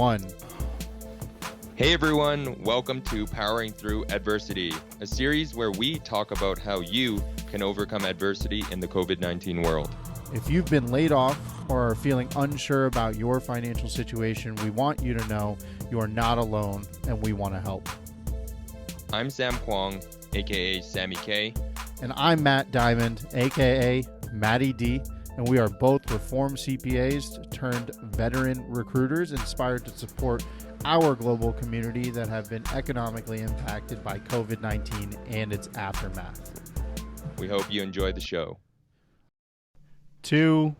1. Hey everyone, welcome to Powering Through Adversity, a series where we talk about how you can overcome adversity in the COVID-19 world. If you've been laid off or are feeling unsure about your financial situation, we want you to know you are not alone and we want to help. I'm Sam Kwong, aka Sammy K. And I'm Matt Diamond, aka Matty D. And we are both reformed CPAs turned veteran recruiters inspired to support our global community that have been economically impacted by COVID-19 and its aftermath. We hope you enjoy the show. 2,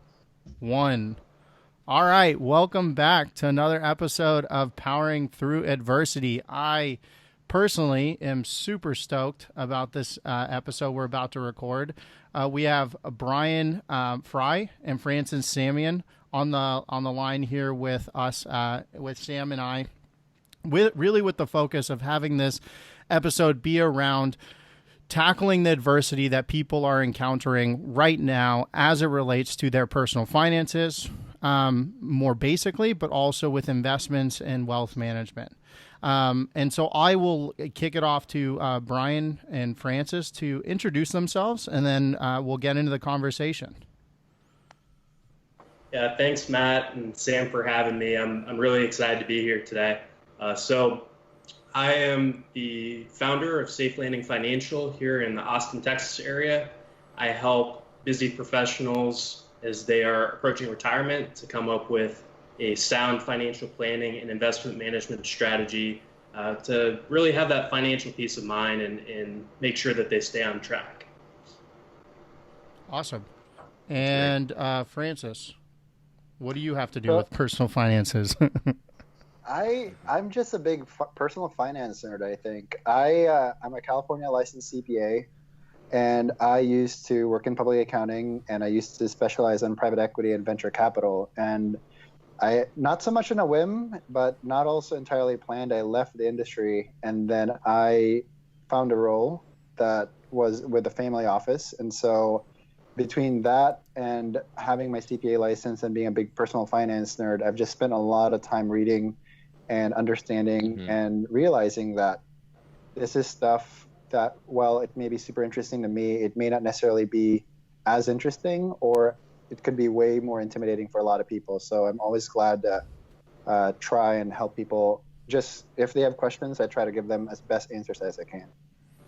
1. All right, welcome back to another episode of Powering Through Adversity. I personally am super stoked about this episode we're about to record. We have Brian.F and Francis.S on the line here with us, with Sam and I, with the focus of having this episode be around tackling the adversity that people are encountering right now as it relates to their personal finances, more basically, but also with investments and wealth management. And so I will kick it off to Brian and Francis to introduce themselves, and then we'll get into the conversation. Yeah, thanks, Matt and Sam, for having me. I'm really excited to be here today. So I am the founder of Safe Landing Financial here in the Austin, Texas area. I help busy professionals as they are approaching retirement to come up with a sound financial planning and investment management strategy to really have that financial peace of mind and make sure that they stay on track. Awesome. And Francis, what do you have to do with personal finances? I'm just a big personal finance nerd, I think. I'm a California licensed CPA, and I used to work in public accounting, and I used to specialize in private equity and venture capital. And I, not so much on a whim, but not also entirely planned, I left the industry, and then I found a role that was with a family office. And so between that and having my CPA license and being a big personal finance nerd, I've just spent a lot of time reading and understanding and realizing that this is stuff that, while it may be super interesting to me, it may not necessarily be as interesting, or it could be way more intimidating for a lot of people. So I'm always glad to try and help people. Just if they have questions, I try to give them as best answers as I can.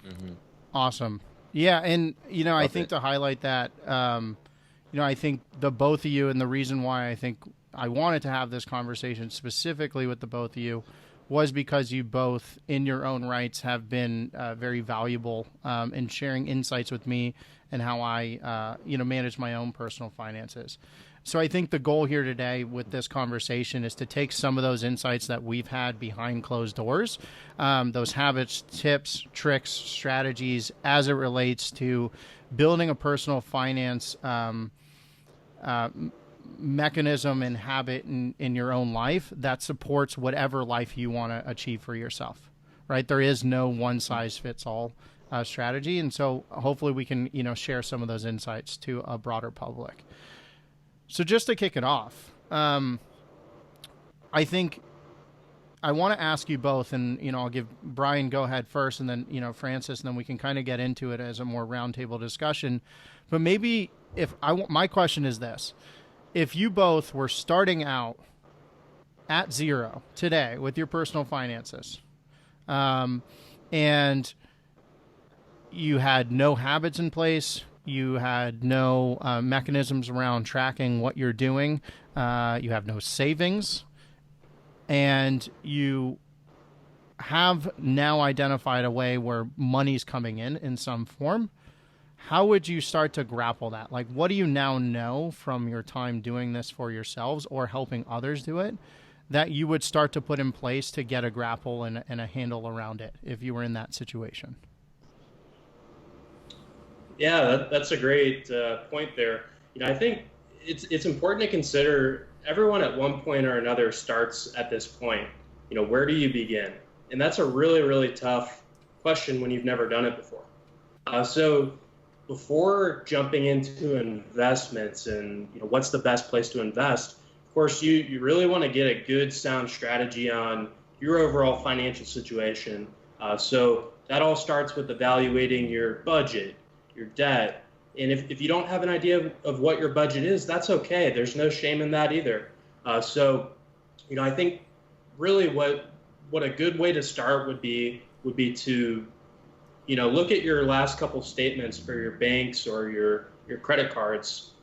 Mm-hmm. Awesome. Yeah, and I think to highlight that, I think the both of you, and the reason why I think I wanted to have this conversation specifically with the both of you was because you both, in your own rights, have been very valuable in sharing insights with me and how I, manage my own personal finances. So I think the goal here today with this conversation is to take some of those insights that we've had behind closed doors, those habits, tips, tricks, strategies, as it relates to building a personal finance mechanism and habit in your own life that supports whatever life you want to achieve for yourself, right? There is no one size fits all strategy. And so hopefully we can, share some of those insights to a broader public. So just to kick it off, I think I want to ask you both, and, I'll give Brian go ahead first, and then, Francis, and then we can kind of get into it as a more roundtable discussion. But maybe my question is this: if you both were starting out at zero today with your personal finances, and you had no habits in place, you had no mechanisms around tracking what you're doing, you have no savings, and you have now identified a way where money's coming in some form, how would you start to grapple that? Like, what do you now know from your time doing this for yourselves or helping others do it that you would start to put in place to get a grapple and a handle around it if you were in that situation? Yeah, that's a great point there. I think it's important to consider everyone at one point or another starts at this point. Where do you begin? And that's a really, really tough question when you've never done it before. So before jumping into investments and what's the best place to invest, of course, you really want to get a good, sound strategy on your overall financial situation. So that all starts with evaluating your budget, your debt. And if you don't have an idea of what your budget is, that's okay. There's no shame in that either. So, I think really what a good way to start would be to, look at your last couple statements for your banks or your credit cards,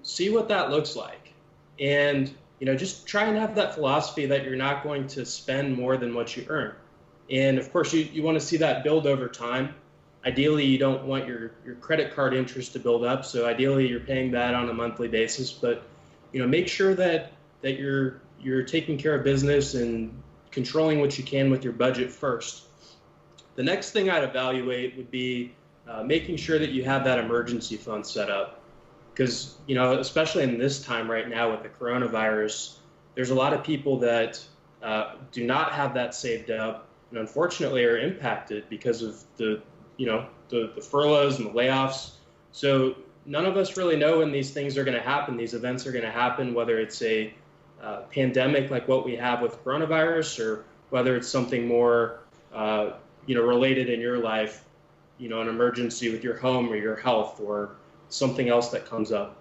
see what that looks like. And, just try and have that philosophy that you're not going to spend more than what you earn. And of course, you want to see that build over time. Ideally, you don't want your credit card interest to build up. So ideally, you're paying that on a monthly basis. But, make sure that you're taking care of business and controlling what you can with your budget first. The next thing I'd evaluate would be making sure that you have that emergency fund set up. Because, especially in this time right now with the coronavirus, there's a lot of people that do not have that saved up and unfortunately are impacted because of the furloughs and the layoffs. So none of us really know when these things are going to happen. These events are going to happen, whether it's a pandemic like what we have with coronavirus, or whether it's something more, related in your life, an emergency with your home or your health or something else that comes up.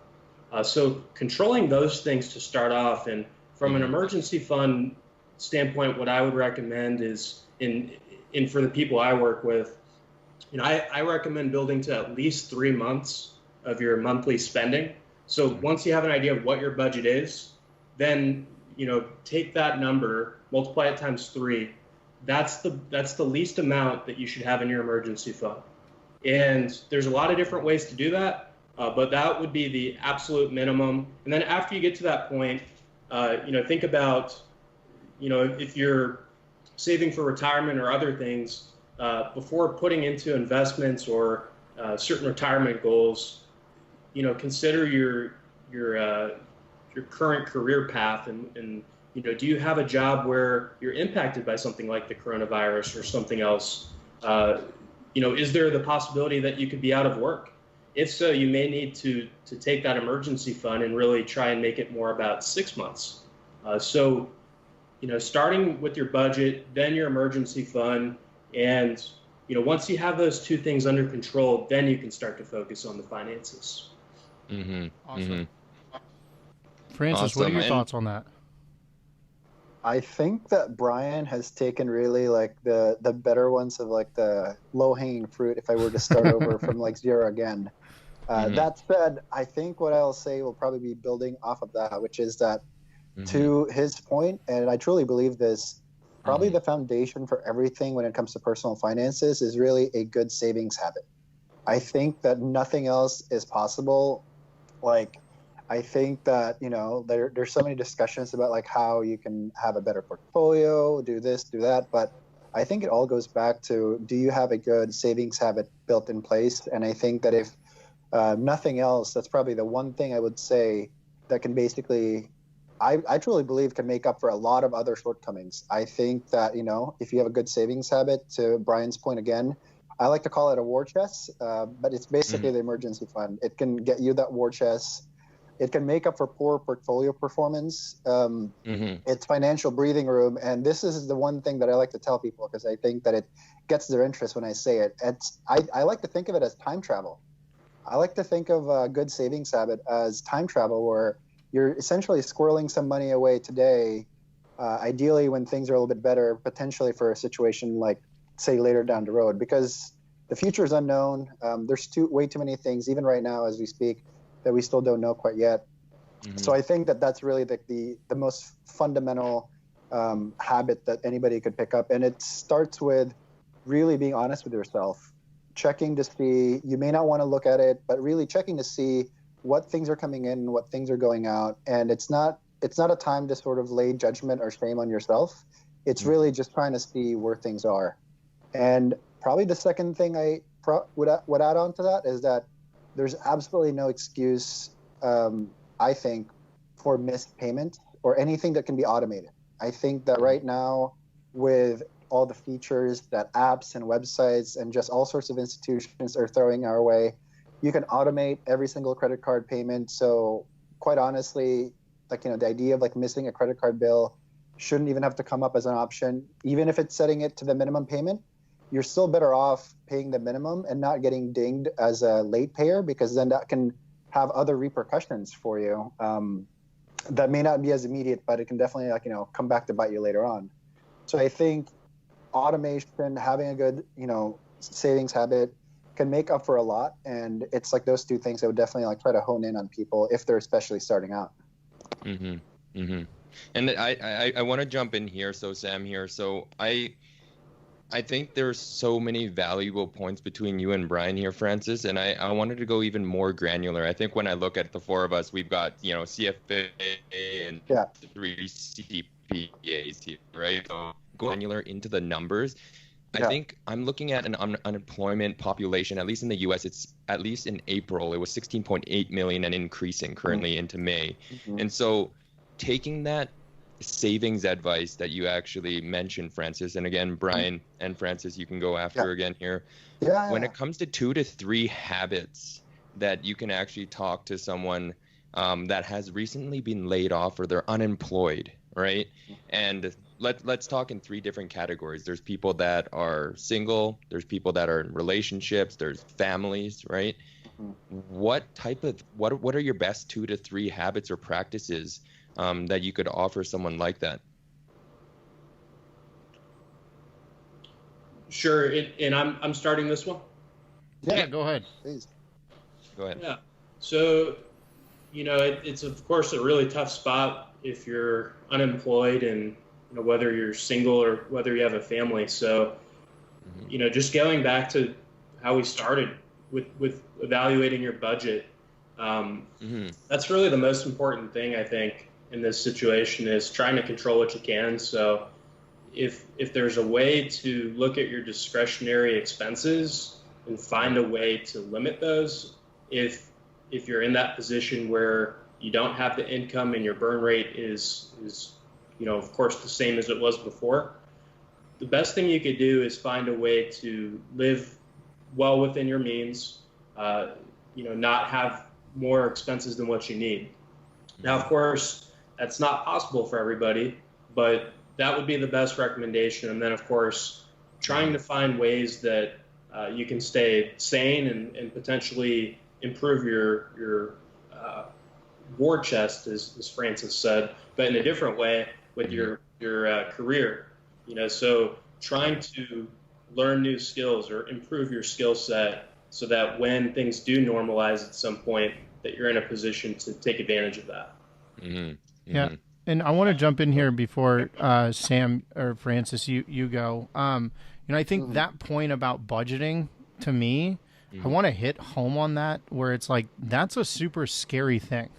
So controlling those things to start off. And from an emergency fund standpoint, what I would recommend is for the people I work with, I recommend building to at least 3 months of your monthly spending. So once you have an idea of what your budget is, then, take that number, multiply it times 3. That's the least amount that you should have in your emergency fund. And there's a lot of different ways to do that, but that would be the absolute minimum. And then after you get to that point, think about, if you're saving for retirement or other things, before putting into investments or certain retirement goals, consider your current career path and do you have a job where you're impacted by something like the coronavirus or something else? Is there the possibility that you could be out of work? If so, you may need to take that emergency fund and really try and make it more about 6 months. So, starting with your budget, then your emergency fund, and once you have those two things under control, then you can start to focus on the finances. Mm-hmm. Awesome. Mm-hmm. Francis, Awesome. what are your thoughts on that? I think that Brian has taken really like the better ones of like the low-hanging fruit if I were to start over from like zero again. That said, I think what I'll say will probably be building off of that, which is that to his point, and I truly believe this, probably the foundation for everything when it comes to personal finances is really a good savings habit. I think that nothing else is possible. Like, I think that, there's so many discussions about like how you can have a better portfolio, do this, do that. But I think it all goes back to, do you have a good savings habit built in place? And I think that if nothing else, that's probably the one thing I would say that can basically, I truly believe can make up for a lot of other shortcomings. I think that, if you have a good savings habit, to Brian's point again, I like to call it a war chest, but it's basically the emergency fund. It can get you that war chest. It can make up for poor portfolio performance. It's financial breathing room. And this is the one thing that I like to tell people because I think that it gets their interest when I say it. I like to think of it as time travel. I like to think of a good savings habit as time travel where you're essentially squirreling some money away today, ideally when things are a little bit better, potentially for a situation like, say, later down the road, because the future is unknown. There's way too many things, even right now as we speak, that we still don't know quite yet. So I think that that's really the most fundamental habit that anybody could pick up. And it starts with really being honest with yourself, checking to see, you may not want to look at it, but really checking to see what things are coming in and what things are going out. And it's not a time to sort of lay judgment or shame on yourself. It's really just trying to see where things are. And probably the second thing I would add on to that is that there's absolutely no excuse, I think, for missed payment or anything that can be automated. I think that right now, with all the features that apps and websites and just all sorts of institutions are throwing our way, you can automate every single credit card payment. So quite honestly, the idea of like missing a credit card bill shouldn't even have to come up as an option. Even if it's setting it to the minimum payment, you're still better off paying the minimum and not getting dinged as a late payer, because then that can have other repercussions for you. That may not be as immediate, but it can definitely come back to bite you later on. So I think automation, having a good, savings habit can make up for a lot. And it's like those two things I would definitely like try to hone in on people if they're especially starting out. Mm-hmm. Mm-hmm. And I want to jump in here. So Sam here. So I think there's so many valuable points between you and Brian here, Francis, and I wanted to go even more granular. I think when I look at the four of us, we've got, CFA and 3 CPAs here, right? So granular into the numbers. I think I'm looking at an unemployment population, at least in the U.S., it's at least in April, it was 16.8 million and increasing currently into May. Mm-hmm. And so taking that savings advice that you actually mentioned, Francis, and again, Brian and Francis, you can go after again here. When it comes to 2 to 3 habits that you can actually talk to someone that has recently been laid off or they're unemployed, right? And let's talk in 3 different categories. There's people that are single, there's people that are in relationships, there's families, right? Mm-hmm. What are your best 2 to 3 habits or practices that you could offer someone like that? Sure, and I'm starting this one. Yeah, go ahead. Please. Go ahead. Yeah. So, it's of course a really tough spot if you're unemployed and whether you're single or whether you have a family. So, just going back to how we started with evaluating your budget, that's really the most important thing I think in this situation, is trying to control what you can. So if there's a way to look at your discretionary expenses and find a way to limit those, if you're in that position where you don't have the income and your burn rate is of course the same as it was before, the best thing you could do is find a way to live well within your means, not have more expenses than what you need. Now, of course, that's not possible for everybody, but that would be the best recommendation. And then, of course, trying to find ways that you can stay sane and potentially improve your war chest, as Francis said, but in a different way with your career. So trying to learn new skills or improve your skill set so that when things do normalize at some point, that you're in a position to take advantage of that. Mm-hmm. Yeah, and I want to jump in here before Sam or Francis, you go. I think that point about budgeting, to me, I want to hit home on that, where it's like, that's a super scary thing.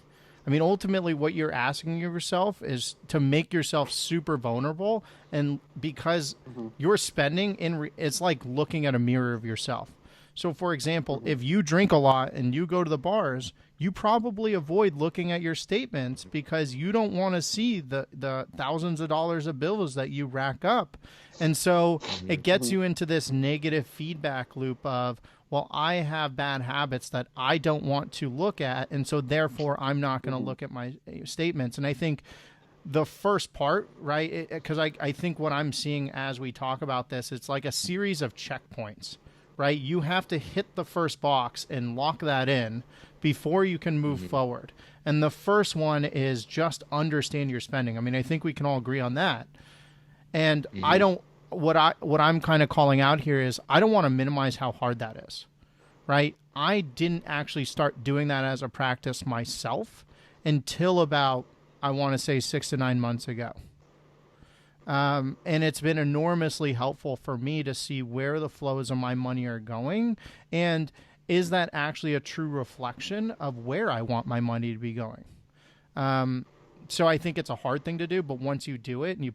I mean, ultimately, what you're asking of yourself is to make yourself super vulnerable, and because you're spending it's like looking at a mirror of yourself. So, for example, if you drink a lot and you go to the bars, you probably avoid looking at your statements because you don't want to see the thousands of dollars of bills that you rack up. And so it gets you into this negative feedback loop of, well, I have bad habits that I don't want to look at, and so therefore I'm not going to look at my statements. And I think the first part, right, because I think what I'm seeing as we talk about this, it's like a series of checkpoints. Right? You have to hit the first box and lock that in before you can move forward. And the first one is just understand your spending. I mean, I think we can all agree on that. And what I'm kind of calling out here is I don't want to minimize how hard that is. Right? I didn't actually start doing that as a practice myself until about, I want to say, 6 to 9 months ago. And it's been enormously helpful for me to see where the flows of my money are going, and is that actually a true reflection of where I want my money to be going. So I think it's a hard thing to do, but once you do it and you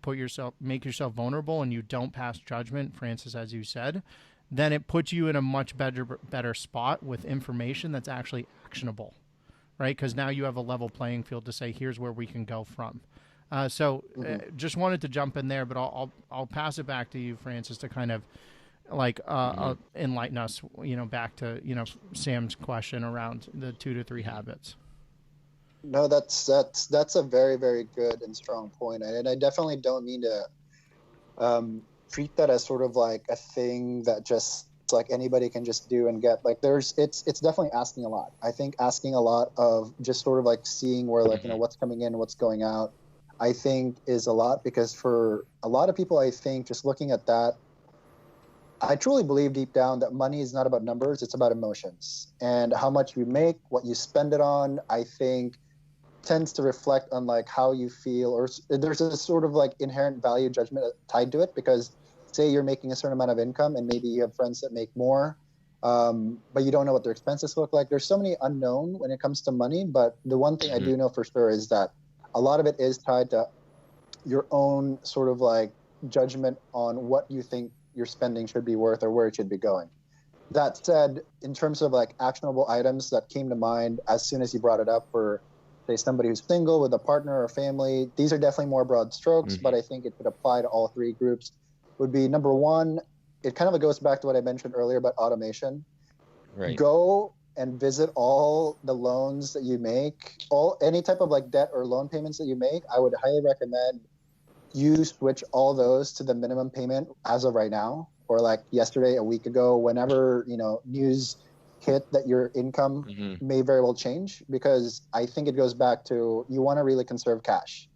make yourself vulnerable and you don't pass judgment, Francis, as you said, then it puts you in a much better spot with information that's actually actionable, right? Because now you have a level playing field to say, here's where we can go from. Just wanted to jump in there, but I'll pass it back to you, Francis, to kind of like enlighten us, back to Sam's question around the 2 to 3 habits. No, that's a very, very good and strong point, and I definitely don't mean to treat that as sort of like a thing that just like anybody can just do and get. Like it's definitely asking a lot. I think asking a lot of just sort of like seeing where like what's coming in, what's going out, I think is a lot, because for a lot of people, I think just looking at that, I truly believe deep down that money is not about numbers, it's about emotions. And how much you make, what you spend it on, I think tends to reflect on like how you feel, or there's a sort of like inherent value judgment tied to it, because say you're making a certain amount of income and maybe you have friends that make more, but you don't know what their expenses look like. There's so many unknown when it comes to money, but the one thing I do know for sure is that a lot of it is tied to your own sort of like judgment on what you think your spending should be worth or where it should be going. That said, in terms of like actionable items that came to mind as soon as you brought it up for, say, somebody who's single with a partner or family, these are definitely more broad strokes, but I think it could apply to all three groups. Would be number one, it kind of goes back to what I mentioned earlier about automation. Right. Go and visit all the loans that you make, any type of like debt or loan payments that you make. I would highly recommend you switch all those to the minimum payment as of right now, or like yesterday, a week ago, whenever news hit that your income may very well change, because I think it goes back to you want to really conserve cash.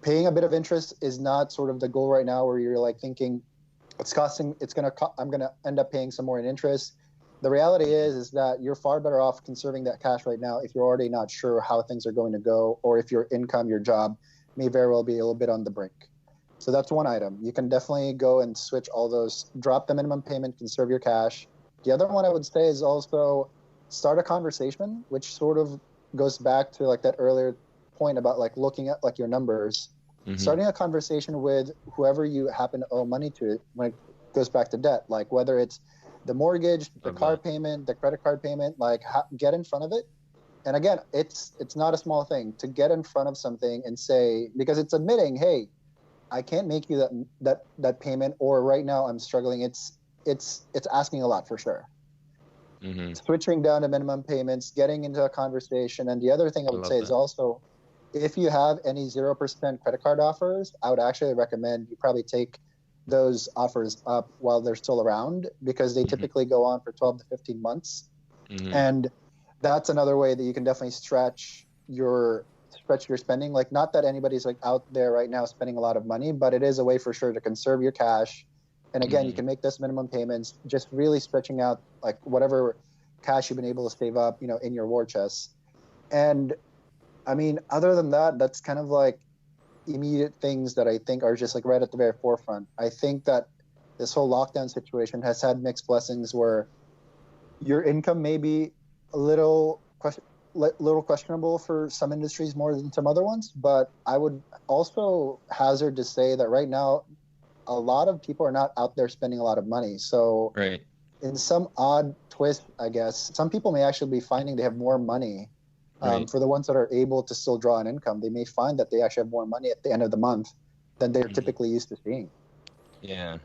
Paying a bit of interest is not sort of the goal right now, where you're like thinking I'm gonna end up paying some more in interest. The reality is that you're far better off conserving that cash right now if you're already not sure how things are going to go, or if your income, your job may very well be a little bit on the brink. So that's one item. You can definitely go and switch all those, drop the minimum payment, conserve your cash. The other one I would say is also start a conversation, which sort of goes back to like that earlier point about like looking at like your numbers. Starting a conversation with whoever you happen to owe money to when it goes back to debt, like whether it's the mortgage, the car payment, the credit card payment, like get in front of it. And again, it's not a small thing to get in front of something and say, because it's admitting, hey, I can't make you that payment, or right now I'm struggling. It's asking a lot for sure. Switching down to minimum payments, getting into a conversation. And the other thing I would say is also, if you have any 0% credit card offers, I would actually recommend you probably take those offers up while they're still around, because they typically go on for 12 to 15 months. And that's another way that you can definitely stretch your spending. Like, not that anybody's like out there right now spending a lot of money, but it is a way for sure to conserve your cash. And again, you can make those minimum payments, just really stretching out like whatever cash you've been able to save up, in your war chest. And I mean, other than that, that's kind of like immediate things that I think are just like right at the very forefront. I think that this whole lockdown situation has had mixed blessings, where your income may be a little questionable for some industries more than some other ones, but I would also hazard to say that right now a lot of people are not out there spending a lot of money. So in some odd twist, I guess, some people may actually be finding they have more money. For the ones that are able to still draw an income, they may find that they actually have more money at the end of the month than they're typically used to seeing. Yeah.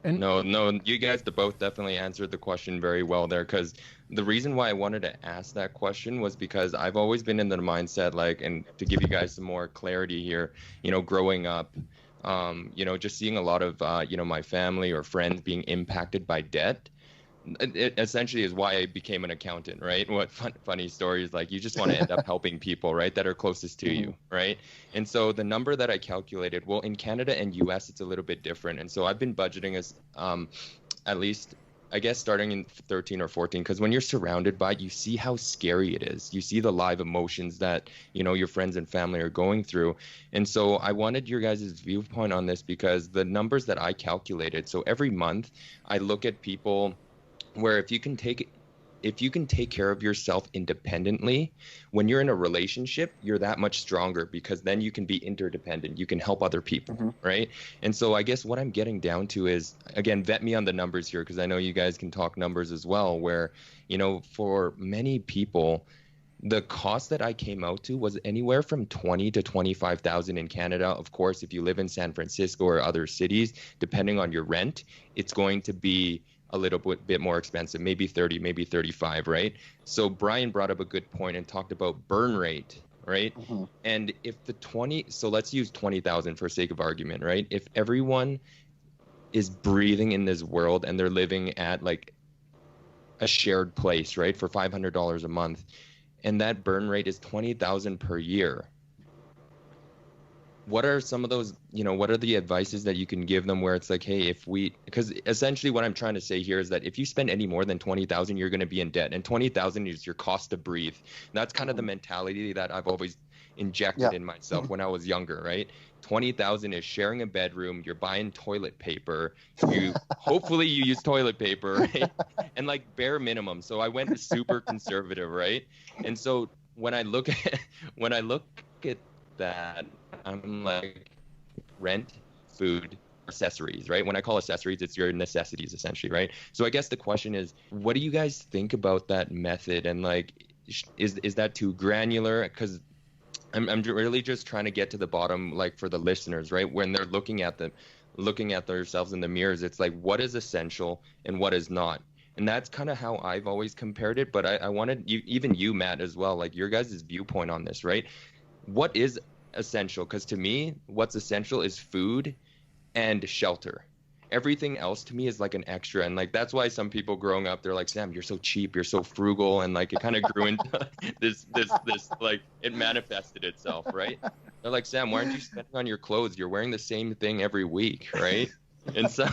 And no, you guys both definitely answered the question very well there, because the reason why I wanted to ask that question was because I've always been in the mindset, like, and to give you guys some more clarity here, growing up, just seeing a lot of, my family or friends being impacted by debt. It essentially is why I became an accountant, right? What funny stories, like you just want to end up helping people, right, that are closest to you, right? And so the number that I calculated, well, in Canada and US, it's a little bit different. And so I've been budgeting as at least, I guess, starting in 13 or 14, because when you're surrounded by it, you see how scary it is. You see the live emotions that, your friends and family are going through. And so I wanted your guys' viewpoint on this, because the numbers that I calculated, so every month I look at people where if you can take care of yourself independently, when you're in a relationship, you're that much stronger, because then you can be interdependent. You can help other people, right? And so I guess what I'm getting down to is, again, vet me on the numbers here, because I know you guys can talk numbers as well, where, for many people, the cost that I came out to was anywhere from 20 to 25,000 in Canada. Of course, if you live in San Francisco or other cities, depending on your rent, it's going to be a little bit more expensive, maybe 30, maybe 35, right? So Brian brought up a good point and talked about burn rate, right? Mhm. And if so let's use 20,000 for sake of argument, right? If everyone is breathing in this world and they're living at like a shared place, right, for $500 a month, and that burn rate is 20,000 per year, what are some of those, what are the advices that you can give them where it's like, hey, because essentially what I'm trying to say here is that if you spend any more than 20,000, you're going to be in debt, and 20,000 is your cost to breathe. And that's kind of the mentality that I've always injected in myself when I was younger, right? 20,000 is sharing a bedroom, you're buying toilet paper, hopefully you use toilet paper, right? And like bare minimum. So I went super conservative, right? And so when I look at that, I'm like, rent, food, accessories, right? When I call accessories, it's your necessities essentially, right? So I guess the question is, what do you guys think about that method? And like, is that too granular? Because I'm really just trying to get to the bottom, like for the listeners, right? When they're looking at themselves in the mirrors, it's like, what is essential and what is not? And that's kind of how I've always compared it. But I wanted you, Matt, as well, like your guys' viewpoint on this, right? What is essential? Because to me, what's essential is food and shelter. Everything else to me is like an extra. And like, that's why some people growing up, they're like, Sam, you're so cheap, you're so frugal. And like, it kind of grew into this, like, it manifested itself, right? They're like, Sam, why aren't you spending on your clothes? You're wearing the same thing every week, right? And so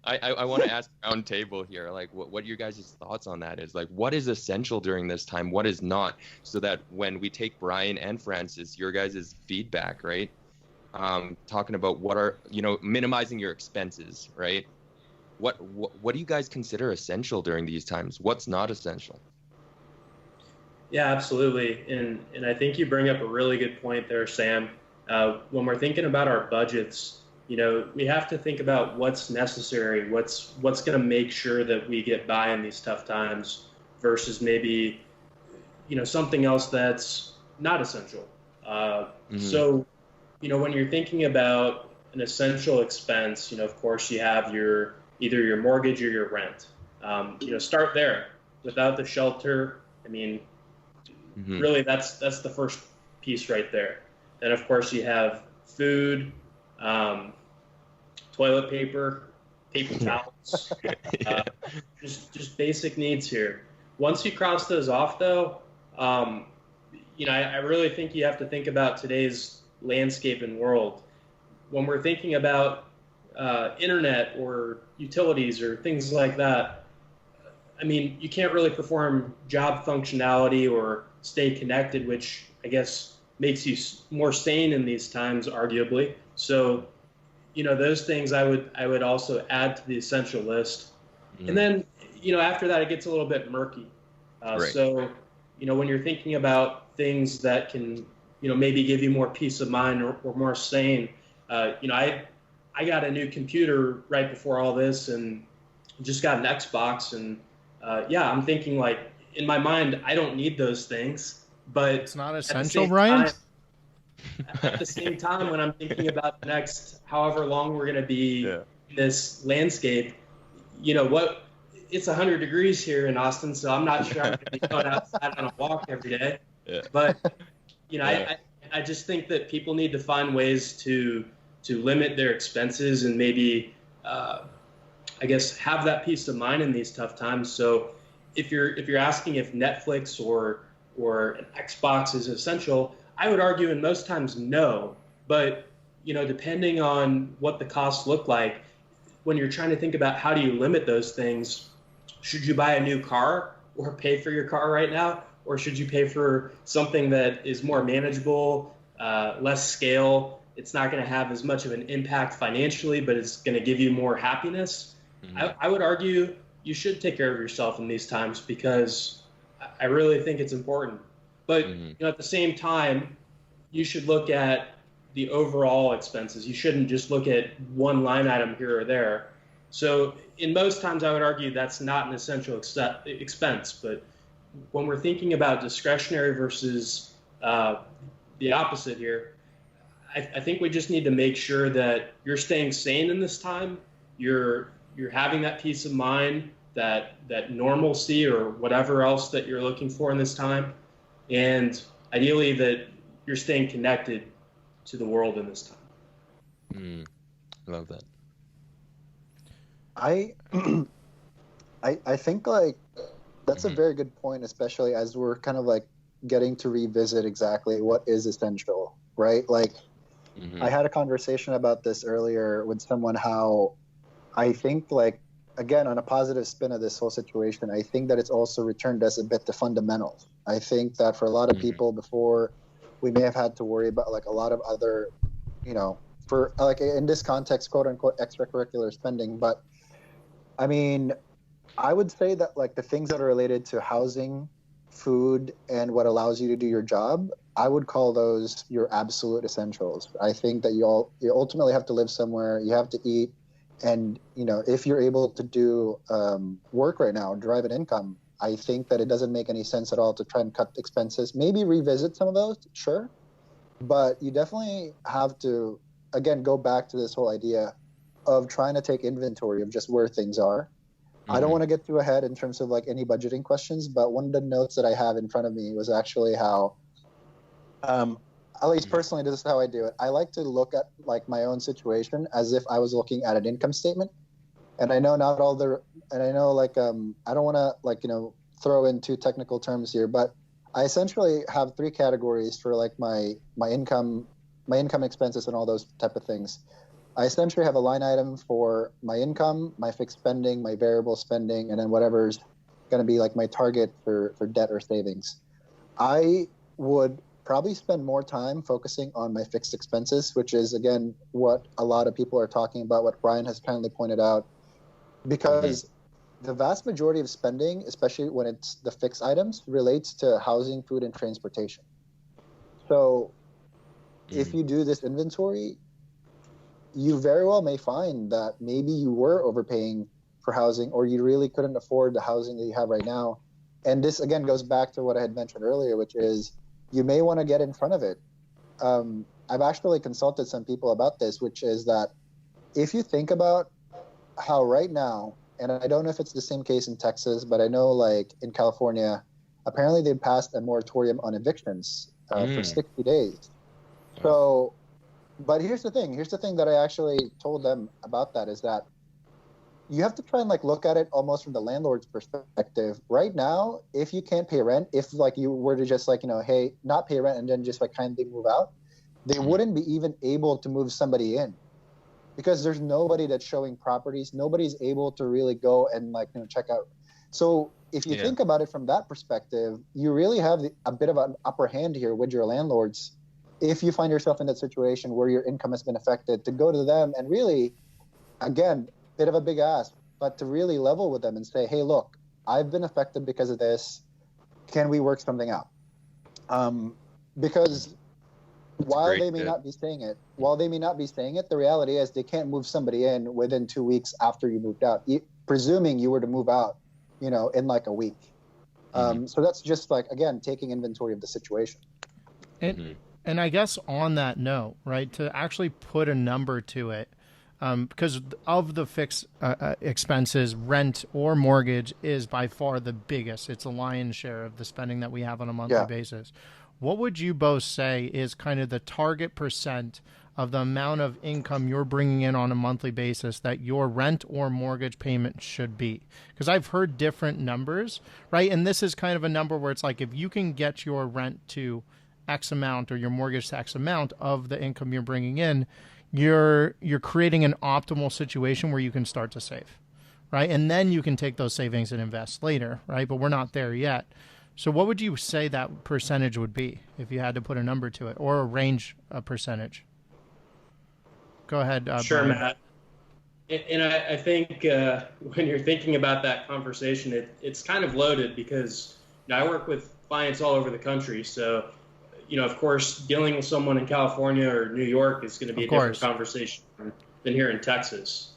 I want to ask round table here, like what your guys' thoughts on that is, like, what is essential during this time? What is not? So that when we take Brian and Francis, your guys' feedback, right? Talking about what are, minimizing your expenses, right? What do you guys consider essential during these times? What's not essential? Yeah, absolutely. And I think you bring up a really good point there, Sam. When we're thinking about our budgets, we have to think about what's necessary, what's going to make sure that we get by in these tough times versus maybe, something else that's not essential. So, when you're thinking about an essential expense, of course you have either your mortgage or your rent. Start there. Without the shelter, I mean, really that's the first piece right there. Then of course you have food, toilet paper towels, just basic needs here. Once you cross those off, though, I really think you have to think about today's landscape and world. When we're thinking about internet or utilities or things like that, I mean, you can't really perform job functionality or stay connected, which I guess makes you more sane in these times, arguably. So, those things I would also add to the essential list. And then, after that, it gets a little bit murky. Right. So, when you're thinking about things that can, maybe give you more peace of mind or more sane, I got a new computer right before all this and just got an Xbox. And I'm thinking, like, in my mind, I don't need those things. But it's not essential, Brian? At the same time, when I'm thinking about the next however long we're going to be in this landscape, it's 100 degrees here in Austin, so I'm not sure I'm going to be going outside on a walk every day. Yeah. But, I just think that people need to find ways to limit their expenses and maybe, I guess, have that peace of mind in these tough times. So if you're asking if Netflix or an Xbox is essential, I would argue in most times no, but depending on what the costs look like, when you're trying to think about how do you limit those things, should you buy a new car or pay for your car right now, or should you pay for something that is more manageable, less scale? It's not going to have as much of an impact financially, but it's going to give you more happiness. I would argue you should take care of yourself in these times because I really think it's important. But at the same time, you should look at the overall expenses. You shouldn't just look at one line item here or there. So in most times, I would argue that's not an essential expense. But when we're thinking about discretionary versus the opposite here, I think we just need to make sure that you're staying sane in this time. You're you're having that peace of mind, that normalcy or whatever else that you're looking for in this time, and ideally that you're staying connected to the world in this time. Love that. I think like that's a very good point, especially as we're kind of like getting to revisit exactly what is essential, right? Like I had a conversation about this earlier with someone, how I think like, again, on a positive spin of this whole situation, I think that it's also returned us a bit to fundamentals. I think that for a lot of people before, we may have had to worry about like a lot of other, for like in this context, quote unquote, extracurricular spending. But I mean, I would say that like the things that are related to housing, food, and what allows you to do your job, I would call those your absolute essentials. I think that you ultimately have to live somewhere, you have to eat, and if you're able to do work right now, drive an income, I think that it doesn't make any sense at all to try and cut expenses. Maybe revisit some of those, sure, but you definitely have to, again, go back to this whole idea of trying to take inventory of just where things are. I don't want to get too ahead in terms of like any budgeting questions, but one of the notes that I have in front of me was actually how, at least personally, this is how I do it. I like to look at like my own situation as if I was looking at an income statement. And I know not all and I know like, I don't want to like, throw in too technical terms here, but I essentially have 3 categories for like my income expenses and all those type of things. I essentially have a line item for my income, my fixed spending, my variable spending, and then whatever's going to be like my target for debt or savings. I would probably spend more time focusing on my fixed expenses, which is, again, what a lot of people are talking about, what Brian has kindly pointed out, because the vast majority of spending, especially when it's the fixed items, relates to housing, food, and transportation. So if you do this inventory, you very well may find that maybe you were overpaying for housing, or you really couldn't afford the housing that you have right now. And this, again, goes back to what I had mentioned earlier, which is you may want to get in front of it. I've actually consulted some people about this, which is that if you think about how right now, and I don't know if it's the same case in Texas, but I know like in California, apparently they passed a moratorium on evictions for 60 days. So, but here's the thing that I actually told them about that is that you have to try and like look at it almost from the landlord's perspective. Right now, if you can't pay rent, if like you were to just like, hey, not pay rent and then just like kindly move out, they wouldn't be even able to move somebody in because there's nobody that's showing properties. Nobody's able to really go and like, check out. So if you think about it from that perspective, you really have a bit of an upper hand here with your landlords. If you find yourself in that situation where your income has been affected, to go to them and really, again, bit of a big ask, but to really level with them and say, hey, look, I've been affected because of this. Can we work something out? Because while they may not be saying it, the reality is they can't move somebody in within 2 weeks after you moved out, presuming you were to move out, in like a week. So that's just like, again, taking inventory of the situation. And I guess on that note, right, to actually put a number to it, because of the fixed expenses, rent or mortgage is by far the biggest. It's a lion's share of the spending that we have on a monthly basis. What would you both say is kind of the target percent of the amount of income you're bringing in on a monthly basis that your rent or mortgage payment should be? Because I've heard different numbers, right? And this is kind of a number where it's like if you can get your rent to X amount or your mortgage to X amount of the income you're bringing in, you're creating an optimal situation where you can start to save, right? And then you can take those savings and invest later, right? But we're not there yet. So what would you say that percentage would be if you had to put a number to it or a range of percentage? Go ahead. Sure, Brian. Matt. And I think when you're thinking about that conversation, it's kind of loaded because I work with clients all over the country. So, of course, dealing with someone in California or New York is going to be a different conversation than here in Texas.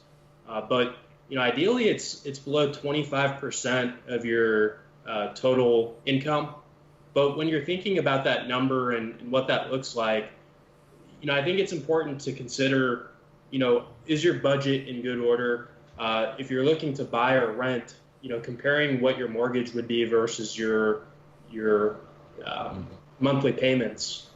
But, ideally, it's below 25% of your total income. But when you're thinking about that number and what that looks like, I think it's important to consider, is your budget in good order? if you're looking to buy or rent, comparing what your mortgage would be versus your monthly payments.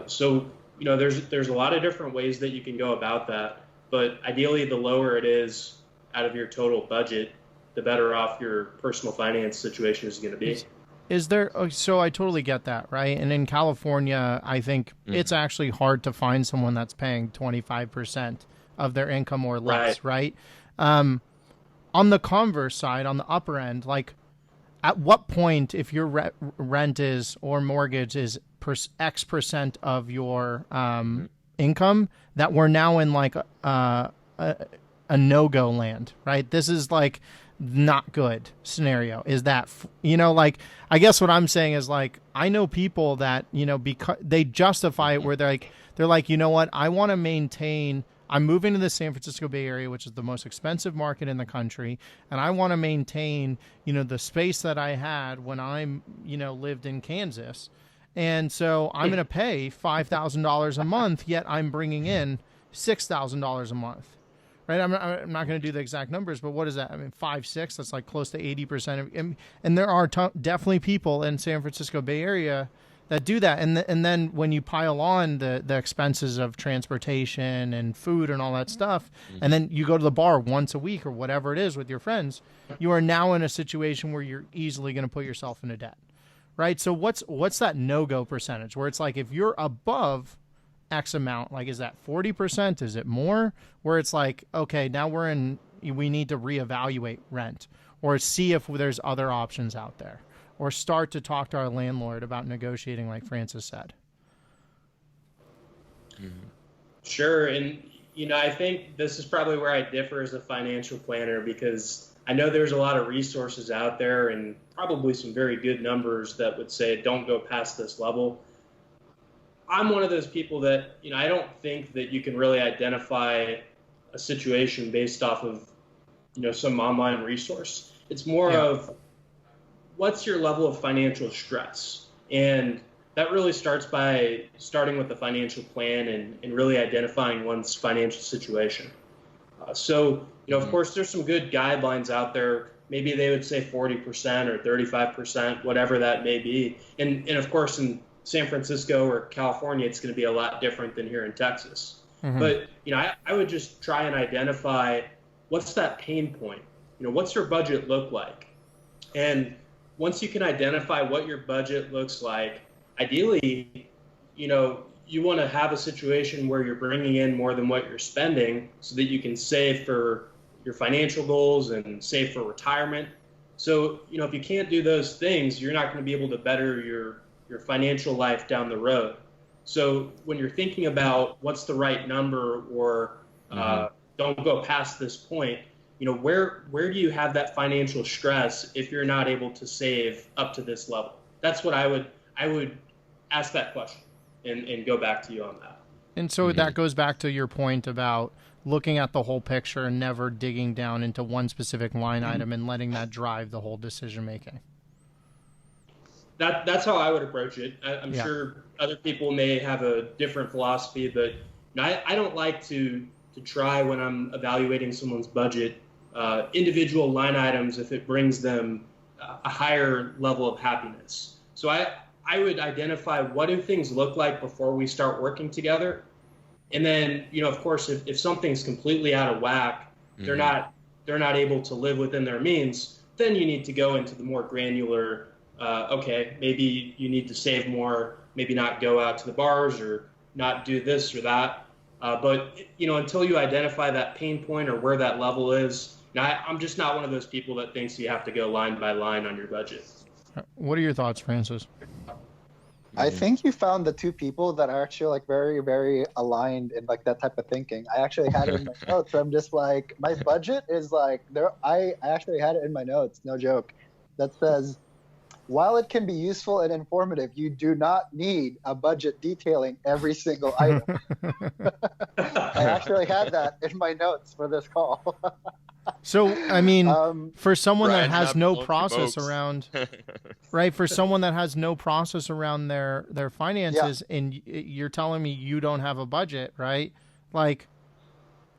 So there's a lot of different ways that you can go about that, but ideally the lower it is out of your total budget, the better off your personal finance situation is going to be. Is there, so I totally get that, right? And in California, I think it's actually hard to find someone that's paying 25% of their income or less, right? On the converse side, on the upper end, like at what point, if your rent is or mortgage is X percent of your income, that we're now in like a no-go land, right? This is like not good scenario. Is that, like, I guess what I'm saying is like, I know people that, because they justify it where they're like, you know what? I want to maintain, I'm moving to the San Francisco Bay Area, which is the most expensive market in the country. And I want to maintain, the space that I had when I'm, lived in Kansas. And so I'm going to pay $5,000 a month, yet I'm bringing in $6,000 a month. Right, I'm not going to do the exact numbers, but what is that? I mean, 5, 6. That's like close to 80% of. And there are definitely people in San Francisco Bay Area that do that. And then when you pile on the expenses of transportation and food and all that stuff, and then you go to the bar once a week or whatever it is with your friends, you are now in a situation where you're easily going to put yourself into debt, right? So what's that no-go percentage where it's like if you're above X amount, like is that 40%? Is it more? Where it's like, okay, now we need to reevaluate rent or see if there's other options out there or start to talk to our landlord about negotiating like Francis said. Sure. And, I think this is probably where I differ as a financial planner because I know there's a lot of resources out there and probably some very good numbers that would say don't go past this level. I'm one of those people that, I don't think that you can really identify a situation based off of, some online resource. It's more of what's your level of financial stress? And that really starts by starting with the financial plan and really identifying one's financial situation. So, of course, there's some good guidelines out there. Maybe they would say 40% or 35%, whatever that may be. And of course, in San Francisco or California, it's going to be a lot different than here in Texas. But, I would just try and identify what's that pain point? What's your budget look like? And once you can identify what your budget looks like, ideally, you want to have a situation where you're bringing in more than what you're spending so that you can save for your financial goals and save for retirement. So, if you can't do those things, you're not going to be able to better your financial life down the road. So when you're thinking about what's the right number or don't go past this point, where do you have that financial stress if you're not able to save up to this level? That's what I would ask that question and go back to you on that. And so that goes back to your point about looking at the whole picture and never digging down into one specific line item and letting that drive the whole decision making. That's how I would approach it. I'm sure other people may have a different philosophy, but I don't like to try when I'm evaluating someone's budget, individual line items if it brings them a higher level of happiness. So I would identify what do things look like before we start working together. And then, of course, if something's completely out of whack, they're not able to live within their means, then you need to go into the more granular okay, maybe you need to save more, maybe not go out to the bars or not do this or that. But, until you identify that pain point or where that level is, I'm just not one of those people that thinks you have to go line by line on your budget. What are your thoughts, Francis? I think you found the two people that are actually like very, very aligned in like that type of thinking. I actually had it in my notes. I'm just like, my budget is like there. I actually had it in my notes. No joke. That says, while it can be useful and informative, you do not need a budget detailing every single item. I actually had that in my notes for this call. So, I mean, for someone Brian, that has no process folks. around, right? For someone that has no process around their finances, and you're telling me you don't have a budget, right? Like,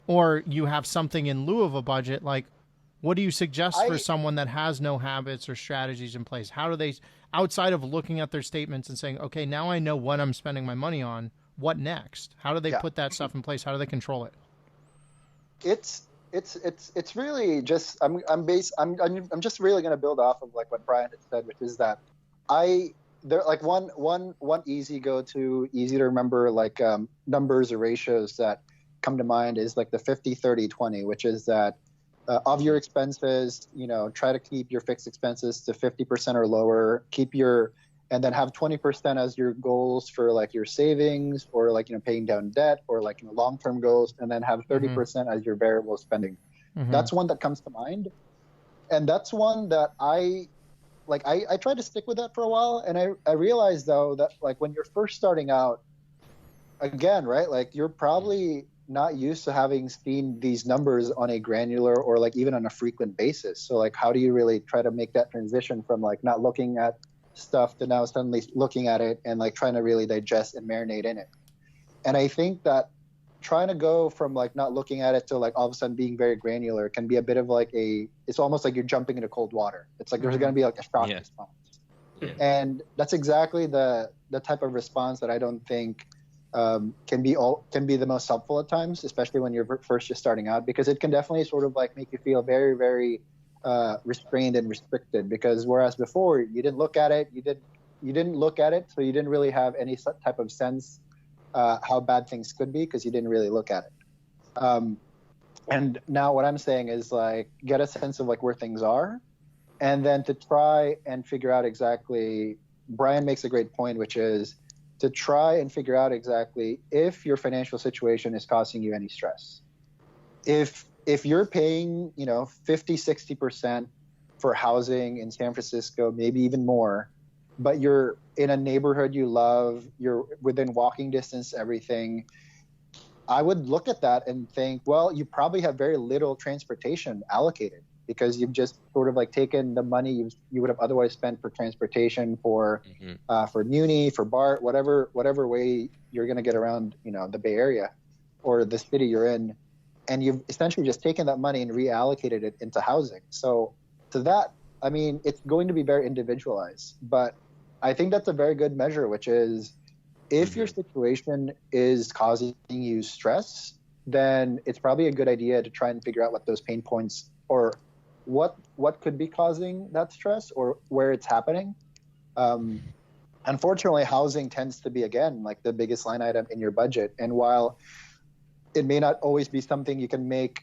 or you have something in lieu of a budget, like what do you suggest for someone that has no habits or strategies in place? How do they, outside of looking at their statements and saying, okay, now I know what I'm spending my money on, what next? How do they put that stuff in place? How do they control it? It's really just I'm just really going to build off of like what Brian had said, which is that there like one easy go-to, easy to remember like numbers or ratios that come to mind is like the 50-30-20, which is that of your expenses, try to keep your fixed expenses to 50% or lower, and then have 20% as your goals for like your savings or like, paying down debt or like, long-term goals, and then have 30% as your variable spending. That's one that comes to mind. And that's one that I tried to stick with that for a while. And I realized though that like when you're first starting out, again, right, like you're probably not used to having seen these numbers on a granular or like even on a frequent basis. So like, how do you really try to make that transition from like not looking at stuff to now suddenly looking at it and like trying to really digest and marinate in it? And I think that trying to go from like not looking at it to like all of a sudden being very granular can be a bit of like it's almost like you're jumping into cold water. It's like there's going to be like a shock response. Yeah. And that's exactly the type of response that I don't think can be the most helpful at times, especially when you're first just starting out, because it can definitely sort of like make you feel very, very restrained and restricted, because whereas before you didn't look at it, so you didn't really have any type of sense how bad things could be because you didn't really look at it. And now what I'm saying is like get a sense of like where things are, and then to try and figure out exactly. Brian makes a great point, which is to try and figure out exactly if your financial situation is causing you any stress. If you're paying, 50-60% for housing in San Francisco, maybe even more, but you're in a neighborhood you love, you're within walking distance, everything, I would look at that and think, well, you probably have very little transportation allocated because you've just sort of like taken the money you would have otherwise spent for transportation, for Muni, for BART, whatever way you're going to get around, the Bay Area or the city you're in. And you've essentially just taken that money and reallocated it into housing. So to that, I mean, it's going to be very individualized, but I think that's a very good measure, which is if your situation is causing you stress, then it's probably a good idea to try and figure out what those pain points or what could be causing that stress or where it's happening. Unfortunately, housing tends to be, again, like the biggest line item in your budget. And while it may not always be something you can make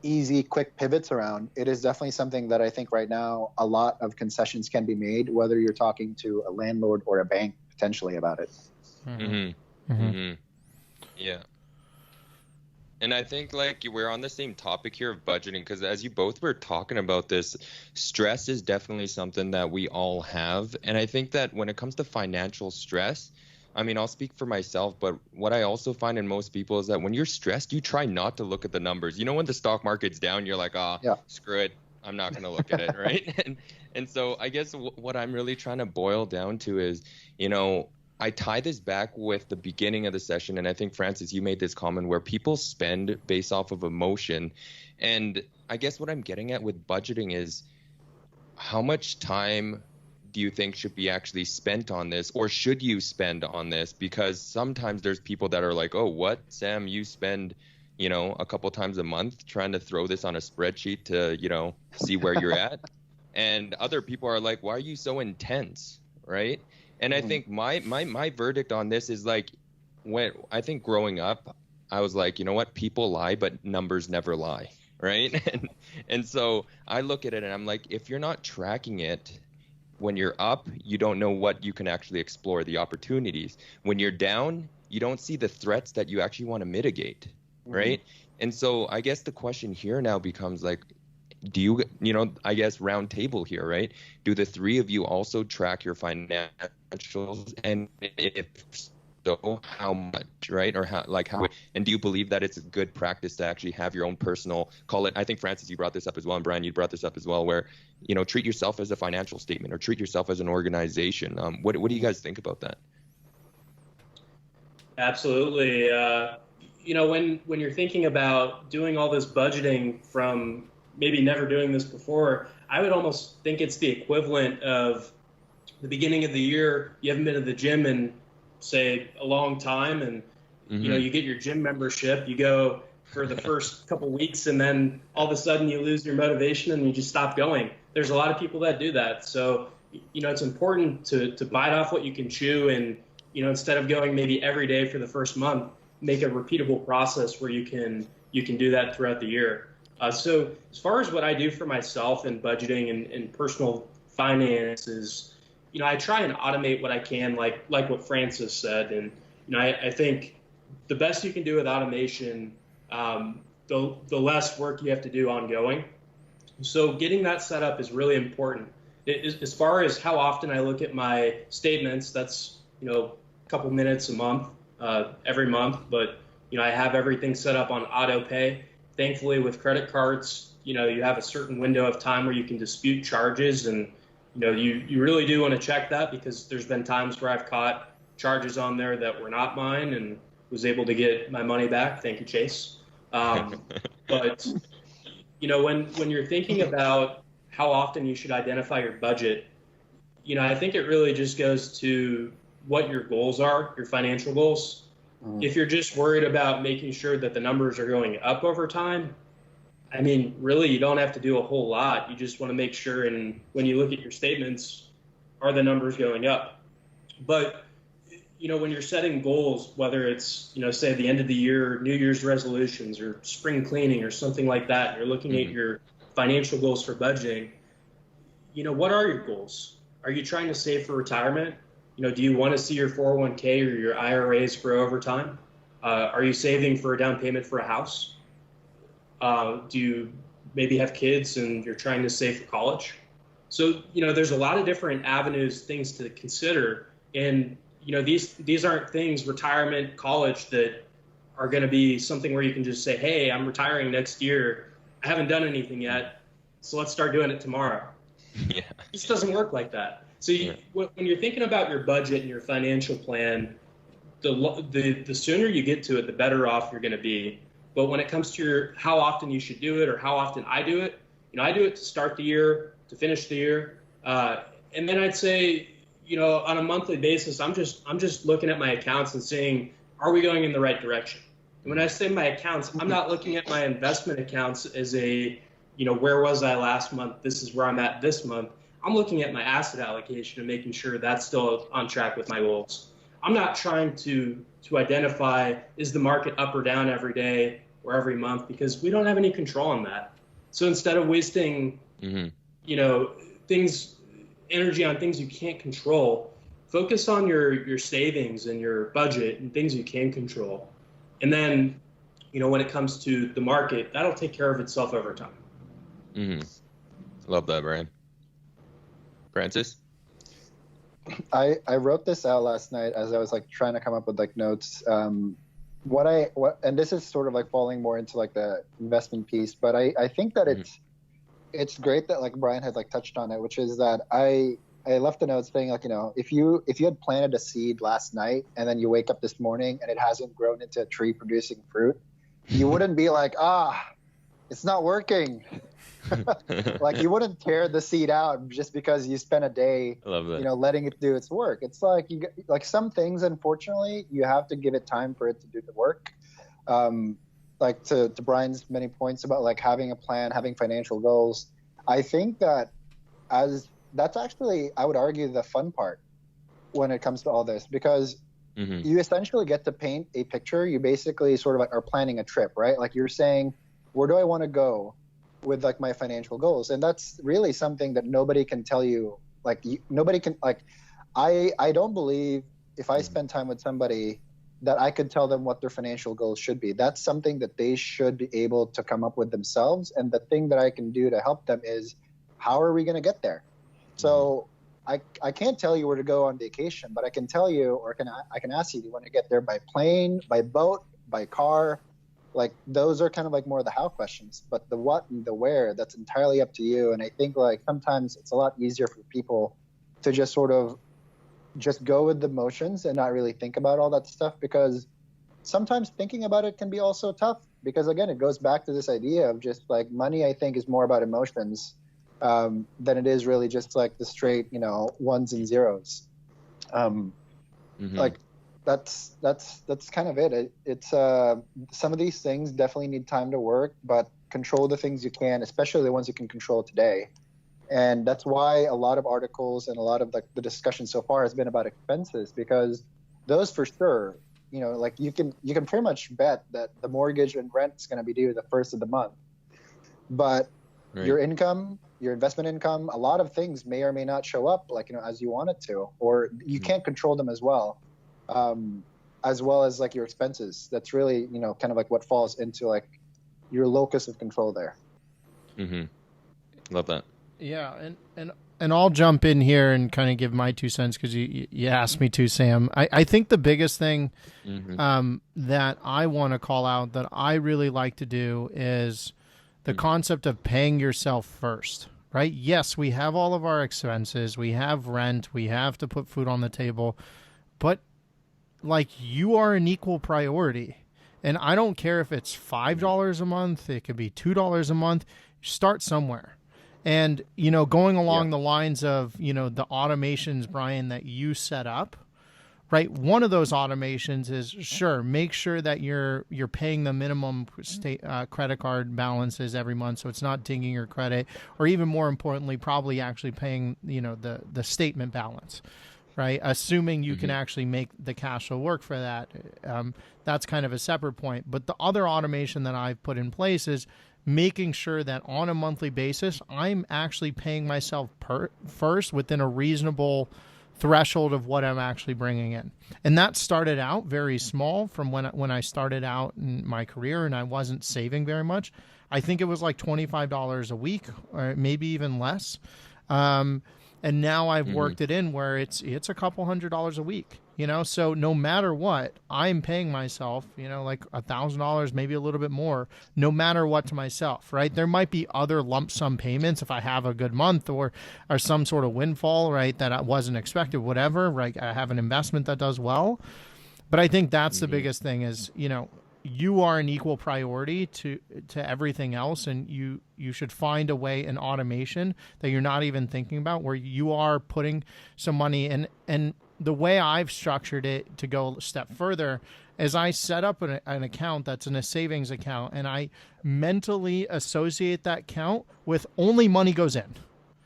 easy, quick pivots around, it is definitely something that I think right now a lot of concessions can be made, whether you're talking to a landlord or a bank potentially about it. Yeah. And I think like we're on the same topic here of budgeting, because as you both were talking about this, stress is definitely something that we all have. And I think that when it comes to financial stress, I mean, I'll speak for myself, but what I also find in most people is that when you're stressed, you try not to look at the numbers. When the stock market's down, you're like, screw it, I'm not going to look at it, right? And so I guess what I'm really trying to boil down to is, I tie this back with the beginning of the session, and I think, Francis, you made this comment where people spend based off of emotion. And I guess what I'm getting at with budgeting is how much time do you think should be actually spent on this, or should you spend on this? Because sometimes there's people that are like, oh, what, Sam, you spend, a couple times a month trying to throw this on a spreadsheet to, see where you're at. And other people are like, why are you so intense, right? And I think my verdict on this is like, when I think growing up, I was like, you know what, people lie, but numbers never lie, right? And so I look at it and I'm like, if you're not tracking it, when you're up, you don't know what you can actually explore, the opportunities. When you're down, you don't see the threats that you actually want to mitigate, right? And so I guess the question here now becomes like, do you, I guess round table here, right? Do the three of you also track your financials? And if so, how much, right? Or how, and do you believe that it's a good practice to actually have your own personal, call it, I think, Francis, you brought this up as well, and Brian, you brought this up as well, where, treat yourself as a financial statement or treat yourself as an organization. What do you guys think about that? Absolutely. when you're thinking about doing all this budgeting from maybe never doing this before, I would almost think it's the equivalent of the beginning of the year. You haven't been to the gym in, say, a long time, and you get your gym membership. You go for the first couple weeks, and then all of a sudden you lose your motivation and you just stop going. There's a lot of people that do that. So, it's important to bite off what you can chew, and, instead of going maybe every day for the first month, make a repeatable process where you can do that throughout the year. So as far as what I do for myself in budgeting and personal finances, I try and automate what I can, like what Francis said. And, I think the best you can do with automation, the less work you have to do ongoing. So getting that set up is really important. As far as how often I look at my statements, that's, a couple minutes a month, every month. But, I have everything set up on auto pay. Thankfully, with credit cards, you have a certain window of time where you can dispute charges. And, you really do want to check that, because there's been times where I've caught charges on there that were not mine and was able to get my money back. Thank you, Chase. But, when you're thinking about how often you should identify your budget, I think it really just goes to what your goals are, your financial goals. If you're just worried about making sure that the numbers are going up over time, I mean, really, you don't have to do a whole lot. You just want to make sure, and when you look at your statements, are the numbers going up? But, when you're setting goals, whether it's, say, the end of the year, New Year's resolutions or spring cleaning or something like that, and you're looking at your financial goals for budgeting, what are your goals? Are you trying to save for retirement? Do you want to see your 401k or your IRAs grow over time? Are you saving for a down payment for a house? Do you maybe have kids and you're trying to save for college? So, there's a lot of different avenues, things to consider. And, these aren't things, retirement, college, that are going to be something where you can just say, hey, I'm retiring next year. I haven't done anything yet, so let's start doing it tomorrow. Yeah. It just doesn't work like that. So when you're thinking about your budget and your financial plan, the sooner you get to it, the better off you're going to be. But when it comes to how often you should do it, or how often I do it, I do it to start the year, to finish the year, and then I'd say, on a monthly basis, I'm just looking at my accounts and seeing, are we going in the right direction? And when I say my accounts, I'm not looking at my investment accounts as where was I last month? This is where I'm at this month. I'm looking at my asset allocation and making sure that's still on track with my goals. I'm not trying to identify, is the market up or down every day or every month, because we don't have any control on that. So instead of wasting, energy on things you can't control, focus on your savings and your budget and things you can control. And then, when it comes to the market, that'll take care of itself over time. Love that, Brian. Francis? I wrote this out last night as I was trying to come up with notes. And this is sort of falling more into the investment piece, but I think that it's great that Brian had touched on it, which is that I left a note saying if you had planted a seed last night and then you wake up this morning and it hasn't grown into a tree producing fruit, you wouldn't be it's not working. You wouldn't tear the seed out just because you spent a day, letting it do its work. It's some things, unfortunately, you have to give it time for it to do the work. To Brian's many points about having a plan, having financial goals, I think that that's actually, I would argue, the fun part when it comes to all this, because you essentially get to paint a picture. You basically sort of are planning a trip, right? You're saying, where do I want to go with my financial goals? And that's really something that nobody can tell you. Nobody can, I don't believe if I spend time with somebody that I could tell them what their financial goals should be. That's something that they should be able to come up with themselves. And the thing that I can do to help them is, how are we going to get there? So I can't tell you where to go on vacation, but I can tell you, or I can ask you, do you want to get there by plane, by boat, by car? Those are kind of more the how questions, but the what and the where, that's entirely up to you. And I think sometimes it's a lot easier for people to just sort of just go with the motions and not really think about all that stuff, because sometimes thinking about it can be also tough because, again, it goes back to this idea of just like money, I think, is more about emotions than it is really just like the straight, ones and zeros. Like that's kind of it. It's some of these things definitely need time to work, but control the things you can, especially the ones you can control today. And that's why a lot of articles and a lot of the discussion so far has been about expenses, because those for sure, like you can pretty much bet that the mortgage and rent is going to be due the first of the month. But your income, your investment income, a lot of things may or may not show up as you want it to, or you can't control them as well as like your expenses. That's really, kind of like what falls into like your locus of control there. Love that. Yeah, and I'll jump in here and kind of give my 2 cents because you asked me to, Sam. I think the biggest thing that I want to call out that I really like to do is the concept of paying yourself first, right? Yes, we have all of our expenses. We have rent. We have to put food on the table. But, like, you are an equal priority. And I don't care if it's $5 a month. It could be $2 a month. Start somewhere. And, going along the lines of, the automations, Brian, that you set up, right? One of those automations is, sure, make sure that you're paying the minimum credit card balances every month so it's not dinging your credit, or even more importantly, probably actually paying, the statement balance, right? Assuming you can actually make the cash flow work for that. That's kind of a separate point. But the other automation that I've put in place is making sure that on a monthly basis, I'm actually paying myself first within a reasonable threshold of what I'm actually bringing in. And that started out very small from when I started out in my career and I wasn't saving very much. I think it was like $25 a week or maybe even less. And now I've worked it in where it's a couple $100s a week, so no matter what, I'm paying myself, like $1,000, maybe a little bit more, no matter what to myself, right? There might be other lump sum payments if I have a good month or some sort of windfall, right, that I wasn't expected, whatever, right? I have an investment that does well. But I think that's the biggest thing is, you are an equal priority to everything else, and you should find a way in automation that you're not even thinking about where you are putting some money in. And the way I've structured it to go a step further is I set up an account that's in a savings account, and I mentally associate that account with only money goes in.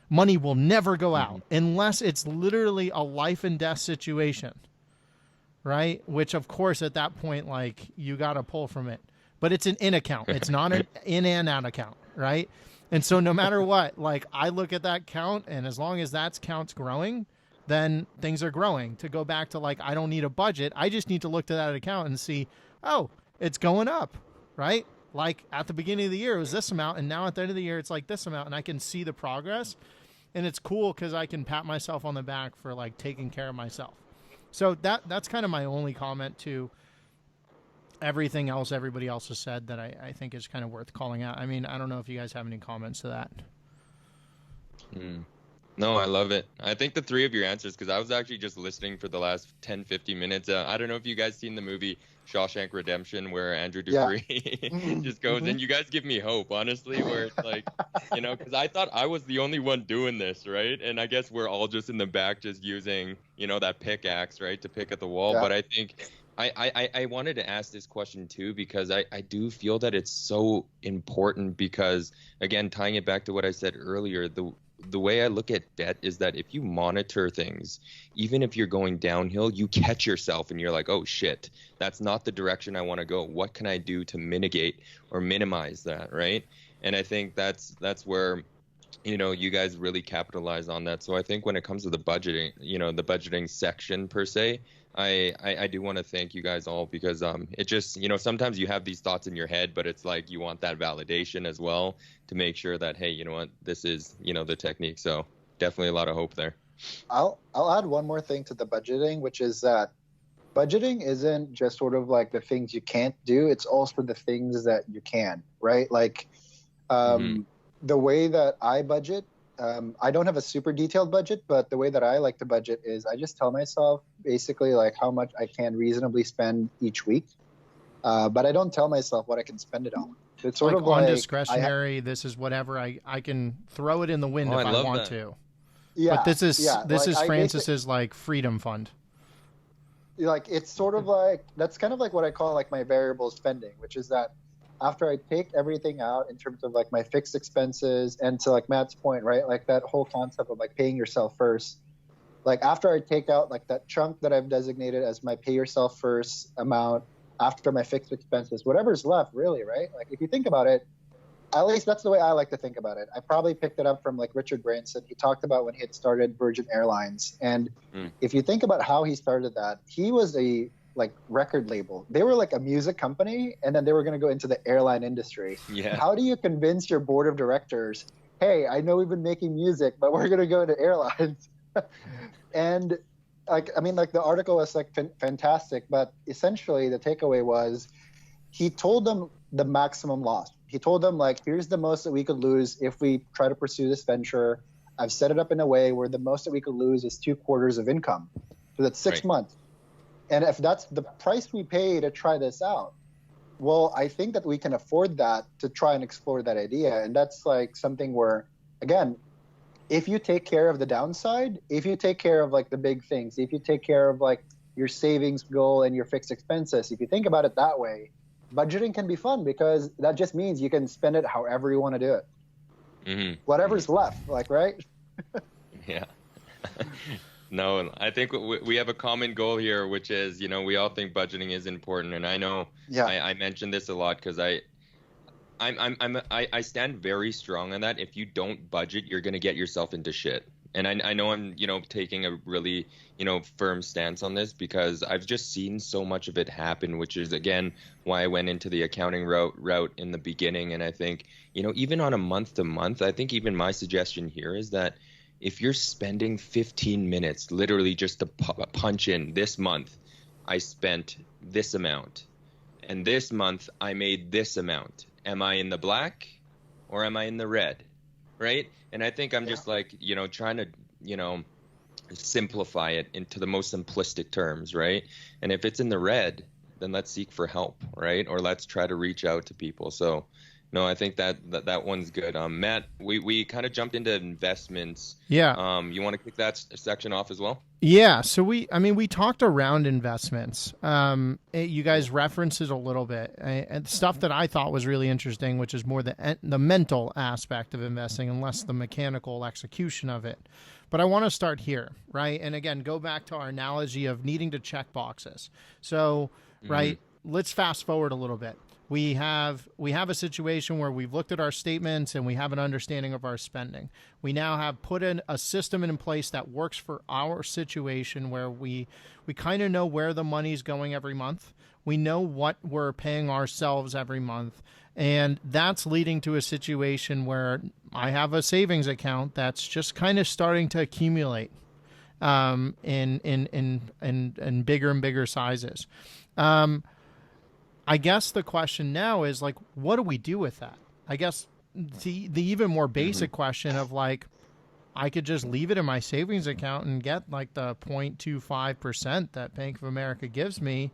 Money will never go out unless it's literally a life and death situation. Right? Which, of course, at that point, like, you got to pull from it. But it's an in account. It's not an in and out account, right? And so no matter what, like, I look at that count, and as long as that count's growing, then things are growing. To go back to, like, I don't need a budget. I just need to look to that account and see, oh, it's going up, right? Like, at the beginning of the year, it was this amount, and now at the end of the year, it's like this amount, and I can see the progress. And it's cool because I can pat myself on the back for, like, taking care of myself. So that's kind of my only comment to everything else everybody else has said that I think is kind of worth calling out. I mean, I don't know if you guys have any comments to that. No, I love it. I think the three of your answers, because I was actually just listening for the last 10, 15 minutes. I don't know if you guys seen the movie Shawshank Redemption where Andrew Dupree just goes in. You guys give me hope, honestly, where it's like, because I thought I was the only one doing this, right? And I guess we're all just in the back just using, that pickaxe, right, to pick at the wall. Yeah. But I think I wanted to ask this question too, because I do feel that it's so important because, again, tying it back to what I said earlier, the way I look at debt is that if you monitor things, even if you're going downhill, you catch yourself and you're like, oh shit, that's not the direction I want to go. What can I do to mitigate or minimize that, right? And I think that's where, you guys really capitalize on that. So I think when it comes to the budgeting, the budgeting section per se, I do want to thank you guys all because it just, sometimes you have these thoughts in your head, but it's like you want that validation as well to make sure that, hey, you know what, this is, the technique. So definitely a lot of hope there. I'll add one more thing to the budgeting, which is that budgeting isn't just sort of like the things you can't do. It's also the things that you can, right? Like the way that I budget, I don't have a super detailed budget, but the way that I like to budget is I just tell myself basically like how much I can reasonably spend each week. but I don't tell myself what I can spend it on. It's sort like of on like discretionary. This is whatever I can throw it in the wind if I want that. to. Yeah, But this is like, Francis's like freedom fund. like it's sort of like that's kind of like what I call like my variable spending, which is that after I take everything out in terms of like my fixed expenses, and to like Matt's point, right, like that whole concept of like paying yourself first, like after I take out like that chunk that I've designated as my pay yourself first amount after my fixed expenses, whatever's left really, right, like if you think about it, at least that's the way I like to think about it. I probably picked it up from like Richard Branson. He talked about when he had started Virgin Airlines. And if you think about how he started that, he was a like record label. They were like a music company, and then they were going to go into the airline industry. Yeah. How do you convince your board of directors, hey, I know we've been making music, but we're going to go into airlines? And like, I mean, like the article was like fantastic, but essentially the takeaway was he told them the maximum loss. He told them, like, here's the most that we could lose if we try to pursue this venture. I've set it up in a way where the most that we could lose is 2 quarters of income. So that's 6 months. And if that's the price we pay to try this out, well, I think that we can afford that to try and explore that idea. And that's like something where, again, if you take care of the downside, if you take care of like the big things, if you take care of like your savings goal and your fixed expenses, if you think about it that way, budgeting can be fun because that just means you can spend it however you want to do it. Whatever's left, like, right? Yeah. No, I think we have a common goal here, which is, you know, we all think budgeting is important. And I know I mentioned this a lot because I stand very strong on that. If you don't budget, you're going to get yourself into shit. And I know I'm, you know, taking a really, you know, firm stance on this because I've just seen so much of it happen, which is, again, why I went into the accounting route in the beginning. And I think, you know, even on a month to month, I think even my suggestion here is that if you're spending 15 minutes literally just to punch in this month, I spent this amount, and this month I made this amount. Am I in the black or am I in the red? Right? And I think I'm just like, you know, trying to, you know, simplify it into the most simplistic terms, right? And if it's in the red, then let's seek for help, right? Or let's try to reach out to people. So, no, I think that one's good. Matt, we kind of jumped into investments. Yeah. You want to kick that section off as well? Yeah. So we talked around investments. You guys referenced it a little bit, and stuff that I thought was really interesting, which is more the mental aspect of investing and less the mechanical execution of it. But I want to start here, right? And again, go back to our analogy of needing to check boxes. So, right, let's fast forward a little bit. We have a situation where we've looked at our statements and we have an understanding of our spending. We now have put in a system in place that works for our situation where we kind of know where the money's going every month. We know what we're paying ourselves every month. And that's leading to a situation where I have a savings account that's just kind of starting to accumulate in bigger and bigger sizes. I guess the question now is, like, what do we do with that? I guess the even more basic question of, like, I could just leave it in my savings account and get, like, the 0.25% that Bank of America gives me.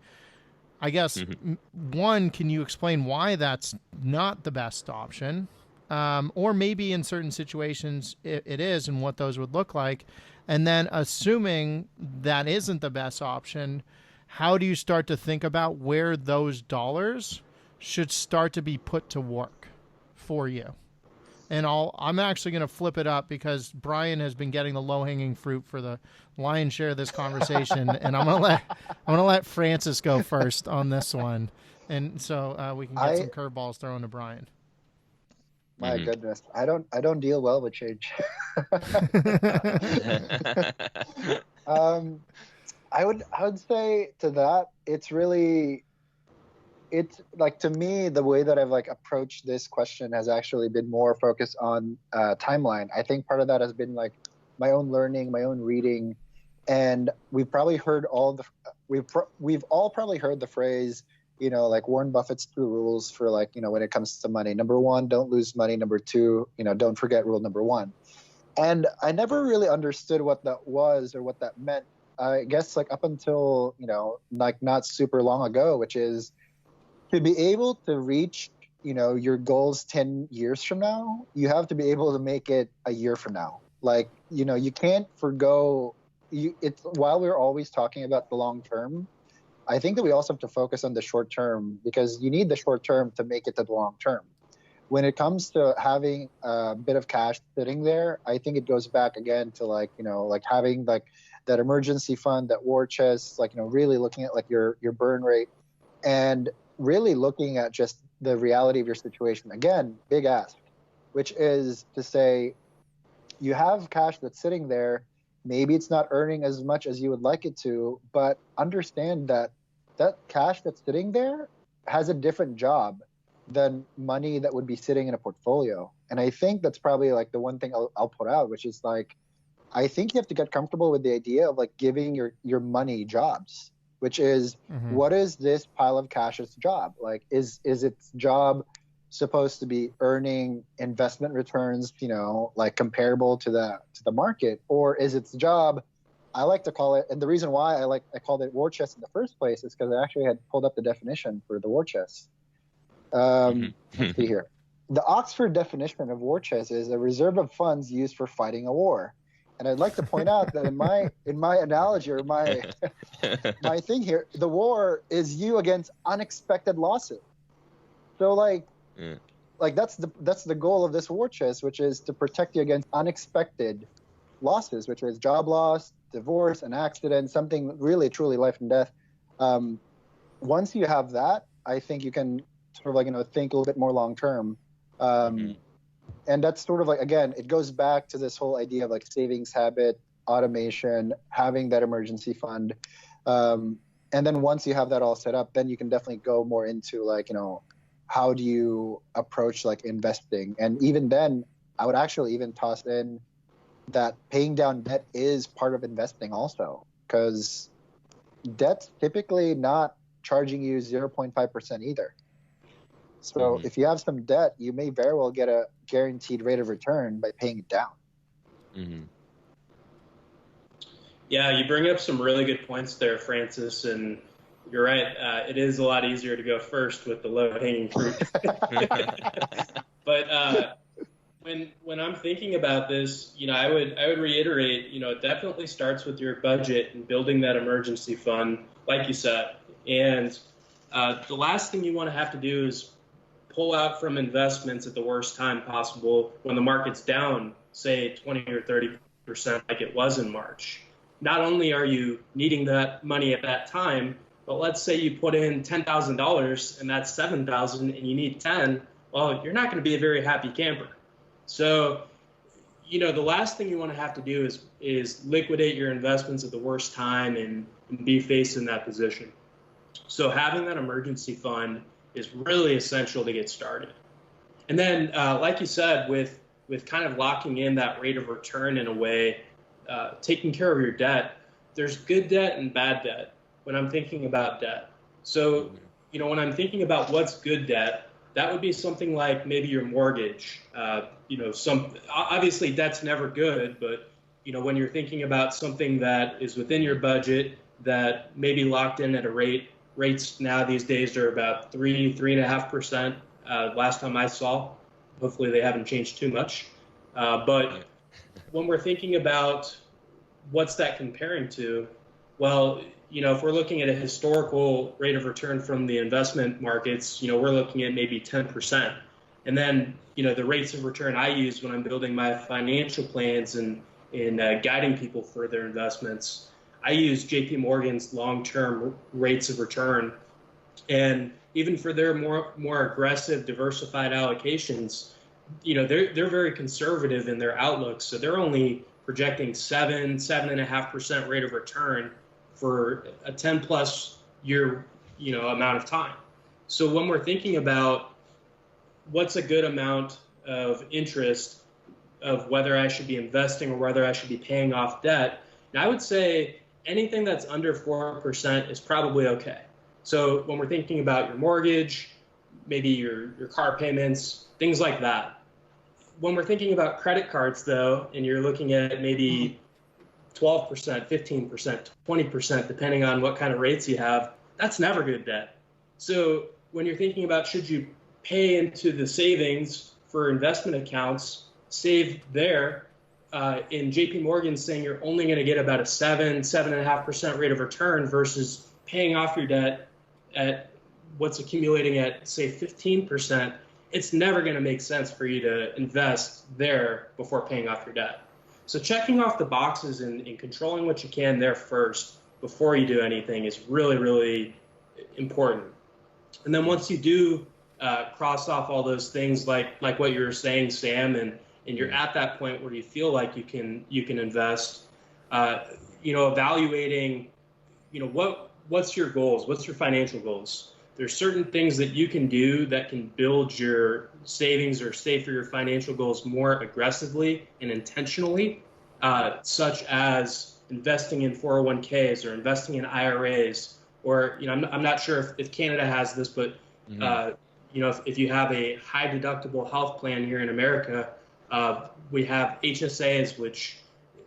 I guess, one, can you explain why that's not the best option? Or maybe in certain situations it is, and what those would look like. And then assuming that isn't the best option, how do you start to think about where those dollars should start to be put to work for you? And I'm actually going to flip it up because Brian has been getting the low-hanging fruit for the lion's share of this conversation, and I'm going to let Francis go first on this one, and so we can get some curveballs thrown to Brian. My goodness, I don't deal well with change. I would say to that, it's like, to me, the way that I've like approached this question has actually been more focused on timeline. I think part of that has been like my own learning, my own reading, and we've probably heard we've all probably heard the phrase, you know, like Warren Buffett's 2 rules for, like, you know, when it comes to money. Number 1, don't lose money. Number 2, you know, don't forget rule number 1. And I never really understood what that was or what that meant. I guess like up until, you know, like not super long ago, which is to be able to reach, your goals 10 years from now, you have to be able to make it a year from now. Like, you can't forgo while we're always talking about the long term, I think that we also have to focus on the short term, because you need the short term to make it to the long term. When it comes to having a bit of cash sitting there, I think it goes back again to like having like that emergency fund, that war chest, really looking at like your burn rate, and really looking at just the reality of your situation. Again, big ask, which is to say, you have cash that's sitting there. Maybe it's not earning as much as you would like it to, but understand that that cash that's sitting there has a different job than money that would be sitting in a portfolio. And I think that's probably like the one thing I'll put out, which is like, I think you have to get comfortable with the idea of like giving your money jobs, which is, what is this pile of cash's job? Like, is its job supposed to be earning investment returns, like comparable to the market, or is its job, I like to call it, and the reason why I called it war chest in the first place is because I actually had pulled up the definition for the war chest. Let's see here. The Oxford definition of war chest is a reserve of funds used for fighting a war. And I'd like to point out that in my analogy, or my thing here, the war is you against unexpected losses. So like that's the goal of this war chest, which is to protect you against unexpected losses, which is job loss, divorce, an accident, something really truly life and death. Once you have that, I think you can sort of like think a little bit more long term. And that's sort of like, again, it goes back to this whole idea of like savings habit, automation, having that emergency fund. And then once you have that all set up, then you can definitely go more into like, how do you approach like investing? And even then, I would actually even toss in that paying down debt is part of investing also, because debt's typically not charging you 0.5% either. So if you have some debt, you may very well get a guaranteed rate of return by paying it down. Yeah, you bring up some really good points there, Francis, and you're right. It is a lot easier to go first with the low-hanging fruit. But when I'm thinking about this, I would reiterate, it definitely starts with your budget and building that emergency fund, like you said. And the last thing you want to have to do is pull out from investments at the worst time possible when the market's down, say 20 or 30% like it was in March. Not only are you needing that money at that time, but let's say you put in $10,000 and that's $7,000 and you need 10, well, you're not going to be a very happy camper. So, the last thing you want to have to do is liquidate your investments at the worst time and be faced in that position. So having that emergency fund is really essential to get started. And then, like you said, with kind of locking in that rate of return in a way, taking care of your debt, there's good debt and bad debt when I'm thinking about debt. So, when I'm thinking about what's good debt, that would be something like maybe your mortgage. Obviously debt's never good, but, when you're thinking about something that is within your budget that may be locked in at a rates now these days are about 3.5%. Last time I saw, hopefully they haven't changed too much. But when we're thinking about what's that comparing to, well, if we're looking at a historical rate of return from the investment markets, we're looking at maybe 10%. And then, the rates of return I use when I'm building my financial plans and guiding people for their investments, I use JP Morgan's long-term rates of return. And even for their more aggressive, diversified allocations, they're very conservative in their outlook. So they're only projecting 7.5% rate of return for a 10+ year, amount of time. So when we're thinking about what's a good amount of interest of whether I should be investing or whether I should be paying off debt, and I would say anything that's under 4% is probably okay. So when we're thinking about your mortgage, maybe your car payments, things like that. When we're thinking about credit cards, though, and you're looking at maybe 12%, 15%, 20%, depending on what kind of rates you have, that's never good debt. So when you're thinking about should you pay into the savings for investment accounts, save there, in JP Morgan saying you're only going to get about a 7.5% rate of return versus paying off your debt at what's accumulating at, say, 15%, it's never going to make sense for you to invest there before paying off your debt. So checking off the boxes and controlling what you can there first before you do anything is really, really important. And then once you do cross off all those things, like what you were saying, Sam, and you're at that point where you feel like you can invest, evaluating, what's your goals, what's your financial goals. There's certain things that you can do that can build your savings or save for your financial goals more aggressively and intentionally, such as investing in 401ks or investing in IRAs, or I'm not sure if Canada has this, but if you have a high deductible health plan here in America, we have HSAs, which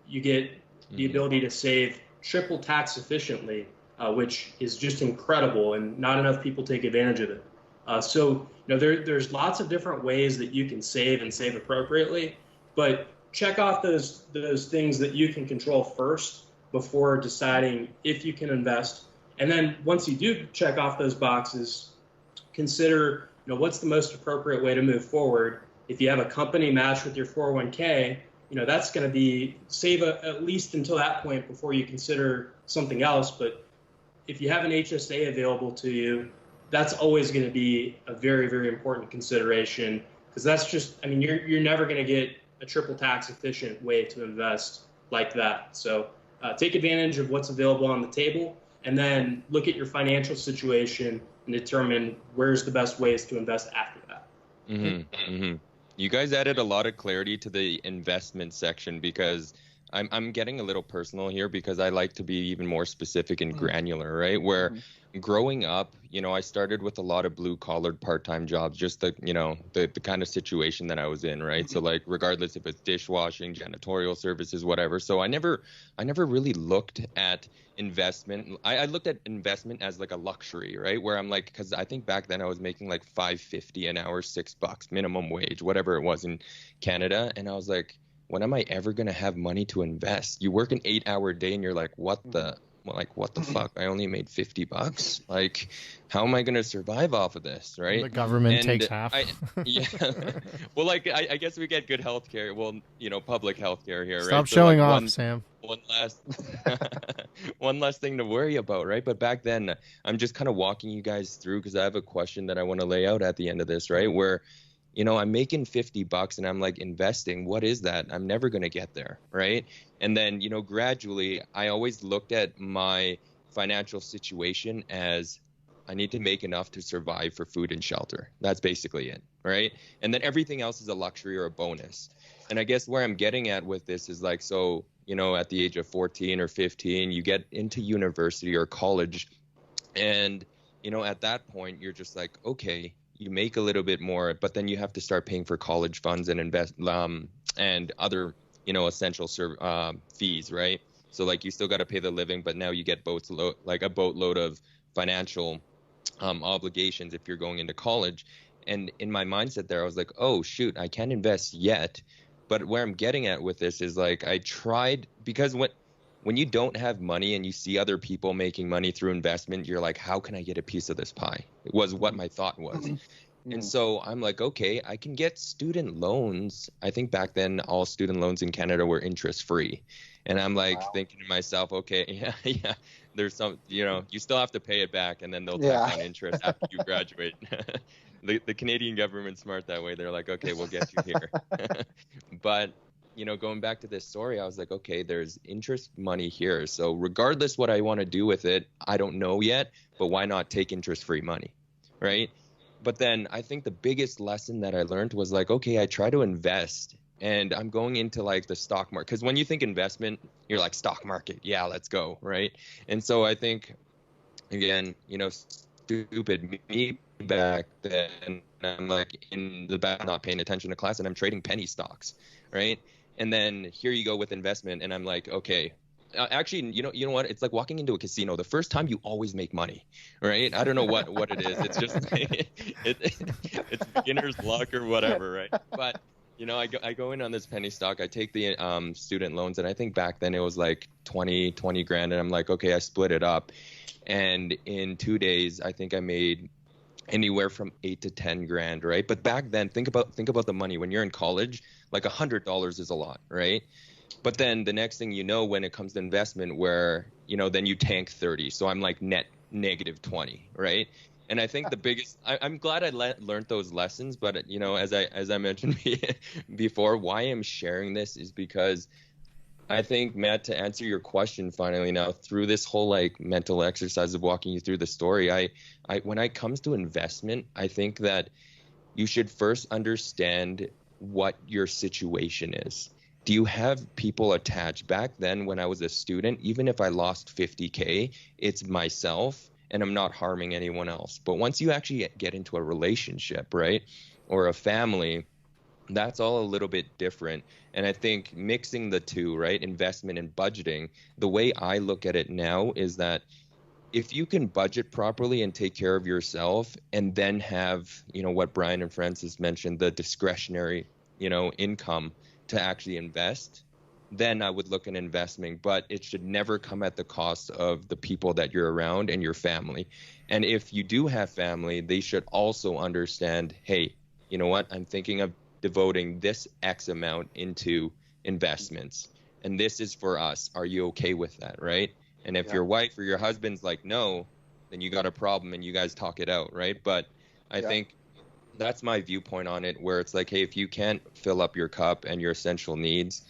you get the ability to save triple tax efficiently, which is just incredible, and not enough people take advantage of it. So there's lots of different ways that you can save and save appropriately, but check off those things that you can control first before deciding if you can invest. And then once you do check off those boxes, consider what's the most appropriate way to move forward. If you have a company match with your 401k, that's going to be save at least until that point before you consider something else. But if you have an HSA available to you, that's always going to be a very, very important consideration, because that's just, you're never going to get a triple tax efficient way to invest like that. So take advantage of what's available on the table, and then look at your financial situation and determine where's the best ways to invest after that. You guys added a lot of clarity to the investment section, because I'm getting a little personal here, because I like to be even more specific and granular, right? Where growing up, I started with a lot of blue collared part-time jobs, just the kind of situation that I was in, right? So like, regardless if it's dishwashing, janitorial services, whatever. So I never really looked at investment. I looked at investment as like a luxury, right? Where I'm like, because I think back then I was making like $5.50 an hour, $6 minimum wage, whatever it was in Canada. And I was like, when am I ever going to have money to invest? You work an 8-hour day and you're like, what the fuck? I only made $50. Like, how am I going to survive off of this? Right. The government takes half. Yeah. Well, like, I guess we get good healthcare. Well, public healthcare here. Stop right? showing so, like, off, Sam. One less thing to worry about. Right. But back then, I'm just kind of walking you guys through, because I have a question that I want to lay out at the end of this. Right. Where, I'm making $50 and I'm like, investing, what is that? I'm never going to get there. Right. And then, gradually, I always looked at my financial situation as I need to make enough to survive for food and shelter. That's basically it. Right. And then everything else is a luxury or a bonus. And I guess where I'm getting at with this is like, so, at the age of 14 or 15, you get into university or college, and, at that point, you're just like, okay, you make a little bit more, but then you have to start paying for college funds and invest and other, essential fees, right? So like, you still got to pay the living, but now you get a boatload of financial obligations if you're going into college. And in my mindset there, I was like, oh shoot, I can't invest yet. But where I'm getting at with this is like, I tried, because when you don't have money and you see other people making money through investment, you're like, how can I get a piece of this pie? It was what my thought was. And so I'm like, okay, I can get student loans. I think back then all student loans in Canada were interest free. And I'm like, thinking to myself, okay, yeah, there's some, you still have to pay it back, and then they'll tack on interest after you graduate. The Canadian government's smart that way. They're like, okay, we'll get you here. But going back to this story, I was like, okay, there's interest money here. So regardless what I want to do with it, I don't know yet, but why not take interest-free money, right? But then I think the biggest lesson that I learned was like, okay, I try to invest, and I'm going into like the stock market. Because when you think investment, you're like, stock market, yeah, let's go, right? And so I think, again, stupid me back then, I'm like in the back not paying attention to class, and I'm trading penny stocks, right? And then here you go with investment, and I'm like, okay, actually, you know what? It's like walking into a casino. The first time you always make money, right? I don't know what it is. It's just it's beginner's luck or whatever, right? But I go in on this penny stock. I take the student loans, and I think back then it was like 20 grand, and I'm like, okay, I split it up, and in 2 days, I think I made anywhere from 8 to 10 grand, right? But back then, think about the money when you're in college. Like $100 is a lot, right? But then the next thing you know, when it comes to investment, where then you tank 30, so I'm like net negative 20, right? And I think the biggest, I'm glad I learned those lessons, but as I mentioned before, why I'm sharing this is because I think, Matt, to answer your question finally now, through this whole like mental exercise of walking you through the story, I when it comes to investment, I think that you should first understand what your situation is. Do you have people attached? Back then when I was a student, even if I lost 50K, it's myself and I'm not harming anyone else. But once you actually get into a relationship, right, or a family, that's all a little bit different. And I think mixing the two, right, investment and budgeting, the way I look at it now is that if you can budget properly and take care of yourself and then have, what Brian and Francis mentioned, the discretionary, income to actually invest, then I would look at investing. But it should never come at the cost of the people that you're around and your family. And if you do have family, they should also understand, hey, you know what, I'm thinking of devoting this X amount into investments, and this is for us. Are you okay with that, right? And if your wife or your husband's like, no, then you got a problem and you guys talk it out, right? But I think that's my viewpoint on it, where it's like, hey, if you can't fill up your cup and your essential needs,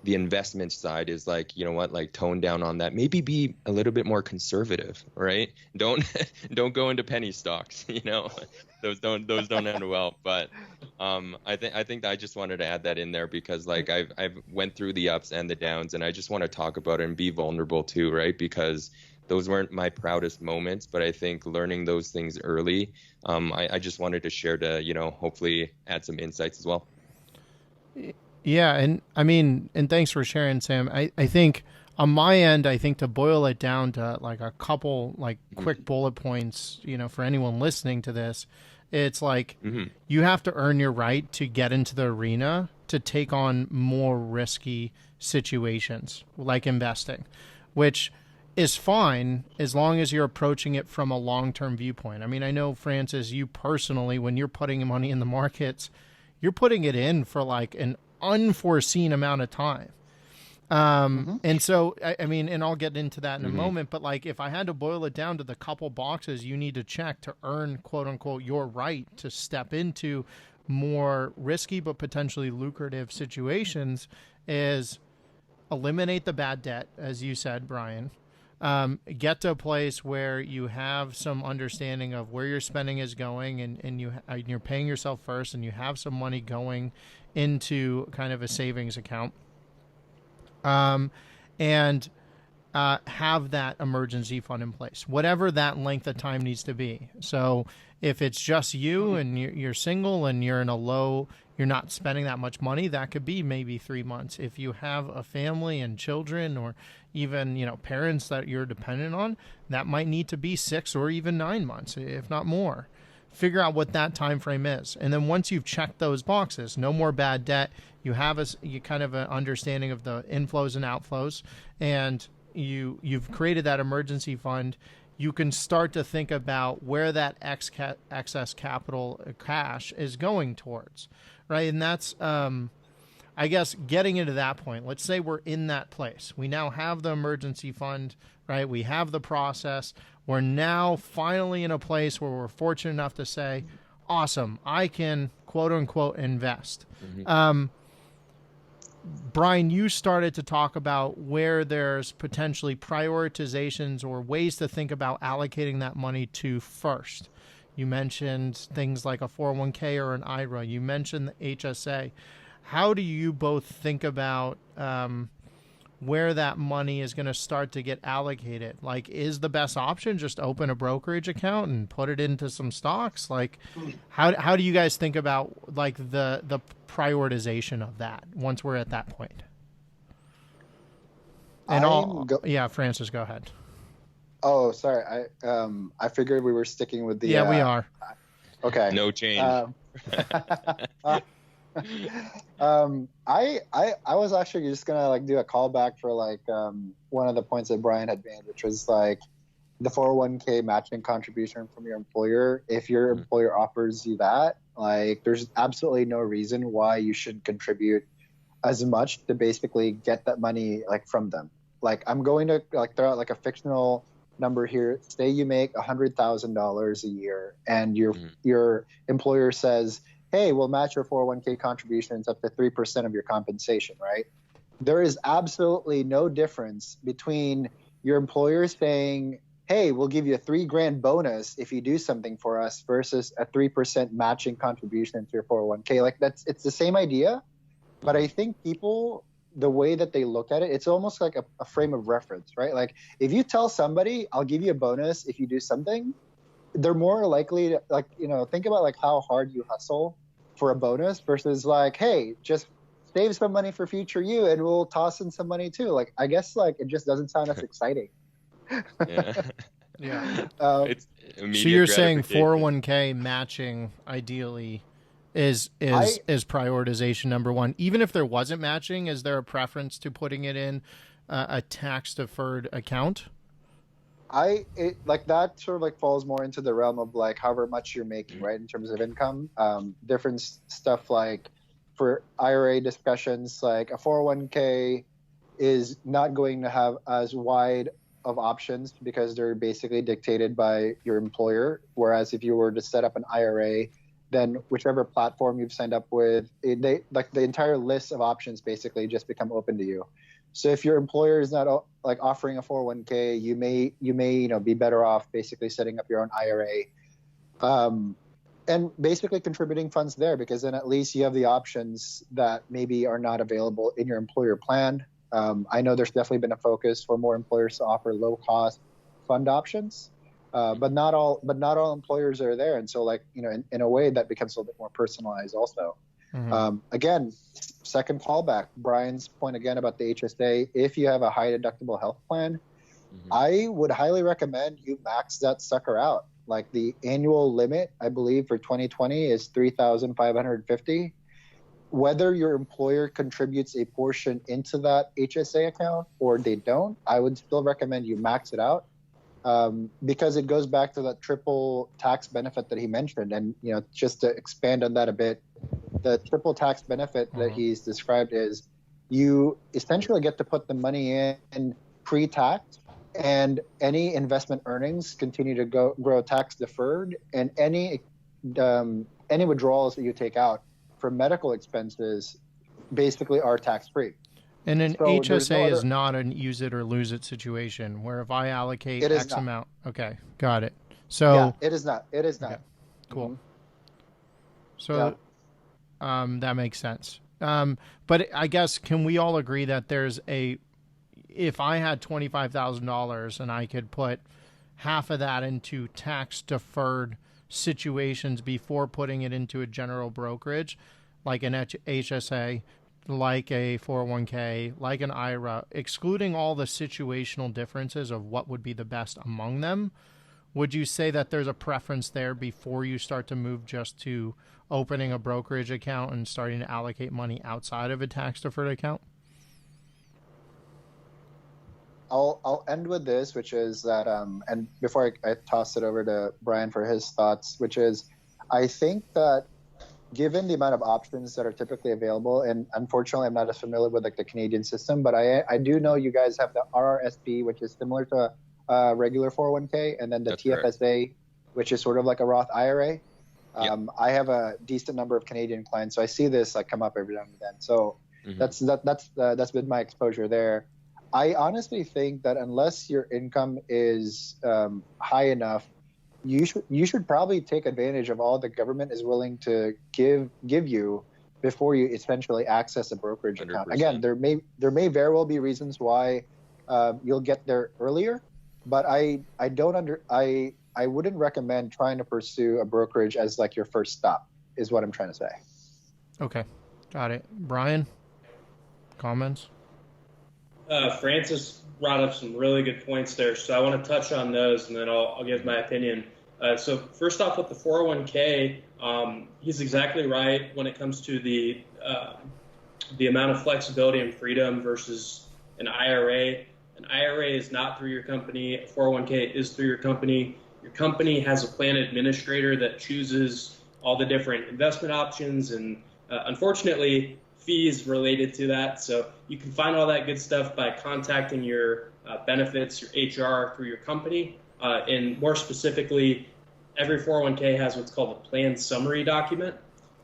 the investment side is like, you know what, like tone down on that. Maybe be a little bit more conservative, right? Don't go into penny stocks, those don't end well. But I think I just wanted to add that in there because like I've went through the ups and the downs, and I just want to talk about it and be vulnerable too, right? Because those weren't my proudest moments, but I think learning those things early, I just wanted to share to, hopefully add some insights as well. Yeah, and I mean, and thanks for sharing, Sam. I think on my end, I think to boil it down to like a couple like quick bullet points, for anyone listening to this, it's like you have to earn your right to get into the arena to take on more risky situations like investing, which is fine as long as you're approaching it from a long-term viewpoint. I mean, I know, Francis, you personally, when you're putting money in the markets, you're putting it in for like an unforeseen amount of time. And so, I mean, and I'll get into that in a moment, but like if I had to boil it down to the couple boxes you need to check to earn, quote unquote, your right to step into more risky but potentially lucrative situations, is eliminate the bad debt, as you said, Brian. Get to a place where you have some understanding of where your spending is going, and you're paying yourself first, and you have some money going into kind of a savings account, and have that emergency fund in place, whatever that length of time needs to be. So if it's just you and you're single and you're not spending that much money, that could be maybe 3 months. If you have a family and children, or even, parents that you're dependent on, that might need to be 6 or even 9 months, if not more. Figure out what that time frame is. And then once you've checked those boxes, no more bad debt, you have you kind of an understanding of the inflows and outflows, and you've created that emergency fund, you can start to think about where that excess capital cash is going towards, right? And that's, I guess, getting into that point. Let's say we're in that place. We now have the emergency fund, right? We have the process. We're now finally in a place where we're fortunate enough to say, awesome, I can, quote unquote, invest. Brian, you started to talk about where there's potentially prioritizations or ways to think about allocating that money to first. You mentioned things like a 401k or an IRA. You mentioned the HSA. How do you both think about where that money is going to start to get allocated? Like, is the best option just open a brokerage account and put it into some stocks? Like, how do you guys think about like the prioritization of that once we're at that point? Francis, go ahead. Oh, sorry. I figured we were sticking with the. Yeah, we are. Okay. No change. I was actually just gonna like do a callback for like one of the points that Brian had made, which was like the 401k matching contribution from your employer. If your employer offers you that, like there's absolutely no reason why you shouldn't contribute as much to basically get that money like from them. Like I'm going to like throw out like a fictional number here. Say you make $100,000 a year and your employer says, hey, we'll match your 401k contributions up to 3% of your compensation, right? There is absolutely no difference between your employer saying, hey, we'll give you a $3,000 bonus if you do something for us versus a 3% matching contribution to your 401k. Like it's the same idea, but I think people, the way that they look at it, it's almost like a frame of reference, right? Like if you tell somebody, I'll give you a bonus if you do something, they're more likely to like, think about like how hard you hustle for a bonus versus like, hey, just save some money for future you and we'll toss in some money too. Like, I guess like it just doesn't sound as exciting. Yeah. It's so you're saying 401k matching ideally is prioritization number one. Even if there wasn't matching, is there a preference to putting it in a tax deferred account? Like that sort of like falls more into the realm of like however much you're making, right, in terms of income. Different stuff like for IRA discussions, like a 401k is not going to have as wide of options because they're basically dictated by your employer. Whereas if you were to set up an IRA, then whichever platform you've signed up with, they like the entire list of options basically just become open to you. So if your employer is not like offering a 401k, you may be better off basically setting up your own IRA, and basically contributing funds there, because then at least you have the options that maybe are not available in your employer plan. I know there's definitely been a focus for more employers to offer low cost fund options, but not all employers are there, and so like in a way that becomes a little bit more personalized also. Again, second callback, Brian's point again about the HSA. If you have a high deductible health plan, I would highly recommend you max that sucker out. Like the annual limit, I believe for 2020 is $3,550. Whether your employer contributes a portion into that HSA account or they don't, I would still recommend you max it out, because it goes back to that triple tax benefit that he mentioned. And just to expand on that a bit, the triple tax benefit that he's described is you essentially get to put the money in pre-tax, and any investment earnings continue to grow tax deferred, and any withdrawals that you take out for medical expenses basically are tax free. And an HSA is not a use it or lose it situation where if I allocate X amount. Okay, got it. So yeah, it is not. Okay. Cool. So that makes sense. But I guess, can we all agree that if I had $25,000 and I could put half of that into tax deferred situations before putting it into a general brokerage, like an HSA, like a 401k, like an IRA, excluding all the situational differences of what would be the best among them, would you say that there's a preference there before you start to move just to opening a brokerage account and starting to allocate money outside of a tax deferred account? I'll end with this, which is that, and before I toss it over to Brian for his thoughts, which is, I think that given the amount of options that are typically available, and unfortunately I'm not as familiar with like the Canadian system, but I do know you guys have the RRSP, which is similar to a regular 401k, and then the TFSA, correct, which is sort of like a Roth IRA. I have a decent number of Canadian clients, so I see this like come up every now and then. So that's been my exposure there. I honestly think that unless your income is high enough, you should probably take advantage of all the government is willing to give you before you essentially access a brokerage 100%. Account. Again, there may very well be reasons why you'll get there earlier, but I wouldn't recommend trying to pursue a brokerage as like your first stop, is what I'm trying to say. Okay, got it. Brian, comments? Francis brought up some really good points there, so I want to touch on those, and then I'll give my opinion. So first off, with the 401k, he's exactly right when it comes to the amount of flexibility and freedom versus an IRA. An IRA is not through your company. A 401k is through your company. Your company has a plan administrator that chooses all the different investment options and, unfortunately, fees related to that. So you can find all that good stuff by contacting your benefits, your HR through your company. And more specifically, every 401k has what's called a plan summary document.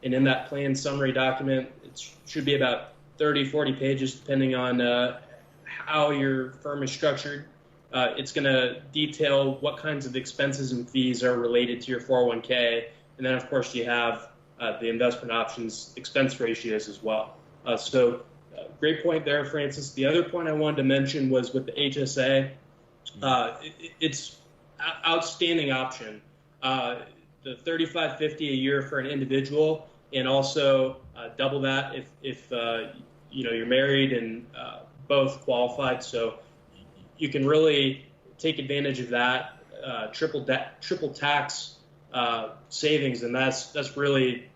And in that plan summary document, it should be about 30, 40 pages, depending on how your firm is structured. It's going to detail what kinds of expenses and fees are related to your 401k. And then, of course, you have the investment options expense ratios as well. Great point there, Francis. The other point I wanted to mention was with the HSA. It's an outstanding option. The $35.50 a year for an individual, and also double that if you're married and both qualified. So you can really take advantage of that triple tax savings, and that's really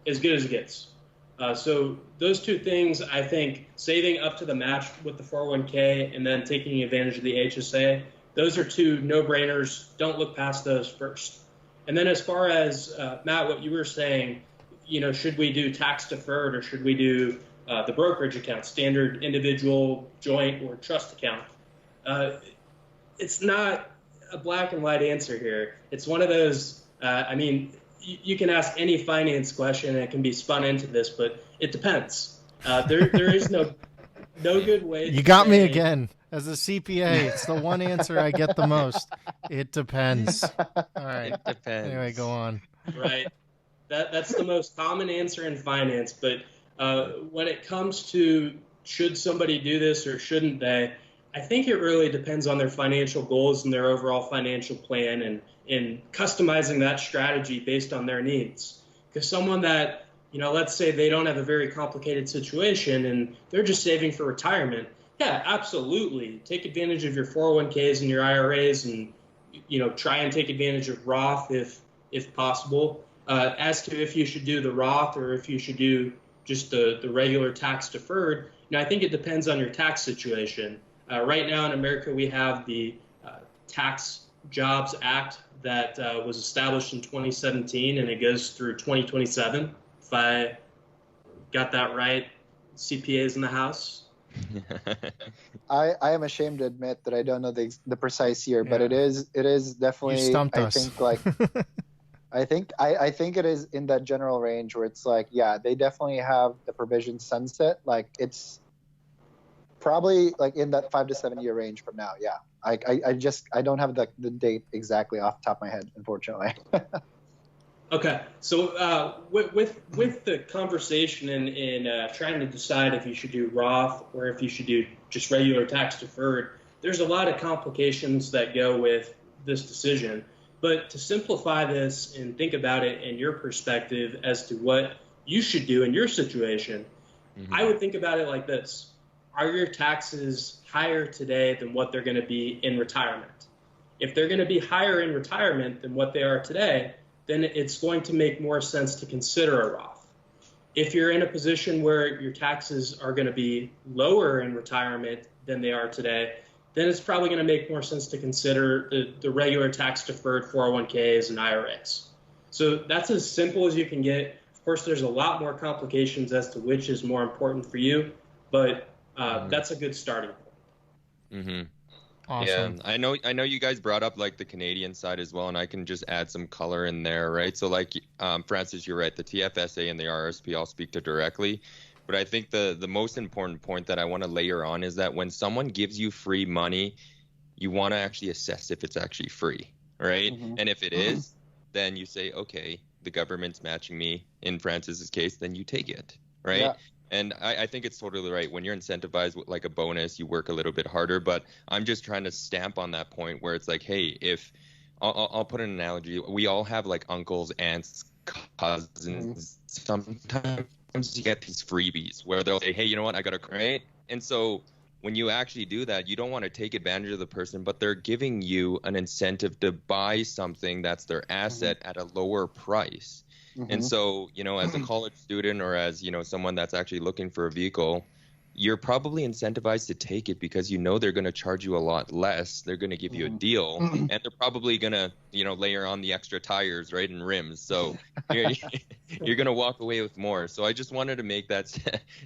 as good as it gets. So those two things, I think, saving up to the match with the 401k and then taking advantage of the HSA, those are two no-brainers. Don't look past those first. And then as far as, Matt, what you were saying, should we do tax deferred or should we do the brokerage account, standard individual, joint, or trust account? It's not a black and white answer here. It's one of those, you can ask any finance question and it can be spun into this, but it depends. There is no good way. You got me again. As a CPA, it's the one answer I get the most. It depends. All right. It depends. Anyway, go on. Right. That's the most common answer in finance. But when it comes to should somebody do this or shouldn't they, I think it really depends on their financial goals and their overall financial plan and in customizing that strategy based on their needs. Because someone that, let's say they don't have a very complicated situation and they're just saving for retirement, yeah, absolutely. Take advantage of your 401ks and your IRAs and, try and take advantage of Roth if possible. As to if you should do the Roth or if you should do just the regular tax deferred, I think it depends on your tax situation. Right now in America, we have the Tax Jobs Act that was established in 2017, and it goes through 2027. If I got that right, CPAs in the house. I am ashamed to admit that I don't know the precise year, but it is definitely. You stumped us. I think it is in that general range where it's like, yeah, they definitely have the provision sunset. Like it's probably like in that 5 to 7 year range from now. Yeah. I don't have the date exactly off the top of my head, unfortunately. Okay. So with the conversation and trying to decide if you should do Roth or if you should do just regular tax deferred, there's a lot of complications that go with this decision. But to simplify this and think about it in your perspective as to what you should do in your situation, I would think about it like this. Are your taxes higher today than what they're going to be in retirement? If they're going to be higher in retirement than what they are today, then it's going to make more sense to consider a Roth. If you're in a position where your taxes are going to be lower in retirement than they are today, then it's probably going to make more sense to consider the regular tax-deferred 401ks and IRAs. So that's as simple as you can get. Of course, there's a lot more complications as to which is more important for you, but that's a good starting point. Mm-hmm. Awesome. Yeah, I know you guys brought up like the Canadian side as well, and I can just add some color in there, right? So like, Francis, you're right. The TFSA and the RSP I'll speak to directly, but I think the most important point that I want to layer on is that when someone gives you free money, you want to actually assess if it's actually free, right? And if it is, then you say, okay, the government's matching me. In Francis's case, then you take it, right? Yeah. And I think it's totally right. When you're incentivized with like a bonus, you work a little bit harder. But I'm just trying to stamp on that point where it's like, hey, if I'll put an analogy. We all have like uncles, aunts, cousins. Sometimes you get these freebies where they'll say, hey, you know what? I got a right. And so when you actually do that, you don't want to take advantage of the person, but they're giving you an incentive to buy something that's their asset at a lower price. And so, as a college student or as, someone that's actually looking for a vehicle, you're probably incentivized to take it because they're going to charge you a lot less. They're going to give you a deal, and they're probably going to, layer on the extra tires, right, and rims. So you're going to walk away with more. So I just wanted to make that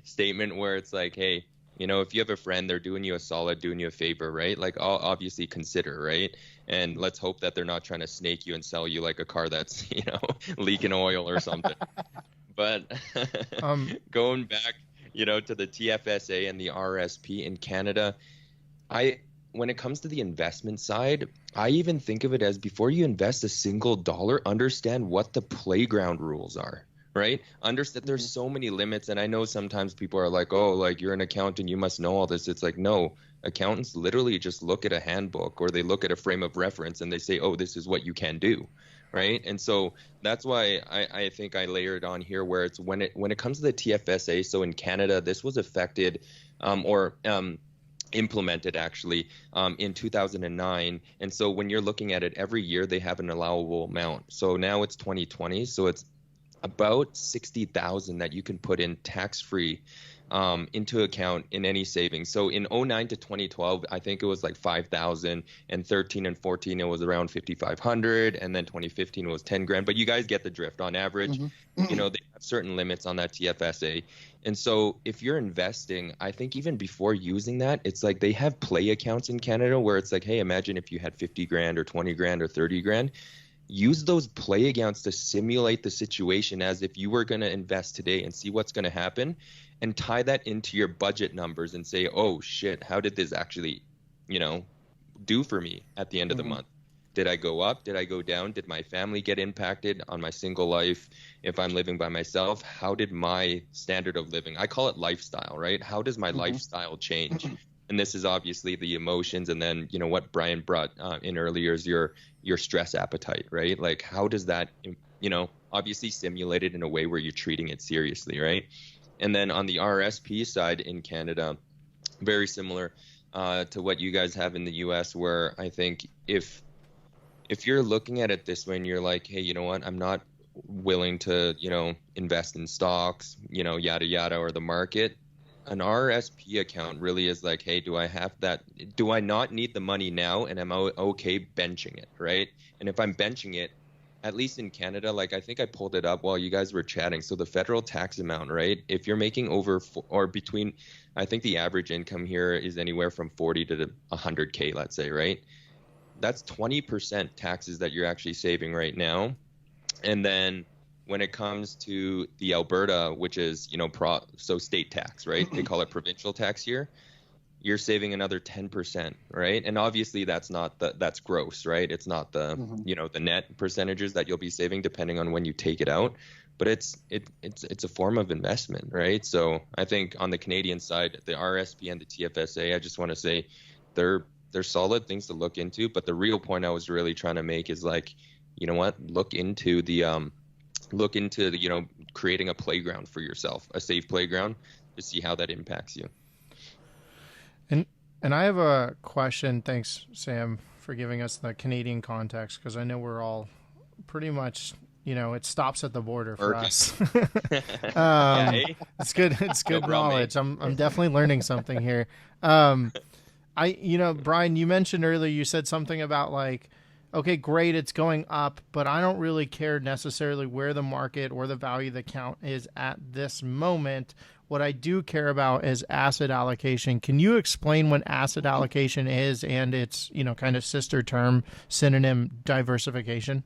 statement where it's like, hey, if you have a friend, they're doing you a solid, doing you a favor, right? Like, I'll obviously consider, right? And let's hope that they're not trying to snake you and sell you like a car that's, leaking oil or something. But going back, to the TFSA and the RSP in Canada, when it comes to the investment side, I even think of it as before you invest a single dollar, understand what the playground rules are. Right? Understand there's so many limits. And I know sometimes people are like, oh, like you're an accountant, you must know all this. It's like, no, accountants literally just look at a handbook or they look at a frame of reference and they say, oh, this is what you can do. Right. And so that's why I think I layered on here where it's when it comes to the TFSA. So in Canada, this was affected implemented actually in 2009. And so when you're looking at it every year, they have an allowable amount. So now it's 2020. So it's about 60,000 that you can put in tax-free into account in any savings. So in 09 to 2012, I think it was like 5,000, and 13 and 14 it was around 5,500, and then 2015 was 10 grand. But you guys get the drift. On average, they have certain limits on that TFSA. And so if you're investing, I think even before using that, it's like they have play accounts in Canada where it's like, hey, imagine if you had 50 grand or 20 grand or 30 grand. Use those play accounts to simulate the situation as if you were going to invest today and see what's going to happen, and tie that into your budget numbers and say, oh shit, how did this actually, do for me at the end of the month? Did I go up? Did I go down? Did my family get impacted on my single life? If I'm living by myself, how did my standard of living, I call it lifestyle, right? How does my lifestyle change? And this is obviously the emotions, and then what Brian brought in earlier is your stress appetite, right? Like how does that obviously simulated in a way where you're treating it seriously, right? And then on the RSP side in Canada, very similar to what you guys have in the US, where I think if you're looking at it this way and you're like, hey, you know what, I'm not willing to invest in stocks, yada yada, or the market, an RSP account really is like, hey, do I have that? Do I not need the money now? And am I okay benching it, right? And if I'm benching it, at least in Canada, like I think I pulled it up while you guys were chatting. So the federal tax amount, right? If you're making over or between, I think the average income here is anywhere from 40 to 100K, let's say, right? That's 20% taxes that you're actually saving right now. And then when it comes to the Alberta, which is, so state tax, right? They call it provincial tax here. You're saving another 10%, right? And obviously that's gross, right? It's not the, the net percentages that you'll be saving depending on when you take it out, but it's a form of investment, right? So I think on the Canadian side, the RSP and the TFSA, I just want to say they're solid things to look into, but the real point I was really trying to make is like, look into creating a playground for yourself, a safe playground, to see how that impacts you. And I have a question. Thanks, Sam, for giving us the Canadian context, because I know we're all pretty much, it stops at the border for us. It's good. It's good knowledge. I'm definitely learning something here. Brian, you mentioned earlier, you said something about like, okay, great, it's going up, but I don't really care necessarily where the market or the value of the account is at this moment. What I do care about is asset allocation. Can you explain what asset allocation is and its, kind of sister term, synonym, diversification?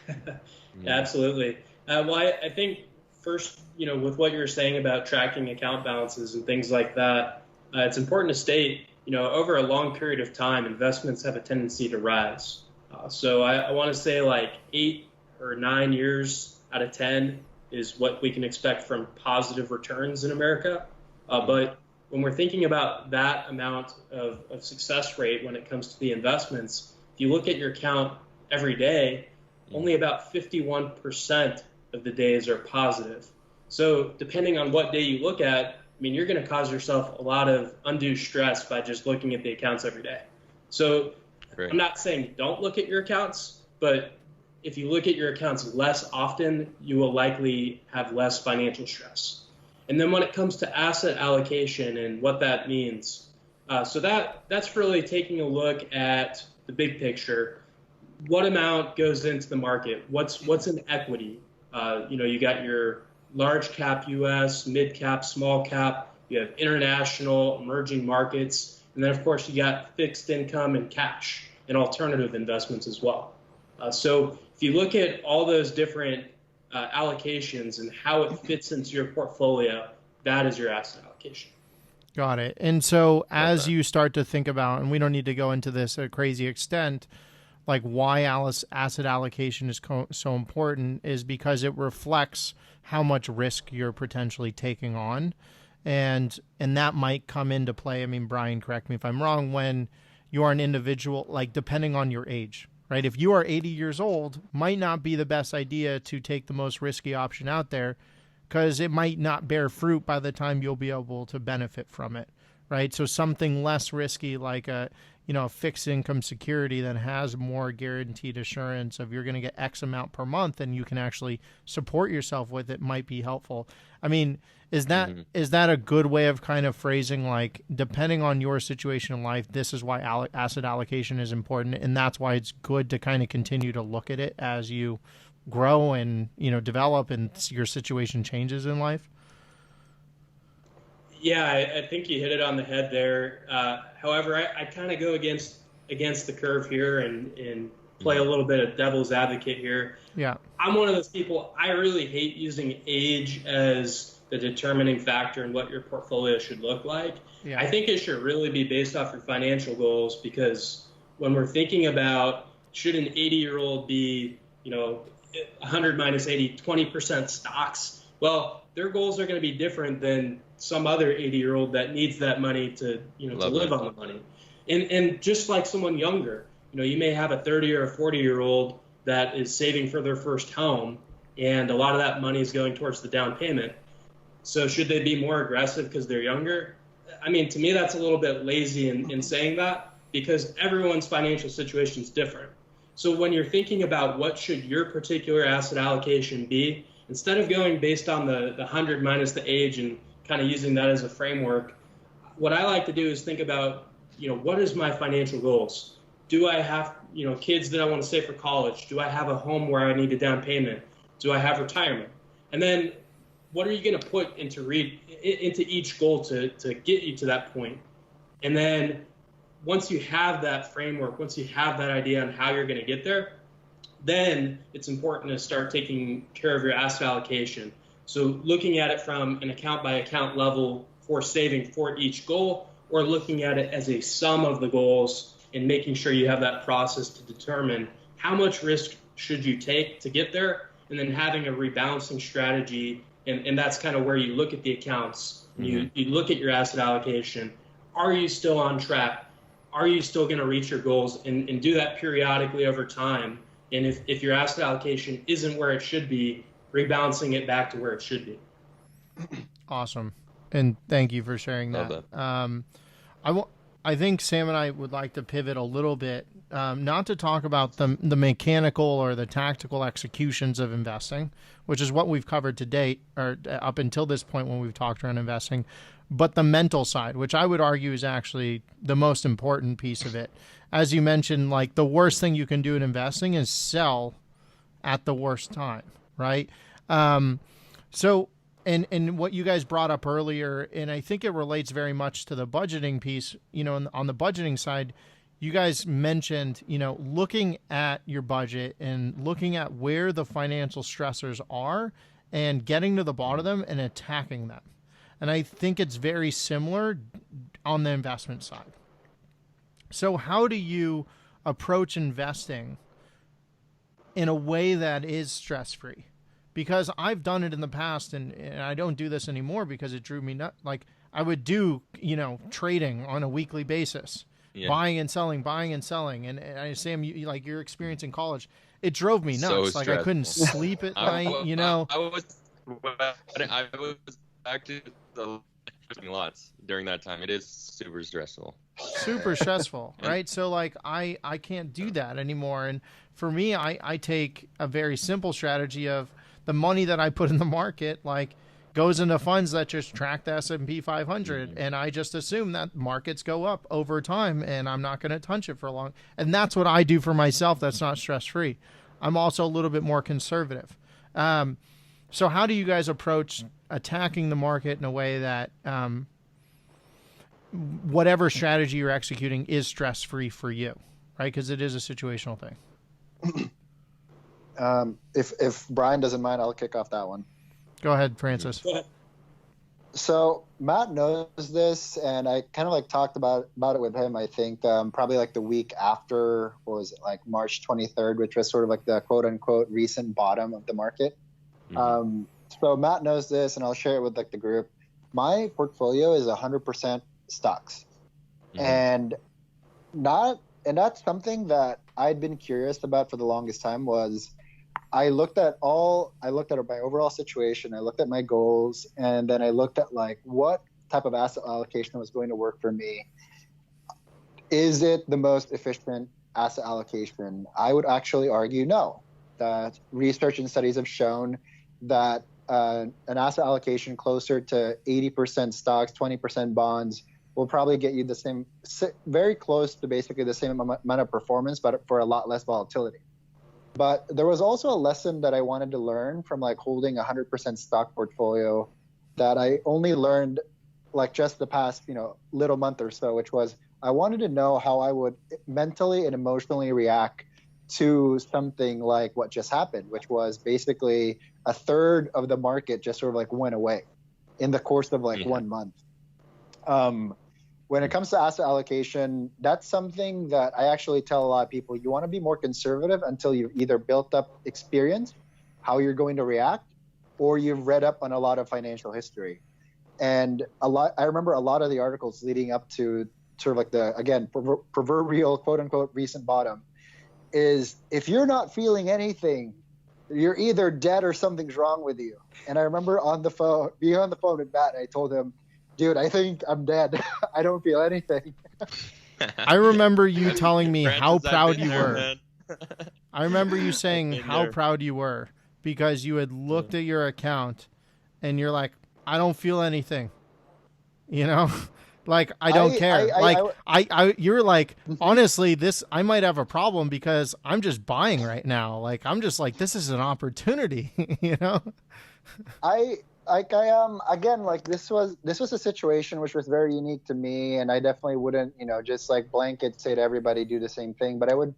Yeah, absolutely. Well, I think first, with what you were saying about tracking account balances and things like that, it's important to state, over a long period of time, investments have a tendency to rise. So I want to say like 8 or 9 years out of 10 is what we can expect from positive returns in America. But when we're thinking about that amount of success rate when it comes to the investments, if you look at your account every day, only about 51% of the days are positive. So depending on what day you look at, I mean, you're going to cause yourself a lot of undue stress by just looking at the accounts every day. So Right. I'm not saying don't look at your accounts, but if you look at your accounts less often, you will likely have less financial stress. And then when it comes to asset allocation and what that means, so that's really taking a look at the big picture. What amount goes into the market? What's in equity? You got your large cap U.S., mid cap, small cap. You have international, emerging markets, and then of course you got fixed income and cash and alternative investments as well. So if you look at all those different allocations and how it fits into your portfolio, that is your asset allocation. Got it. And so as you start to think about, and we don't need to go into this at a crazy extent, like why asset allocation is so important is because it reflects how much risk you're potentially taking on. And that might come into play. I mean, Brian, correct me if I'm wrong, when you are an individual, like depending on your age, right? If you are 80 years old, might not be the best idea to take the most risky option out there because it might not bear fruit by the time you'll be able to benefit from it, right? So something less risky like a fixed income security that has more guaranteed assurance of you're going to get X amount per month and you can actually support yourself with it might be helpful. I mean, is that a good way of kind of phrasing, like, depending on your situation in life, this is why asset allocation is important, and that's why it's good to kind of continue to look at it as you grow and, develop and your situation changes in life? Yeah, I think you hit it on the head there. However, I kind of go against the curve here and play a little bit of devil's advocate here. Yeah. I'm one of those people, I really hate using age as the determining factor in what your portfolio should look like. Yeah. I think it should really be based off your financial goals, because when we're thinking about should an 80-year-old be, 100 minus 80, 20% stocks, well, their goals are going to be different than some other 80-year-old that needs that money to, to live on the money. And just like someone younger, you may have a 30 or a 40-year-old that is saving for their first home, and a lot of that money is going towards the down payment. So should they be more aggressive because they're younger? I mean, to me, that's a little bit lazy in saying that, because everyone's financial situation is different. So when you're thinking about what should your particular asset allocation be, instead of going based on the 100 minus the age and kind of using that as a framework, what I like to do is think about, what is my financial goals? Do I have, kids that I want to save for college? Do I have a home where I need a down payment? Do I have retirement? And then what are you going to put into each goal to get you to that point? And then once you have that framework, once you have that idea on how you're going to get there, then it's important to start taking care of your asset allocation. So looking at it from an account by account level for saving for each goal, or looking at it as a sum of the goals and making sure you have that process to determine how much risk should you take to get there, and then having a rebalancing strategy. And that's kind of where you look at the accounts. You look at your asset allocation. Are you still on track? Are you still going to reach your goals? And do that periodically over time. And if your asset allocation isn't where it should be, rebalancing it back to where it should be. Awesome. And thank you for sharing that. I think Sam and I would like to pivot a little bit, not to talk about the mechanical or the tactical executions of investing, which is what we've covered to date, or up until this point when we've talked around investing, but the mental side, which I would argue is actually the most important piece of it. As you mentioned, like, the worst thing you can do in investing is sell at the worst time, right? And what you guys brought up earlier, and I think it relates very much to the budgeting piece, on the budgeting side, you guys mentioned, looking at your budget and looking at where the financial stressors are and getting to the bottom of them and attacking them. And I think it's very similar on the investment side. So how do you approach investing in a way that is stress-free? Because I've done it in the past, and I don't do this anymore because it drew me nuts. Like, I would do, trading on a weekly basis, buying and selling. And I, Sam, your experience in college, it drove me nuts. So like, I couldn't sleep at night, I was back to the lots during that time. It is super stressful. Super stressful, right? So like I can't do that anymore. And for me, I take a very simple strategy of the money that I put in the market, like goes into funds that just track the S&P 500, and I just assume that markets go up over time, and I'm not going to touch it for long. And that's what I do for myself. That's not stress free. I'm also a little bit more conservative. So how do you guys approach attacking the market in a way that whatever strategy you're executing is stress-free for you, right? Because it is a situational thing. If Brian doesn't mind, I'll kick off that one. Go ahead, Francis. Go ahead. So Matt knows this, and I kind of like talked about it with him. I think probably like the week after, what was it, like March 23rd, which was sort of like the quote unquote recent bottom of the market. So Matt knows this, and I'll share it with like the group. My portfolio is 100% stocks, and that's something that I'd been curious about for the longest time. Was I looked at my overall situation, I looked at my goals, and then I looked at like what type of asset allocation was going to work for me. Is it the most efficient asset allocation? I would actually argue no. That research and studies have shown that an asset allocation closer to 80% stocks, 20% bonds will probably get you the same, very close to basically the same amount of performance, but for a lot less volatility. But there was also a lesson that I wanted to learn from like holding 100% stock portfolio that I only learned like just the past, little month or so, which was I wanted to know how I would mentally and emotionally react to something like what just happened, which was basically a third of the market just sort of like went away in the course of like 1 month. When it comes to asset allocation, that's something that I actually tell a lot of people. You want to be more conservative until you've either built up experience, how you're going to react, or you've read up on a lot of financial history. And I remember a lot of the articles leading up to sort of like the, again, proverbial quote unquote recent bottom is if you're not feeling anything, you're either dead or something's wrong with you. And I remember being on the phone with Matt, and I told him, dude, I think I'm dead. I don't feel anything. I remember you telling me Francis, how proud you there, were. man. I remember you saying how there. proud you were because you had looked at your account and you're like, I don't feel anything. Like, I don't care. You're like, honestly, I might have a problem because I'm just buying right now. Like, I'm just like, this is an opportunity, Again, like this was a situation which was very unique to me, and I definitely wouldn't, just like blanket say to everybody do the same thing. But I would,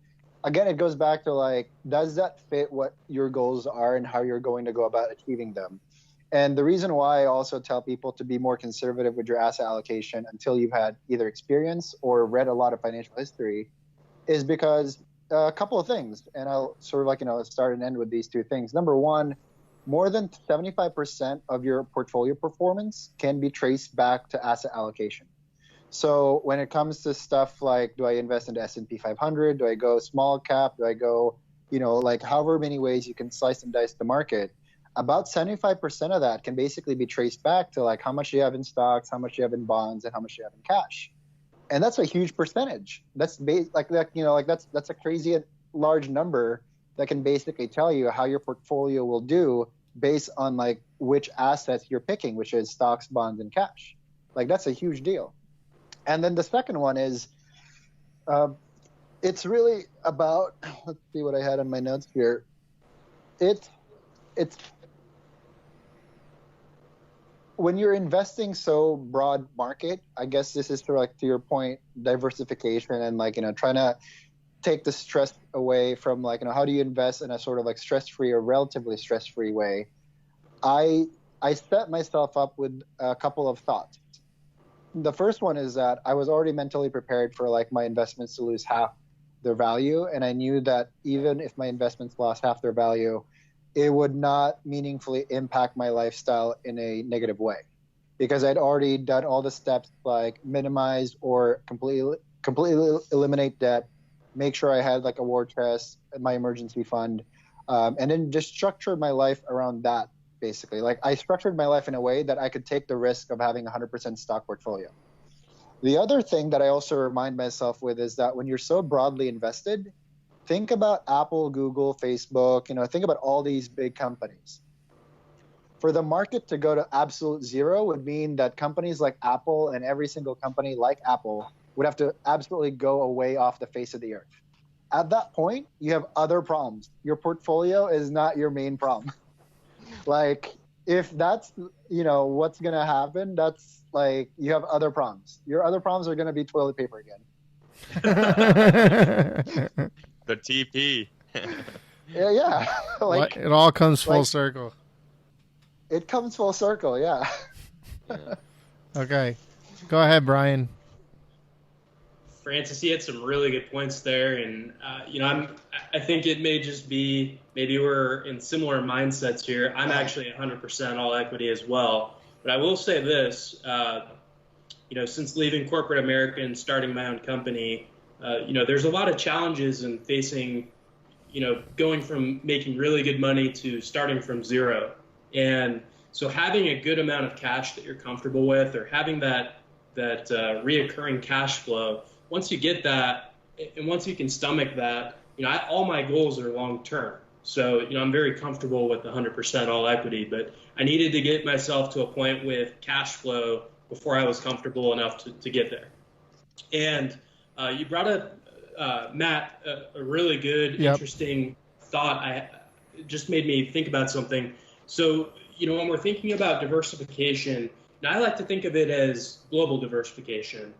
again, it goes back to like, does that fit what your goals are and how you're going to go about achieving them? And the reason why I also tell people to be more conservative with your asset allocation until you've had either experience or read a lot of financial history is because a couple of things, and I'll sort of like, start and end with these two things. Number one, more than 75% of your portfolio performance can be traced back to asset allocation. So when it comes to stuff like, do I invest into S&P 500? Do I go small cap? Do I go, like however many ways you can slice and dice the market? About 75% of that can basically be traced back to like how much you have in stocks, how much you have in bonds, and how much you have in cash. And that's a huge percentage. That's that's a crazy large number that can basically tell you how your portfolio will do based on like which assets you're picking, which is stocks, bonds, and cash. Like that's a huge deal. And then the second one is, it's really about, let's see what I had on my notes here. It's when you're investing so broad market, I guess this is sort of like to your point, diversification and like, trying to take the stress away from like, how do you invest in a sort of like stress-free or relatively stress-free way? I set myself up with a couple of thoughts. The first one is that I was already mentally prepared for like my investments to lose half their value. And I knew that even if my investments lost half their value, it would not meaningfully impact my lifestyle in a negative way because I'd already done all the steps like minimize or completely eliminate debt, make sure I had like a war chest, my emergency fund, and then just structure my life around that basically. Like, I structured my life in a way that I could take the risk of having a 100% stock portfolio. The other thing that I also remind myself with is that when you're so broadly invested, think about Apple, Google, Facebook, think about all these big companies. For the market to go to absolute zero would mean that companies like Apple and every single company like Apple would have to absolutely go away off the face of the earth. At that point, you have other problems. Your portfolio is not your main problem. Like, if that's, what's going to happen, that's like, you have other problems. Your other problems are going to be toilet paper again. The TP. Yeah. Like, it all comes full circle. It comes full circle, yeah. Okay. Go ahead, Brian. Francis, he had some really good points there, and I think it may just be maybe we're in similar mindsets here. I'm actually 100% all equity as well, but I will say this: since leaving corporate America and starting my own company, there's a lot of challenges in facing, going from making really good money to starting from zero, and so having a good amount of cash that you're comfortable with, or having that reoccurring cash flow. Once you get that, and once you can stomach that, all my goals are long term. So, I'm very comfortable with 100% all equity, but I needed to get myself to a point with cash flow before I was comfortable enough to get there. And you brought up, Matt, a really good, interesting thought. It just made me think about something. So, when we're thinking about diversification, and I like to think of it as global diversification.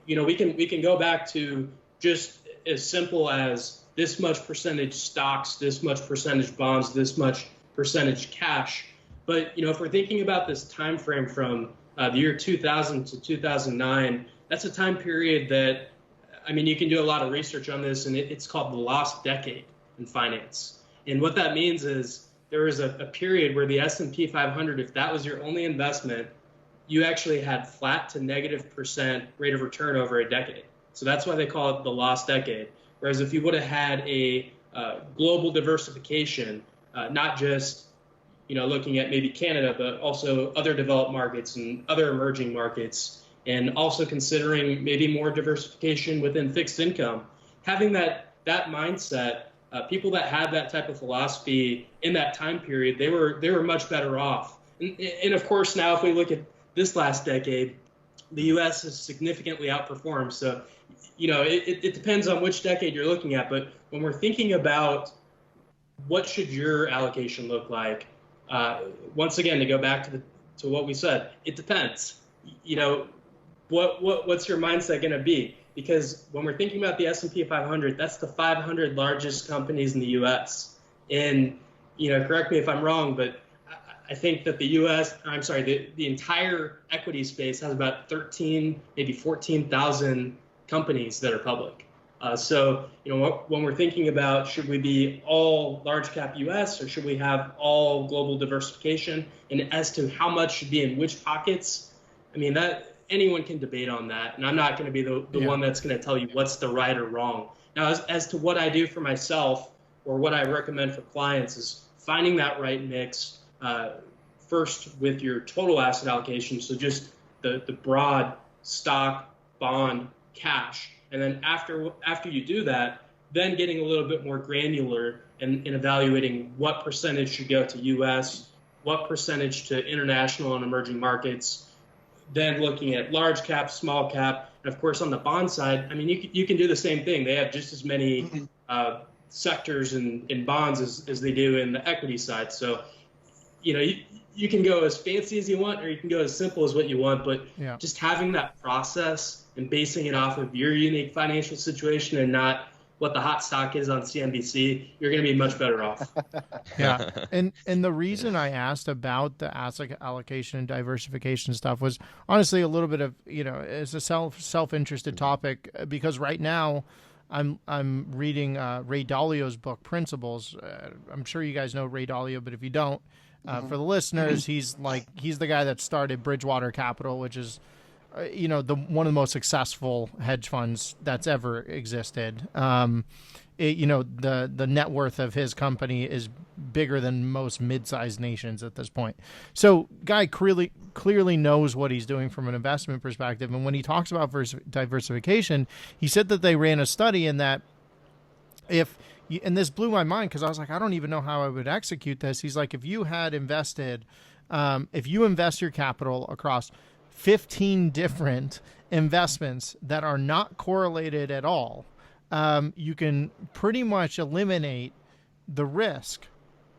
We can go back to just as simple as this much percentage stocks, this much percentage bonds, this much percentage cash. But, if we're thinking about this time frame from the year 2000 to 2009, that's a time period that, you can do a lot of research on this, and it's called the lost decade in finance. And what that means is there was a period where the S&P 500, if that was your only investment, you actually had flat to -% rate of return over a decade. So that's why they call it the lost decade. Whereas if you would have had a global diversification, not just looking at maybe Canada, but also other developed markets and other emerging markets, and also considering maybe more diversification within fixed income, having that mindset, people that had that type of philosophy in that time period, they were much better off. And of course, now if we look at this last decade, the U.S. has significantly outperformed. So, it depends on which decade you're looking at. But when we're thinking about what should your allocation look like, once again, to go back to what we said, it depends. What's your mindset going to be? Because when we're thinking about the S&P 500, that's the 500 largest companies in the U.S. And, correct me if I'm wrong, but I think that the entire equity space has about 13, maybe 14,000 companies that are public. So, when we're thinking about should we be all large cap U.S. or should we have all global diversification, and as to how much should be in which pockets, that anyone can debate on that. And I'm not going to be the one that's going to tell you what's the right or wrong. Now, as to what I do for myself or what I recommend for clients is finding that right mix. First with your total asset allocation, so just the broad stock, bond, cash, and then after you do that, then getting a little bit more granular and evaluating what percentage should go to U.S., what percentage to international and emerging markets, then looking at large cap, small cap, and of course on the bond side, you can do the same thing. They have just as many sectors in bonds as they do in the equity side. So, you can go as fancy as you want, or you can go as simple as what you want, but just having that process and basing it off of your unique financial situation and not what the hot stock is on CNBC, you're going to be much better off. Yeah. And the reason I asked about the asset allocation and diversification stuff was honestly a little bit of, it's a self-interested topic, because right now I'm reading Ray Dalio's book, Principles. I'm sure you guys know Ray Dalio, but if you don't, for the listeners, he's the guy that started Bridgewater Capital, which is one of the most successful hedge funds that's ever existed. The net worth of his company is bigger than most mid-sized nations at this point. So guy clearly knows what he's doing from an investment perspective. And when he talks about diversification, he said that they ran a study in that and this blew my mind because I was like, I don't even know how I would execute this. He's like, if you had invested, if you invest your capital across 15 different investments that are not correlated at all, you can pretty much eliminate the risk,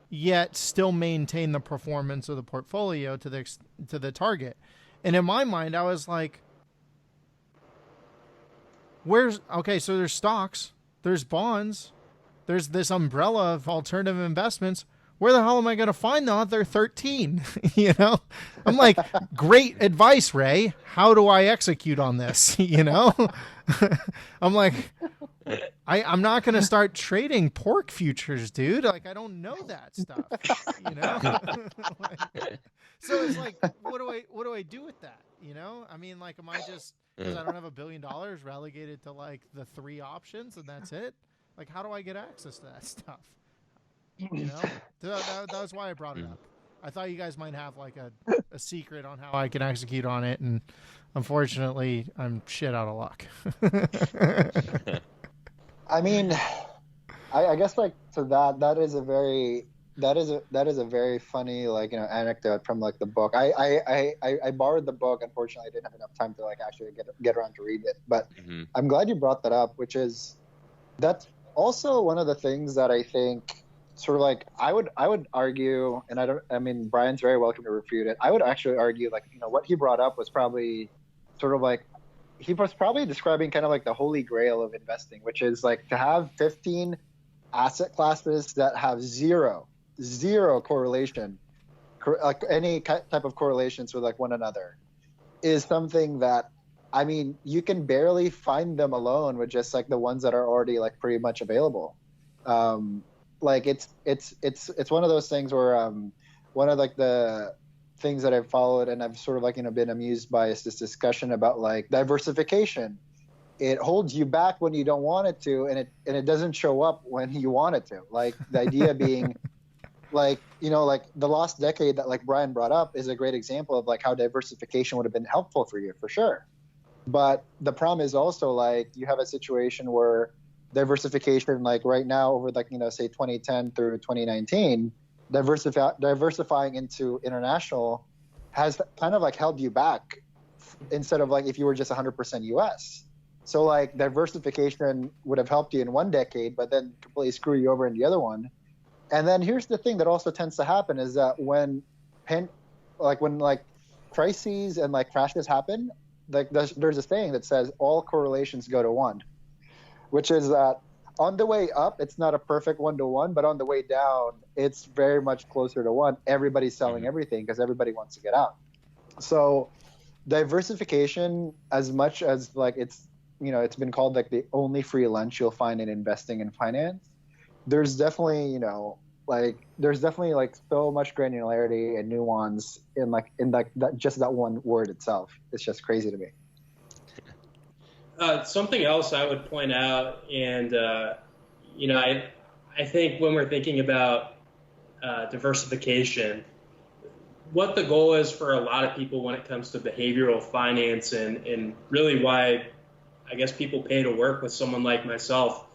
yet still maintain the performance of the portfolio to the target. And in my mind, I was like, so there's stocks, there's bonds, there's this umbrella of alternative investments. Where the hell am I going to find the other 13? I'm like, great advice, Ray. How do I execute on this? I'm like, I'm not going to start trading pork futures, dude. Like, I don't know that stuff, So it's like, what do I do with that? I mean, like, am I just, because I don't have $1 billion, relegated to like the 3 options and that's it? Like, how do I get access to that stuff? That was why I brought it up. I thought you guys might have like a secret on how I can execute on it, and unfortunately, I'm shit out of luck. I mean, I guess like to that is a very funny anecdote from like the book. I borrowed the book. Unfortunately, I didn't have enough time to like actually get around to read it. But I'm glad you brought that up, which is that's also one of the things that I think sort of like I would argue, and Brian's very welcome to refute it. I would actually argue like what he brought up was probably sort of like he was probably describing kind of like the holy grail of investing, which is like to have 15 asset classes that have zero correlation, like any type of correlations with like one another, is something that you can barely find them alone with just like the ones that are already like pretty much available. Like it's one of those things where one of like the things that I've followed and I've sort of like been amused by is this discussion about like diversification. It holds you back when you don't want it to, and it doesn't show up when you want it to. Like the idea being like like the last decade that like Brian brought up is a great example of like how diversification would have been helpful for you for sure. But the problem is also like you have a situation where diversification, like right now over like say 2010 through 2019, diversifying into international has kind of like held you back instead of like if you were just 100% US. So like diversification would have helped you in one decade, but then completely screw you over in the other one. And then here's the thing that also tends to happen is that when crises and like crashes happen, like there's a saying that says all correlations go to 1, which is that on the way up, it's not a perfect 1-to-1, but on the way down, it's very much closer to 1. Everybody's selling everything because everybody wants to get out. So diversification, as much as like it's been called like the only free lunch you'll find in investing in finance, there's definitely like so much granularity and nuance in that just that one word itself. It's just crazy to me. Something else I would point out, and I think when we're thinking about diversification, what the goal is for a lot of people when it comes to behavioral finance, and really why I guess people pay to work with someone like myself.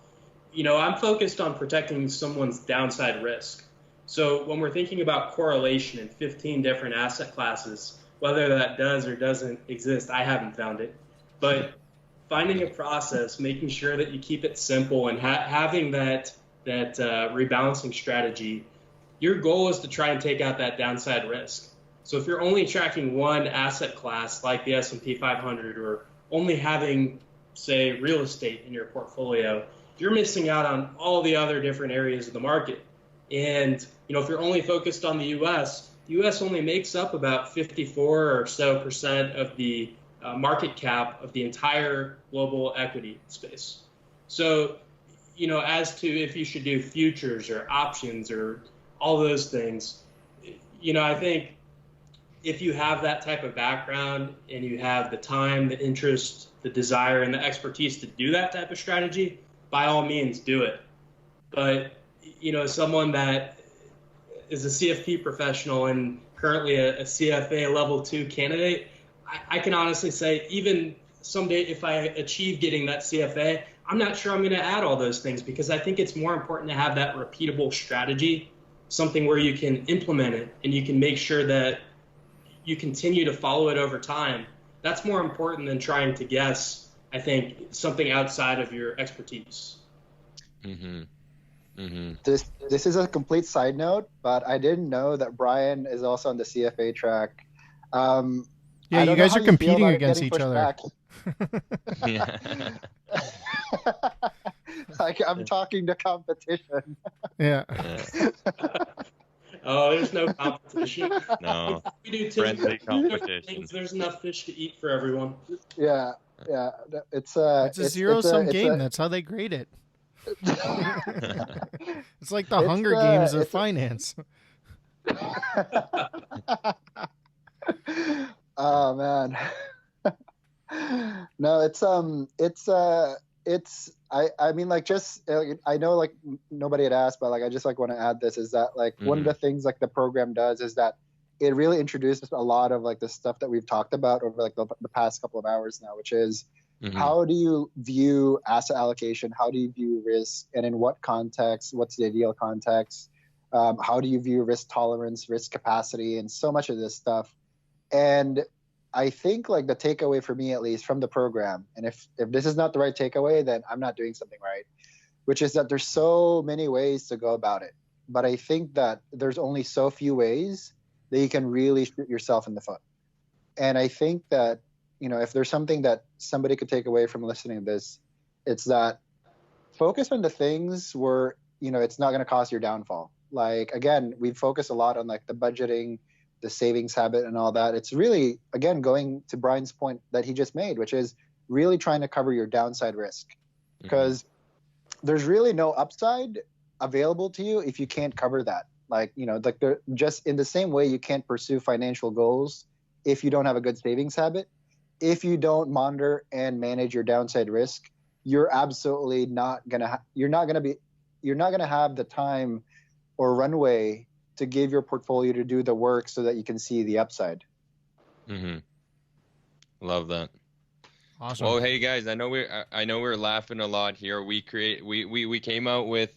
I'm focused on protecting someone's downside risk. So when we're thinking about correlation in 15 different asset classes, whether that does or doesn't exist, I haven't found it. But finding a process, making sure that you keep it simple, and having that rebalancing strategy, your goal is to try and take out that downside risk. So if you're only tracking one asset class like the S&P 500, or only having, say, real estate in your portfolio, you're missing out on all the other different areas of the market. And if you're only focused on the U.S., the U.S. only makes up about 54% or so of the market cap of the entire global equity space. So, as to if you should do futures or options or all those things, I think if you have that type of background and you have the time, the interest, the desire, and the expertise to do that type of strategy, by all means do it. But, someone that is a CFP professional and currently a CFA level 2 candidate, I can honestly say even someday if I achieve getting that CFA, I'm not sure I'm going to add all those things, because I think it's more important to have that repeatable strategy, something where you can implement it and you can make sure that you continue to follow it over time. That's more important than trying to guess, I think, something outside of your expertise. Mm-hmm. Mm-hmm. This is a complete side note, but I didn't know that Brian is also on the CFA track. Yeah, you guys are competing against each other. Yeah. Like, I'm talking to competition. Yeah. Oh, there's no competition. No. We do friendly competition. There's enough fish to eat for everyone. Yeah. It's a zero-sum game. That's how they grade it. It's like the Hunger Games of finance. Oh man. No, I mean, like, just I know, like, nobody had asked, but like I just like want to add this, is that like one of the things like the program does is that it really introduces a lot of like the stuff that we've talked about over like the past couple of hours now, which is how do you view asset allocation? How do you view risk? And in what context? What's the ideal context? How do you view risk tolerance, risk capacity, and so much of this stuff? And I think like the takeaway for me, at least from the program, and if this is not the right takeaway, then I'm not doing something right, which is that there's so many ways to go about it. But I think that there's only so few ways that you can really shoot yourself in the foot. And I think that, if there's something that somebody could take away from listening to this, it's that focus on the things where, it's not going to cause your downfall. Like, again, we focus a lot on like the budgeting, the savings habit and all that. It's really, again, going to Brian's point that he just made, which is really trying to cover your downside risk, because there's really no upside available to you if you can't cover that. Like, like they're just in the same way you can't pursue financial goals if you don't have a good savings habit. If you don't monitor and manage your downside risk, you're absolutely not going to you're not going to have the time or runway to give your portfolio to do the work so that you can see the upside. Love that. Awesome. Well, hey guys, I know we're laughing a lot here. We came out with,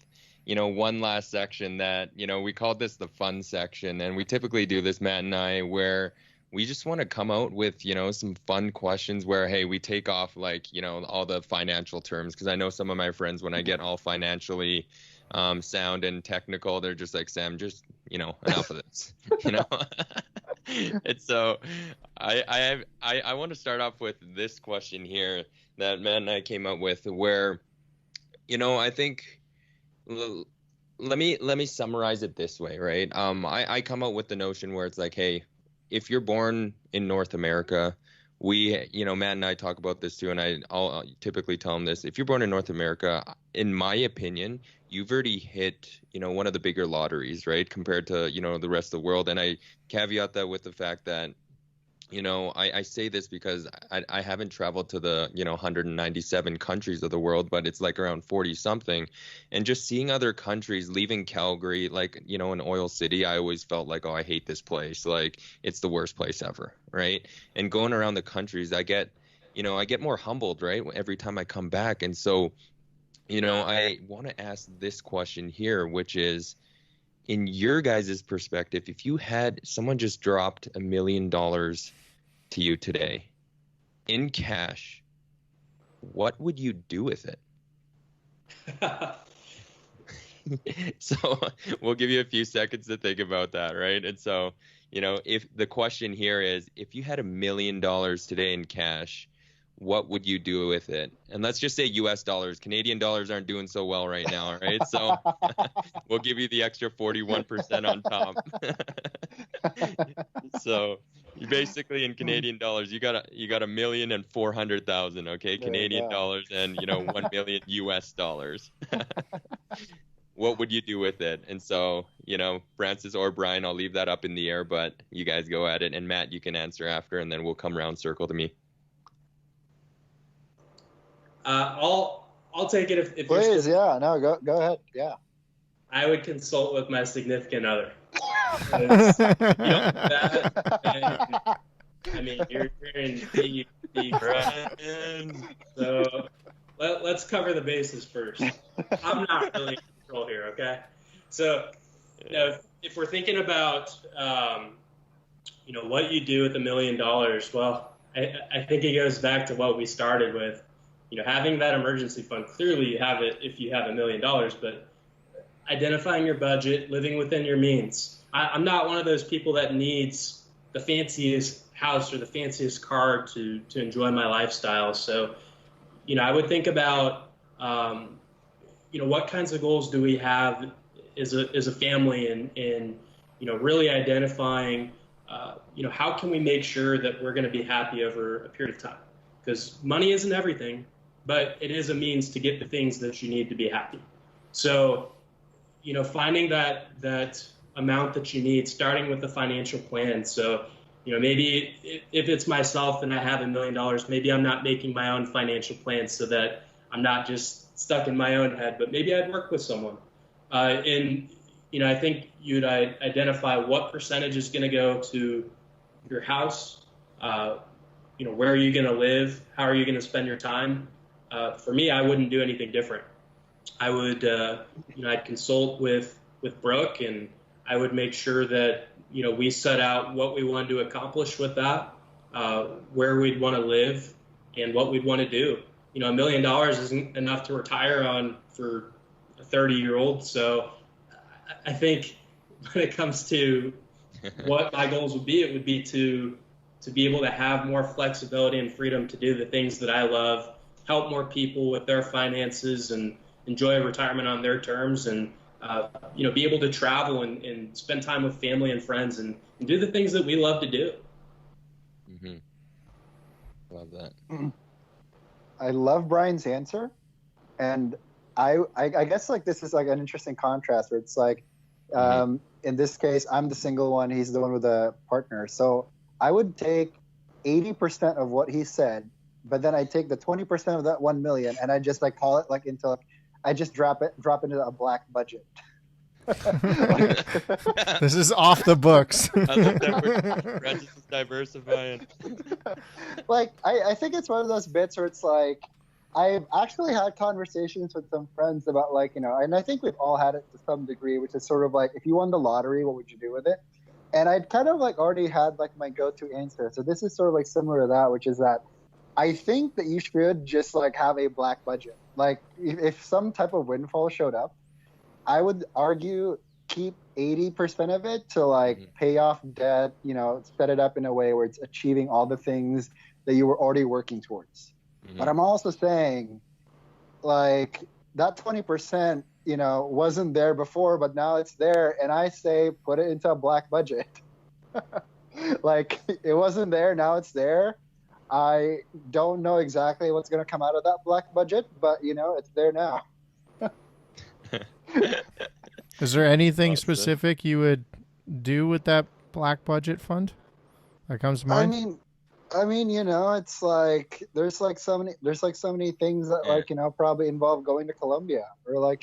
one last section that, we called this the fun section, and we typically do this, Matt and I, where we just want to come out with, some fun questions where, hey, we take off like, all the financial terms, because I know some of my friends, when I get all financially sound and technical, they're just like, Sam, just, enough of this, And so I want to start off with this question here that Matt and I came up with, where, I think, let me summarize it this way, right? I come up with the notion where it's like, hey, if you're born in North America, Matt and I talk about this too, and I'll typically tell them this. If you're born in North America, in my opinion, you've already hit, one of the bigger lotteries, right, compared to, the rest of the world. And I caveat that with the fact that, I say this because I haven't traveled to the, 197 countries of the world, but it's like around 40 something. And just seeing other countries, leaving Calgary, like, an oil city, I always felt like, oh, I hate this place. Like, it's the worst place ever. Right. And going around the countries, I get more humbled, right, every time I come back. And so, I want to ask this question here, which is, in your guys' perspective, if you had someone just dropped $1 million to you today in cash, what would you do with it? So we'll give you a few seconds to think about that, right? And so, if the question here is, if you had $1 million today in cash, what would you do with it? And let's just say US dollars. Canadian dollars aren't doing so well right now, right? So we'll give you the extra 41% on top. So you basically, in Canadian dollars, you got $1,400,000, okay? Canadian dollars, and 1 million US dollars. what would you do with it? And so, Francis or Brian, I'll leave that up in the air, but you guys go at it. And Matt, you can answer after, and then we'll come round circle to me. I'll take it if Please, you're still... yeah, no, go ahead, yeah. I would consult with my significant other. You're in deep Brian. So let's cover the bases first. I'm not really in control here, okay? So, if we're thinking about, what you do with $1 million, well, I think it goes back to what we started with. Having that emergency fund. Clearly, you have it if you have $1 million, but identifying your budget, living within your means. I'm not one of those people that needs the fanciest house or the fanciest car to enjoy my lifestyle. So, I would think about, what kinds of goals do we have as a family, and really identifying, how can we make sure that we're going to be happy over a period of time? Because money isn't everything, but it is a means to get the things that you need to be happy. So, finding that amount that you need, starting with the financial plan. So, maybe if it's myself and I have $1 million, maybe I'm not making my own financial plan so that I'm not just stuck in my own head, but maybe I'd work with someone. I think you'd identify what percentage is going to go to your house, where are you going to live? How are you going to spend your time? For me, I wouldn't do anything different. I would, I'd consult with Brooke, and I would make sure that, we set out what we wanted to accomplish with that, where we'd want to live, and what we'd want to do. $1 million isn't enough to retire on for a 30-year-old. So I think when it comes to what my goals would be, it would be to be able to have more flexibility and freedom to do the things that I love, help more people with their finances, and enjoy retirement on their terms, and be able to travel and spend time with family and friends, and do the things that we love to do. Mm-hmm. Love that. I love Brian's answer, and I guess this is an interesting contrast where it's in this case, I'm the single one, he's the one with a partner. So I would take 80% of what he said, but then I take the 20% of that 1 million, and I just call it into I just drop into a black budget. This is off the books. I love that Francis is diversifying. I think it's one of those bits where it's I've actually had conversations with some friends about and I think we've all had it to some degree, which is sort of if you won the lottery, what would you do with it? And I'd kind of already had my go-to answer. So this is sort of similar to that, which is that I think that you should just have a black budget. If some type of windfall showed up, I would argue keep 80% of it to pay off debt, set it up in a way where it's achieving all the things that you were already working towards. Mm-hmm. But I'm also saying that 20%, wasn't there before, but now it's there. And I say, put it into a black budget. It wasn't there. Now it's there. I don't know exactly what's going to come out of that black budget, but it's there now. Is there anything specific you would do with that black budget fund that comes to mind? I mean, it's there's so many things that probably involve going to Colombia or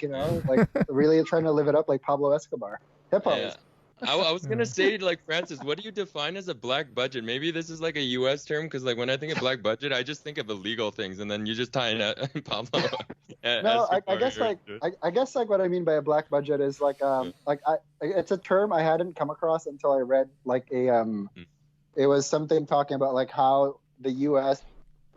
really trying to live it up like Pablo Escobar. Hippos. Yeah. I was gonna say Francis, what do you define as a black budget? Maybe this is a U.S. term, because when I think of black budget, I just think of illegal things, and then you just tie in Pablo. No, I guess I guess what I mean by a black budget is it's a term I hadn't come across until I read it was something talking about how the U.S.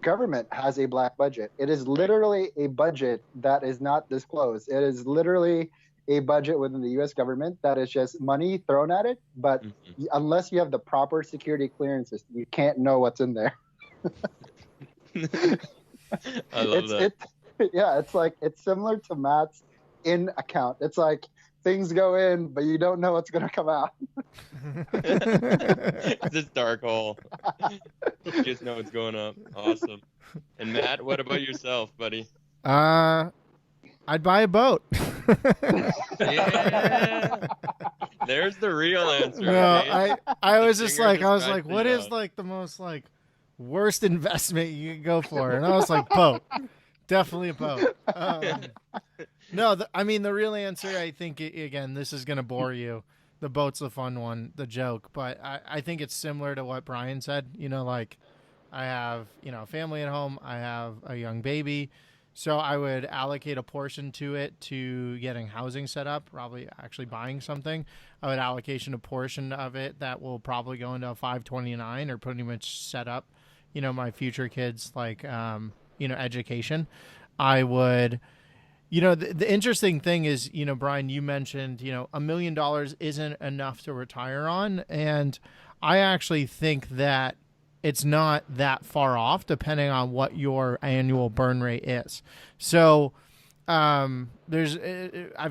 government has a black budget. It is literally a budget that is not disclosed. It is literally a budget within the U.S. government that is just money thrown at it, but unless you have the proper security clearances, you can't know what's in there. I love that. It's similar to Matt's in account. It's things go in, but you don't know what's going to come out. It's this dark hole. You just know what's going up. Awesome. And Matt, what about yourself, buddy? I'd buy a boat. Yeah. There's the real answer. No, okay? I was just Singer like, I was tried like, to what is yell. like the most like worst investment you can go for? And I was like, boat. Definitely a boat. No, I mean, the real answer, I think, again, this is going to bore you. The boat's the fun one, the joke. But I think it's similar to what Brian said. You know, like I have, a family at home. I have a young baby. So I would allocate a portion to it to getting housing set up, probably actually buying something. I would allocation a portion of it that will probably go into a 529 or pretty much set up, my future kids, like, education. I would, the interesting thing is, Brian, you mentioned, $1 million isn't enough to retire on. And I actually think that it's not that far off depending on what your annual burn rate is. So I've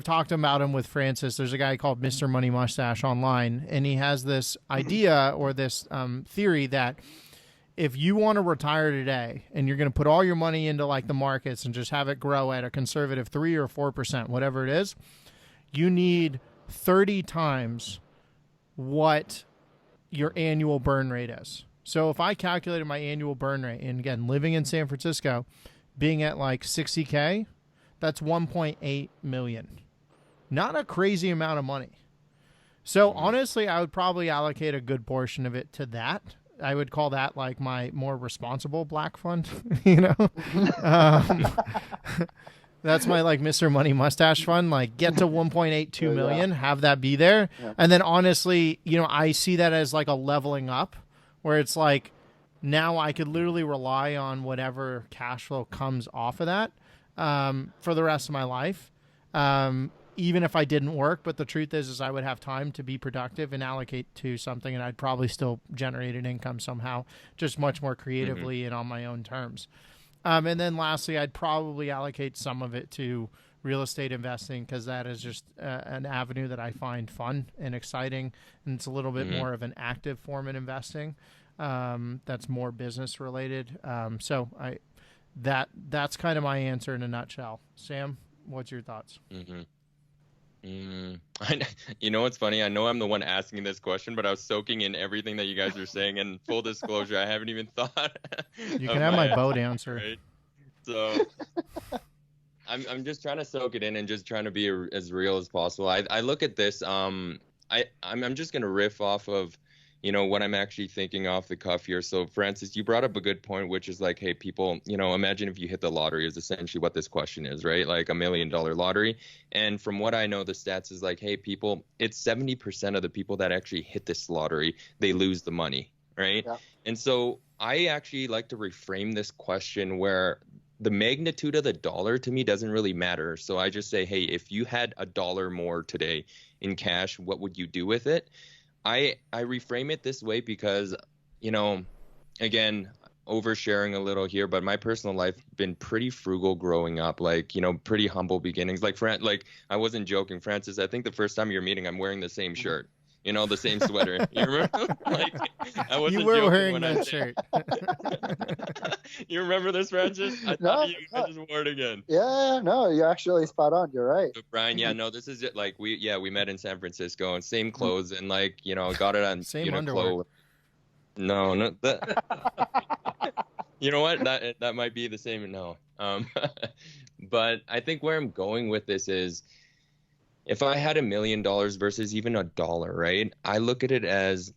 talked about him with Francis. There's a guy called Mr. Money Mustache online, and he has this idea or this theory that if you want to retire today and you're going to put all your money into like the markets and just have it grow at a conservative 3 or 4%, whatever it is, you need 30 times what your annual burn rate is. So if I calculated my annual burn rate, and again, living in San Francisco, being at like 60K, that's 1.8 million. Not a crazy amount of money. So honestly, I would probably allocate a good portion of it to that. I would call that like my more responsible black fund, That's my like Mr. Money Mustache fund. Like get to 1.82 million, have that be there. Yeah. And then honestly, I see that as like a leveling up where it's like now I could literally rely on whatever cash flow comes off of that for the rest of my life. Even if I didn't work, but the truth is I would have time to be productive and allocate to something, and I'd probably still generate an income somehow, just much more creatively and on my own terms. And then lastly, I'd probably allocate some of it to real estate investing because that is just an avenue that I find fun and exciting, and it's a little bit more of an active form in investing that's more business related. So that's kind of my answer in a nutshell. Sam, what's your thoughts? You know what's funny? I know I'm the one asking this question, but I was soaking in everything that you guys are saying. And full disclosure, I haven't even thought. You can have my boat answer. Right? So I'm just trying to soak it in and just trying to be as real as possible. I look at this. I'm just gonna riff off of what I'm actually thinking off the cuff here. So Francis, you brought up a good point, which is like, hey, people, imagine if you hit the lottery is essentially what this question is, right? Like $1 million lottery. And from what I know, the stats is like, hey, people, it's 70% of the people that actually hit this lottery, they lose the money, right? Yeah. And so I actually like to reframe this question where the magnitude of the dollar to me doesn't really matter. So I just say, hey, if you had $1 more today in cash, what would you do with it? I reframe it this way because, again, oversharing a little here, but my personal life been pretty frugal growing up, like, pretty humble beginnings. Like I wasn't joking, Francis. I think the first time you're meeting, I'm wearing the same shirt, the same sweater. You remember? Like, I wasn't you were joking wearing when that shirt. You remember this, Francis? I thought you just wore it again. Yeah, no, you're actually spot on. You're right. But Brian, this is it. Like we met in San Francisco and same clothes and got it on same underwear. No, that. You know what? That might be the same. No. But I think where I'm going with this is, if I had $1 million versus even $1, right? I look at it as,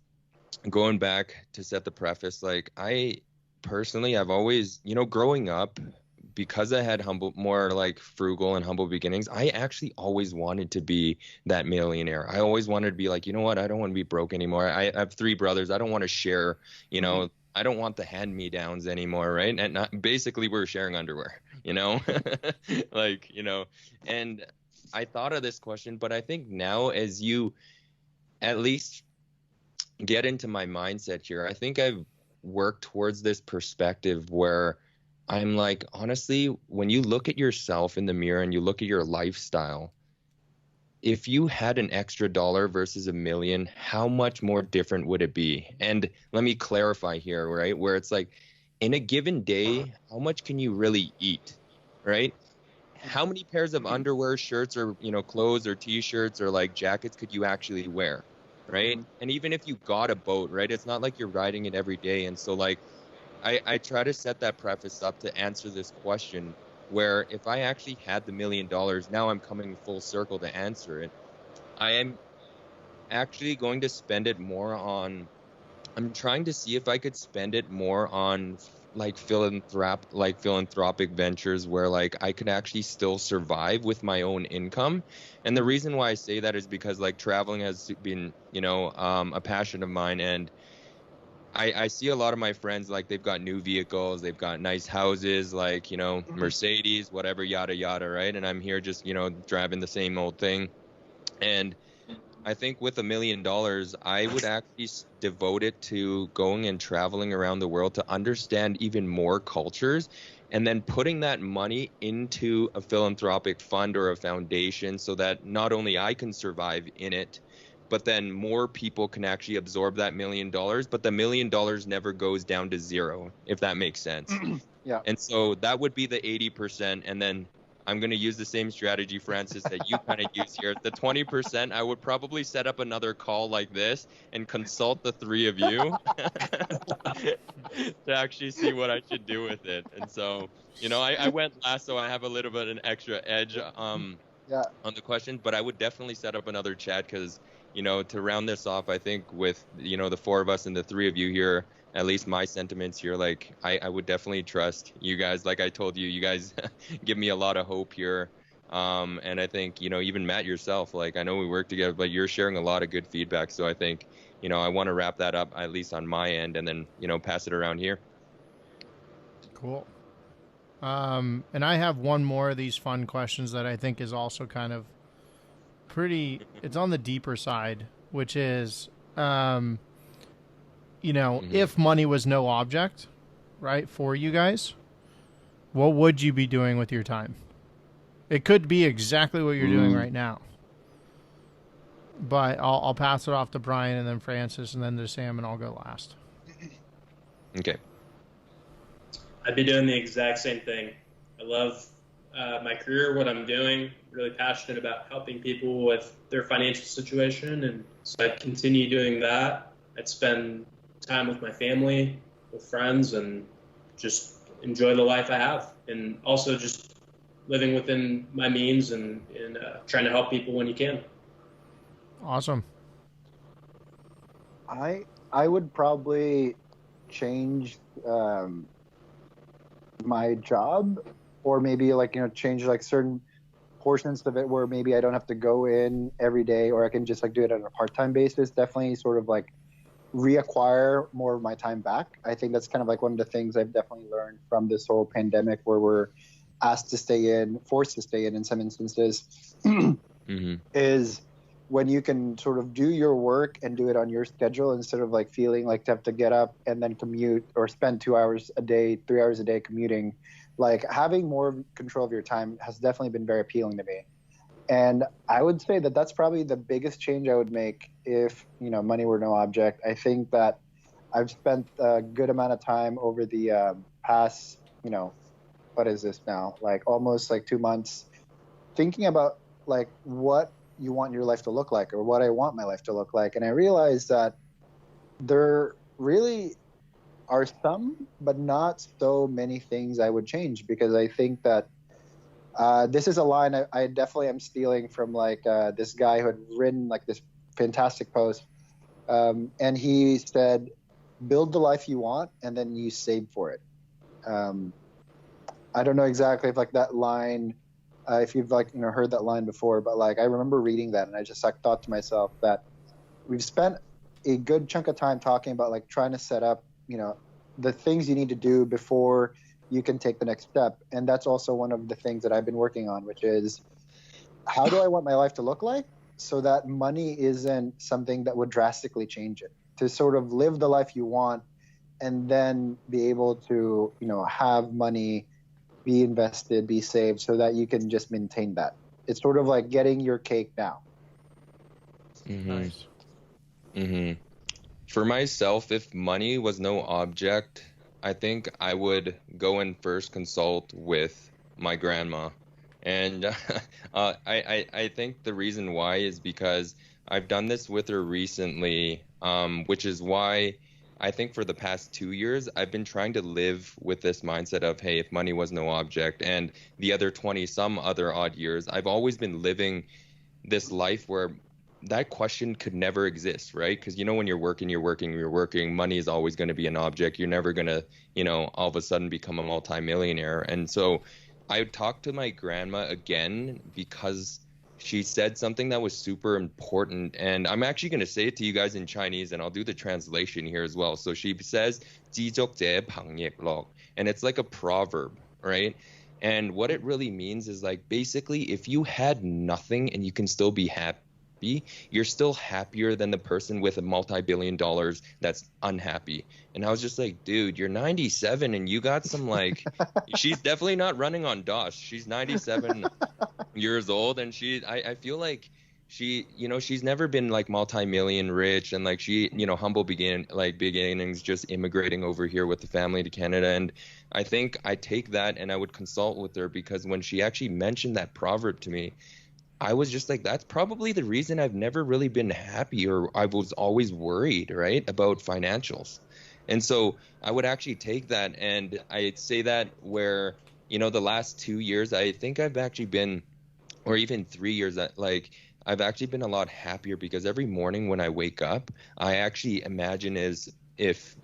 going back to set the preface, like I've always, growing up, because I had more like frugal and humble beginnings, I actually always wanted to be that millionaire. I always wanted to be like, you know what? I don't want to be broke anymore. I have 3 brothers. I don't want to share, I don't want the hand-me-downs anymore, right? And basically we're sharing underwear, like, and I thought of this question, but I think now as you at least get into my mindset here, I think I've worked towards this perspective where I'm like, honestly, when you look at yourself in the mirror and you look at your lifestyle, if you had an extra $1 versus $1 million, how much more different would it be? And let me clarify here, right? Where it's like, in a given day, how much can you really eat, right? how many pairs of underwear, shirts, or clothes or t-shirts or like jackets could you actually wear, right? And even if you got a boat, right, it's not like you're riding it every day. And so like I try to set that preface up to answer this question, where if I actually had the $1 million, now I'm coming full circle to answer it, I am actually going to spend it more on, I'm trying to see if I could spend it more on like philanthropic ventures where like I could actually still survive with my own income. And the reason why I say that is because like traveling has been, a passion of mine. And I see a lot of my friends, like they've got new vehicles, they've got nice houses, like, Mercedes, whatever, yada, yada, right? And I'm here just, driving the same old thing. And I think with $1 million, I would actually devote it to going and traveling around the world to understand even more cultures, and then putting that money into a philanthropic fund or a foundation so that not only I can survive in it, but then more people can actually absorb that $1 million, but the $1 million never goes down to zero, if that makes sense. Yeah. And so that would be the 80%. And then I'm going to use the same strategy, Francis, that you kind of use here. The 20%, I would probably set up another call like this and consult the three of you to actually see what I should do with it. And so, I went last, so I have a little bit of an extra edge on the question, but I would definitely set up another chat because, to round this off, I think with, the four of us and the three of you here, at least my sentiments here, like I would definitely trust you guys. Like I told you, you guys give me a lot of hope here. And I think, even Matt yourself, like I know we work together, but you're sharing a lot of good feedback. So I think, I want to wrap that up, at least on my end, and then, pass it around here. Cool. And I have one more of these fun questions that I think is also kind of it's on the deeper side, which is, if money was no object, right, for you guys, what would you be doing with your time? It could be exactly what you're doing right now. But I'll pass it off to Brian and then Francis and then to Sam, and I'll go last. Okay. I'd be doing the exact same thing. I love my career, what I'm doing, really passionate about helping people with their financial situation. And so I'd continue doing that. I'd spend time with my family, with friends, and just enjoy the life I have. And also just living within my means and trying to help people when you can. Awesome. I would probably change my job, or maybe change like certain portions of it where maybe I don't have to go in every day, or I can just do it on a part-time basis. Definitely sort of reacquire more of my time back. I think that's kind of one of the things I've definitely learned from this whole pandemic, where we're forced to stay in some instances, is when you can sort of do your work and do it on your schedule instead of feeling like to have to get up and then commute or spend 2 hours a day, 3 hours a day commuting. Having more control of your time has definitely been very appealing to me. And I would say that that's probably the biggest change I would make if, money were no object. I think that I've spent a good amount of time over the past, what is this now? Almost 2 months thinking about what you want your life to look like, or what I want my life to look like. And I realized that there really are some, but not so many things I would change, because I think that this is a line I definitely am stealing from this guy who had written this fantastic post. And he said, build the life you want and then you save for it. I don't know exactly if that line, if you've heard that line before, but I remember reading that and I just thought to myself that we've spent a good chunk of time talking about trying to set up, the things you need to do before you can take the next step. And that's also one of the things that I've been working on, which is how do I want my life to look like so that money isn't something that would drastically change it, to sort of live the life you want and then be able to, have money be invested, be saved, so that you can just maintain that. It's sort of like getting your cake now. Nice. For myself, if money was no object, I think I would go and first consult with my grandma And I think the reason why is because I've done this with her recently, which is why I think for the past 2 years, I've been trying to live with this mindset of, hey, if money was no object, and the other 20 some other odd years, I've always been living this life where that question could never exist, right? Because when you're working, money is always going to be an object. You're never going to, all of a sudden become a multimillionaire. And so I talked to my grandma again because she said something that was super important. And I'm actually going to say it to you guys in Chinese, and I'll do the translation here as well. So she says, 지적제 방역록, and it's like a proverb, right? And what it really means is like, basically, if you had nothing and you can still be happy, you're still happier than the person with a multi-billion dollars that's unhappy. And I was just like, dude, you're 97 and you got some like, she's definitely not running on DOS. She's 97 years old, and I feel like she's never been like multi-million rich, and like she, humble beginnings, just immigrating over here with the family to Canada. And I think I take that and I would consult with her, because when she actually mentioned that proverb to me, I was just like, that's probably the reason I've never really been happy, or I was always worried, right, about financials. And so I would actually take that, and I'd say that where, the last 2 years, I think I've actually been, or even 3 years, like I've actually been a lot happier, because every morning when I wake up, I actually imagine as if,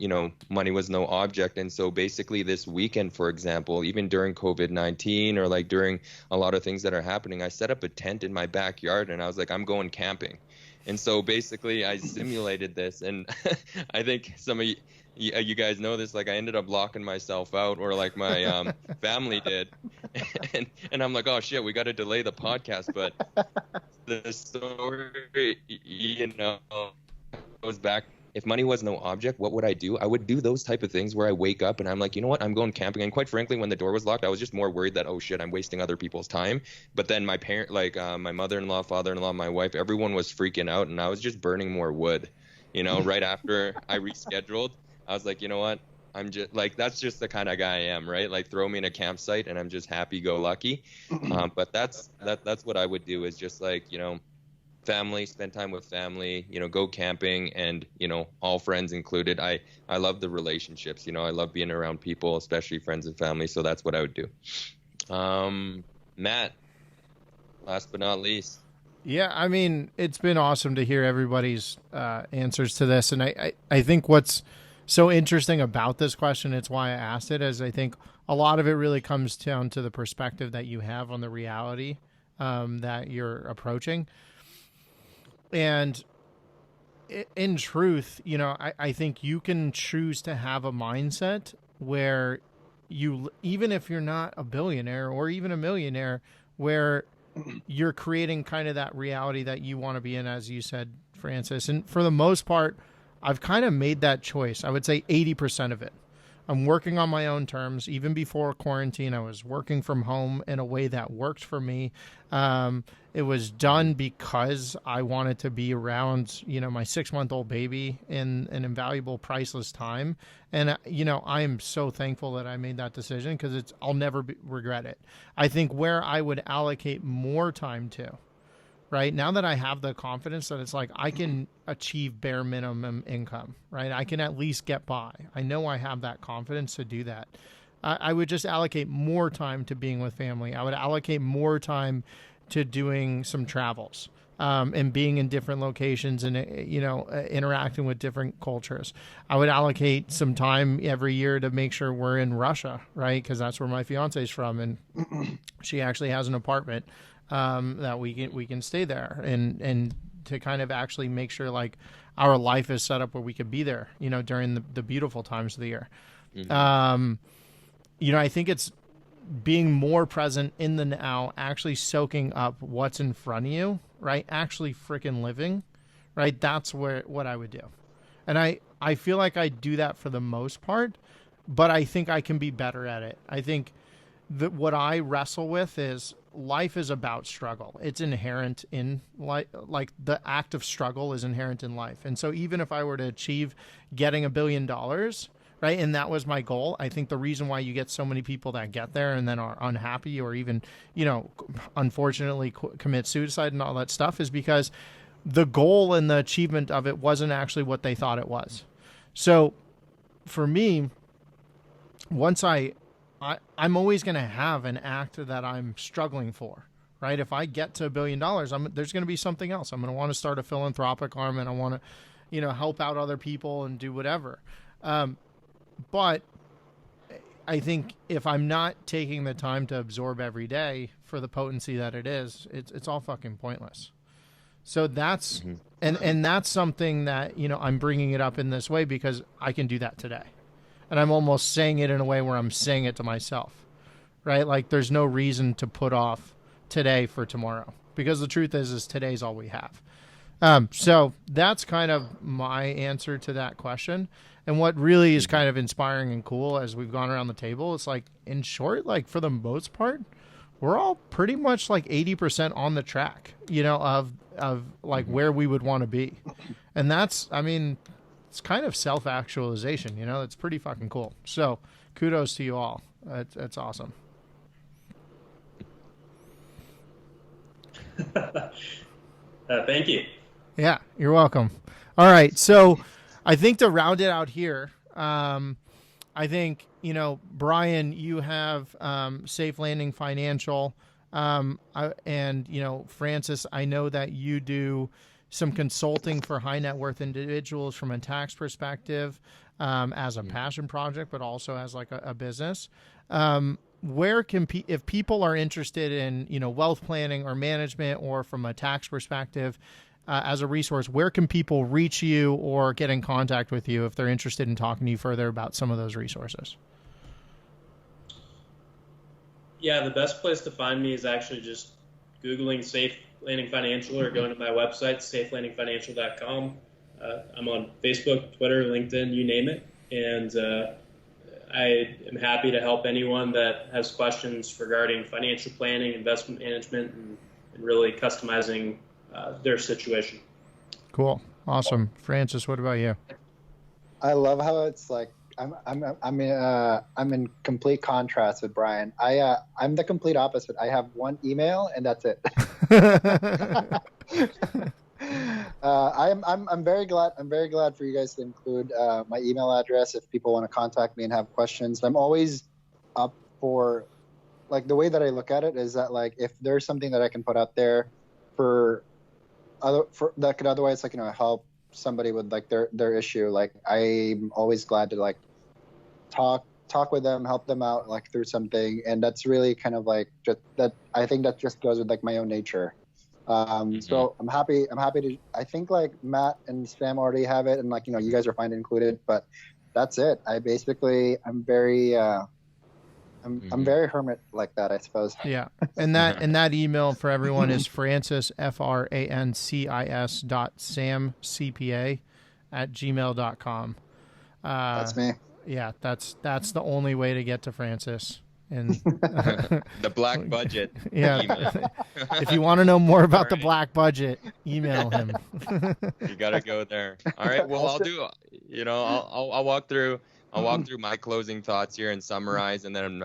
money was no object. And so basically this weekend, for example, even during COVID-19, or like during a lot of things that are happening, I set up a tent in my backyard and I was like, I'm going camping. And so basically I simulated this, and I think some of you guys know this, like I ended up locking myself out, or like my family did. And I'm like, oh shit, we got to delay the podcast. But the story, goes back. If money was no object, what would I do? I would do those type of things where I wake up and I'm like, you know what? I'm going camping. And quite frankly, when the door was locked, I was just more worried that, oh shit, I'm wasting other people's time. But then my parent, like my mother-in-law, father-in-law, my wife, everyone was freaking out, and I was just burning more wood. Right after I rescheduled, I was like, you know what? I'm just like, that's just the kind of guy I am, right? Like throw me in a campsite and I'm just happy-go-lucky. But that's what I would do, is just like, family, spend time with family, go camping, and, all friends included. I love the relationships, I love being around people, especially friends and family. So that's what I would do. Matt, last but not least. Yeah, I mean, it's been awesome to hear everybody's answers to this. And I think what's so interesting about this question, it's why I asked it, is I think a lot of it really comes down to the perspective that you have on the reality that you're approaching. And in truth, I think you can choose to have a mindset where you, even if you're not a billionaire or even a millionaire, where you're creating kind of that reality that you want to be in, as you said, Francis. And for the most part, I've kind of made that choice. I would say 80% of it. I'm working on my own terms. Even before quarantine, I was working from home in a way that worked for me. It was done because I wanted to be around, my 6-month-old baby in an invaluable, priceless time. And, I am so thankful that I made that decision, because I'll never regret it. I think where I would allocate more time to, right, now that I have the confidence that it's like I can achieve bare minimum income, right, I can at least get by. I know I have that confidence to do that. I would just allocate more time to being with family. I would allocate more time to doing some travels and being in different locations and, interacting with different cultures. I would allocate some time every year to make sure we're in Russia, right, because that's where my fiance is from, and she actually has an apartment that we can stay there, and to kind of actually make sure like our life is set up where we could be there, during the beautiful times of the year. Mm-hmm. I think it's being more present in the now, actually soaking up what's in front of you, right? Actually freaking living, right? That's what I would do. And I feel like I do that for the most part, but I think I can be better at it. I think that what I wrestle with is life is about struggle. It's inherent in life. Like the act of struggle is inherent in life. And so even if I were to achieve getting $1 billion, right? And that was my goal. I think the reason why you get so many people that get there and then are unhappy or even, unfortunately commit suicide and all that stuff is because the goal and the achievement of it wasn't actually what they thought it was. So for me, once I'm always going to have an act that I'm struggling for, right? If I get to $1 billion, there's going to be something else. I'm going to want to start a philanthropic arm, and I want to, help out other people and do whatever. But I think if I'm not taking the time to absorb every day for the potency that it is, it's all fucking pointless. So that's, and that's something that, I'm bringing it up in this way because I can do that today. And I'm almost saying it in a way where I'm saying it to myself, right? Like there's no reason to put off today for tomorrow because the truth is today's all we have. So that's kind of my answer to that question. And what really is kind of inspiring and cool as we've gone around the table, it's like, in short, like for the most part, we're all pretty much like 80% on the track, of like where we would want to be. And that's, it's kind of self-actualization, it's pretty fucking cool. So kudos to you all. That's awesome. Thank you. Yeah, you're welcome. All right. So I think to round it out here, I think, Brian, you have Safe Landing Financial. And, Francis, I know that you do some consulting for high net worth individuals from a tax perspective as a passion project, but also as like a business. Where can if people are interested in, wealth planning or management or from a tax perspective, as a resource, where can people reach you or get in contact with you if they're interested in talking to you further about some of those resources? Yeah, the best place to find me is actually just Googling Safe Landing Financial or going to my website, safelandingfinancial.com. I'm on Facebook, Twitter, LinkedIn, you name it. And I am happy to help anyone that has questions regarding financial planning, investment management, and really customizing their situation. Cool. Awesome. Francis, what about you? I love how it's like I'm in complete contrast with Brian. I'm the complete opposite. I have one email and that's it. I'm very glad for you guys to include my email address if people want to contact me and have questions. I'm always up for, like, the way that I look at it is that, like, if there's something that I can put out there for that could otherwise, like, help somebody with like their issue, like I'm always glad to like talk with them, help them out like through something. And that's really kind of like just that. I think that just goes with like my own nature. So I'm happy to, I think like Matt and Sam already have it, and like, you guys are fine to include it, but that's it. I'm very hermit like that, I suppose. Yeah. And that email for everyone is Francis, FRANCIS .samcpa@gmail.com. That's me. Yeah. That's the only way to get to Francis. And the black budget. Yeah. If you want to know more about the black budget, email him. You got to go there. All right. Well, I'll walk through my closing thoughts here and summarize. And then,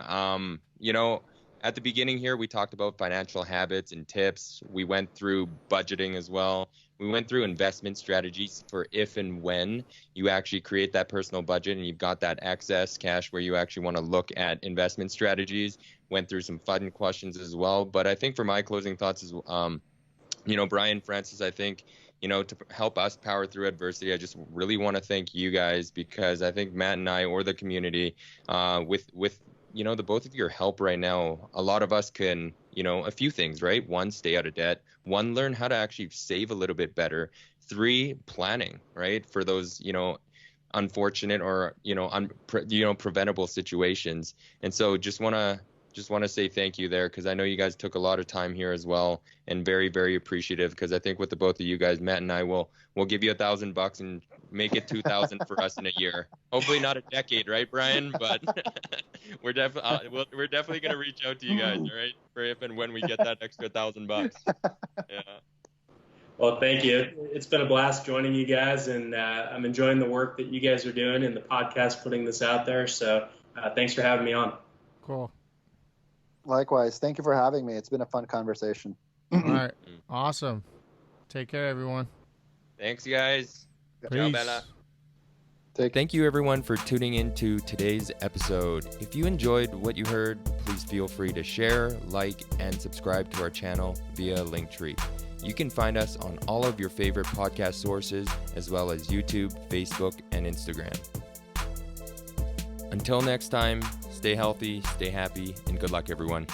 at the beginning here, we talked about financial habits and tips. We went through budgeting as well. We went through investment strategies for if and when you actually create that personal budget and you've got that excess cash where you actually want to look at investment strategies. Went through some fun questions as well. But I think for my closing thoughts is, Brian, Francis, I think, to help us power through adversity, I just really want to thank you guys, because I think Matt and I, or the community, with the both of your help right now, a lot of us can, a few things, right? 1, stay out of debt. 1, learn how to actually save a little bit better. 3, planning, right? For those, unfortunate or, preventable situations. And so just want to say thank you there, because I know you guys took a lot of time here as well, and very, very appreciative, because I think with the both of you guys, Matt and I will give you $1,000 and make it 2,000 for us in a year. Hopefully not a decade, right, Brian? But we're definitely going to reach out to you guys, all right, for if and when we get that extra $1,000. Yeah. Well, thank you. It's been a blast joining you guys, and I'm enjoying the work that you guys are doing and the podcast putting this out there. So thanks for having me on. Cool. Likewise. Thank you for having me. It's been a fun conversation. All right. Awesome. Take care, everyone. Thanks, guys. Ciao, Bella. Thank you, everyone, for tuning in to today's episode. If you enjoyed what you heard, please feel free to share, like, and subscribe to our channel via Linktree. You can find us on all of your favorite podcast sources, as well as YouTube, Facebook, and Instagram. Until next time, stay healthy, stay happy, and good luck, everyone.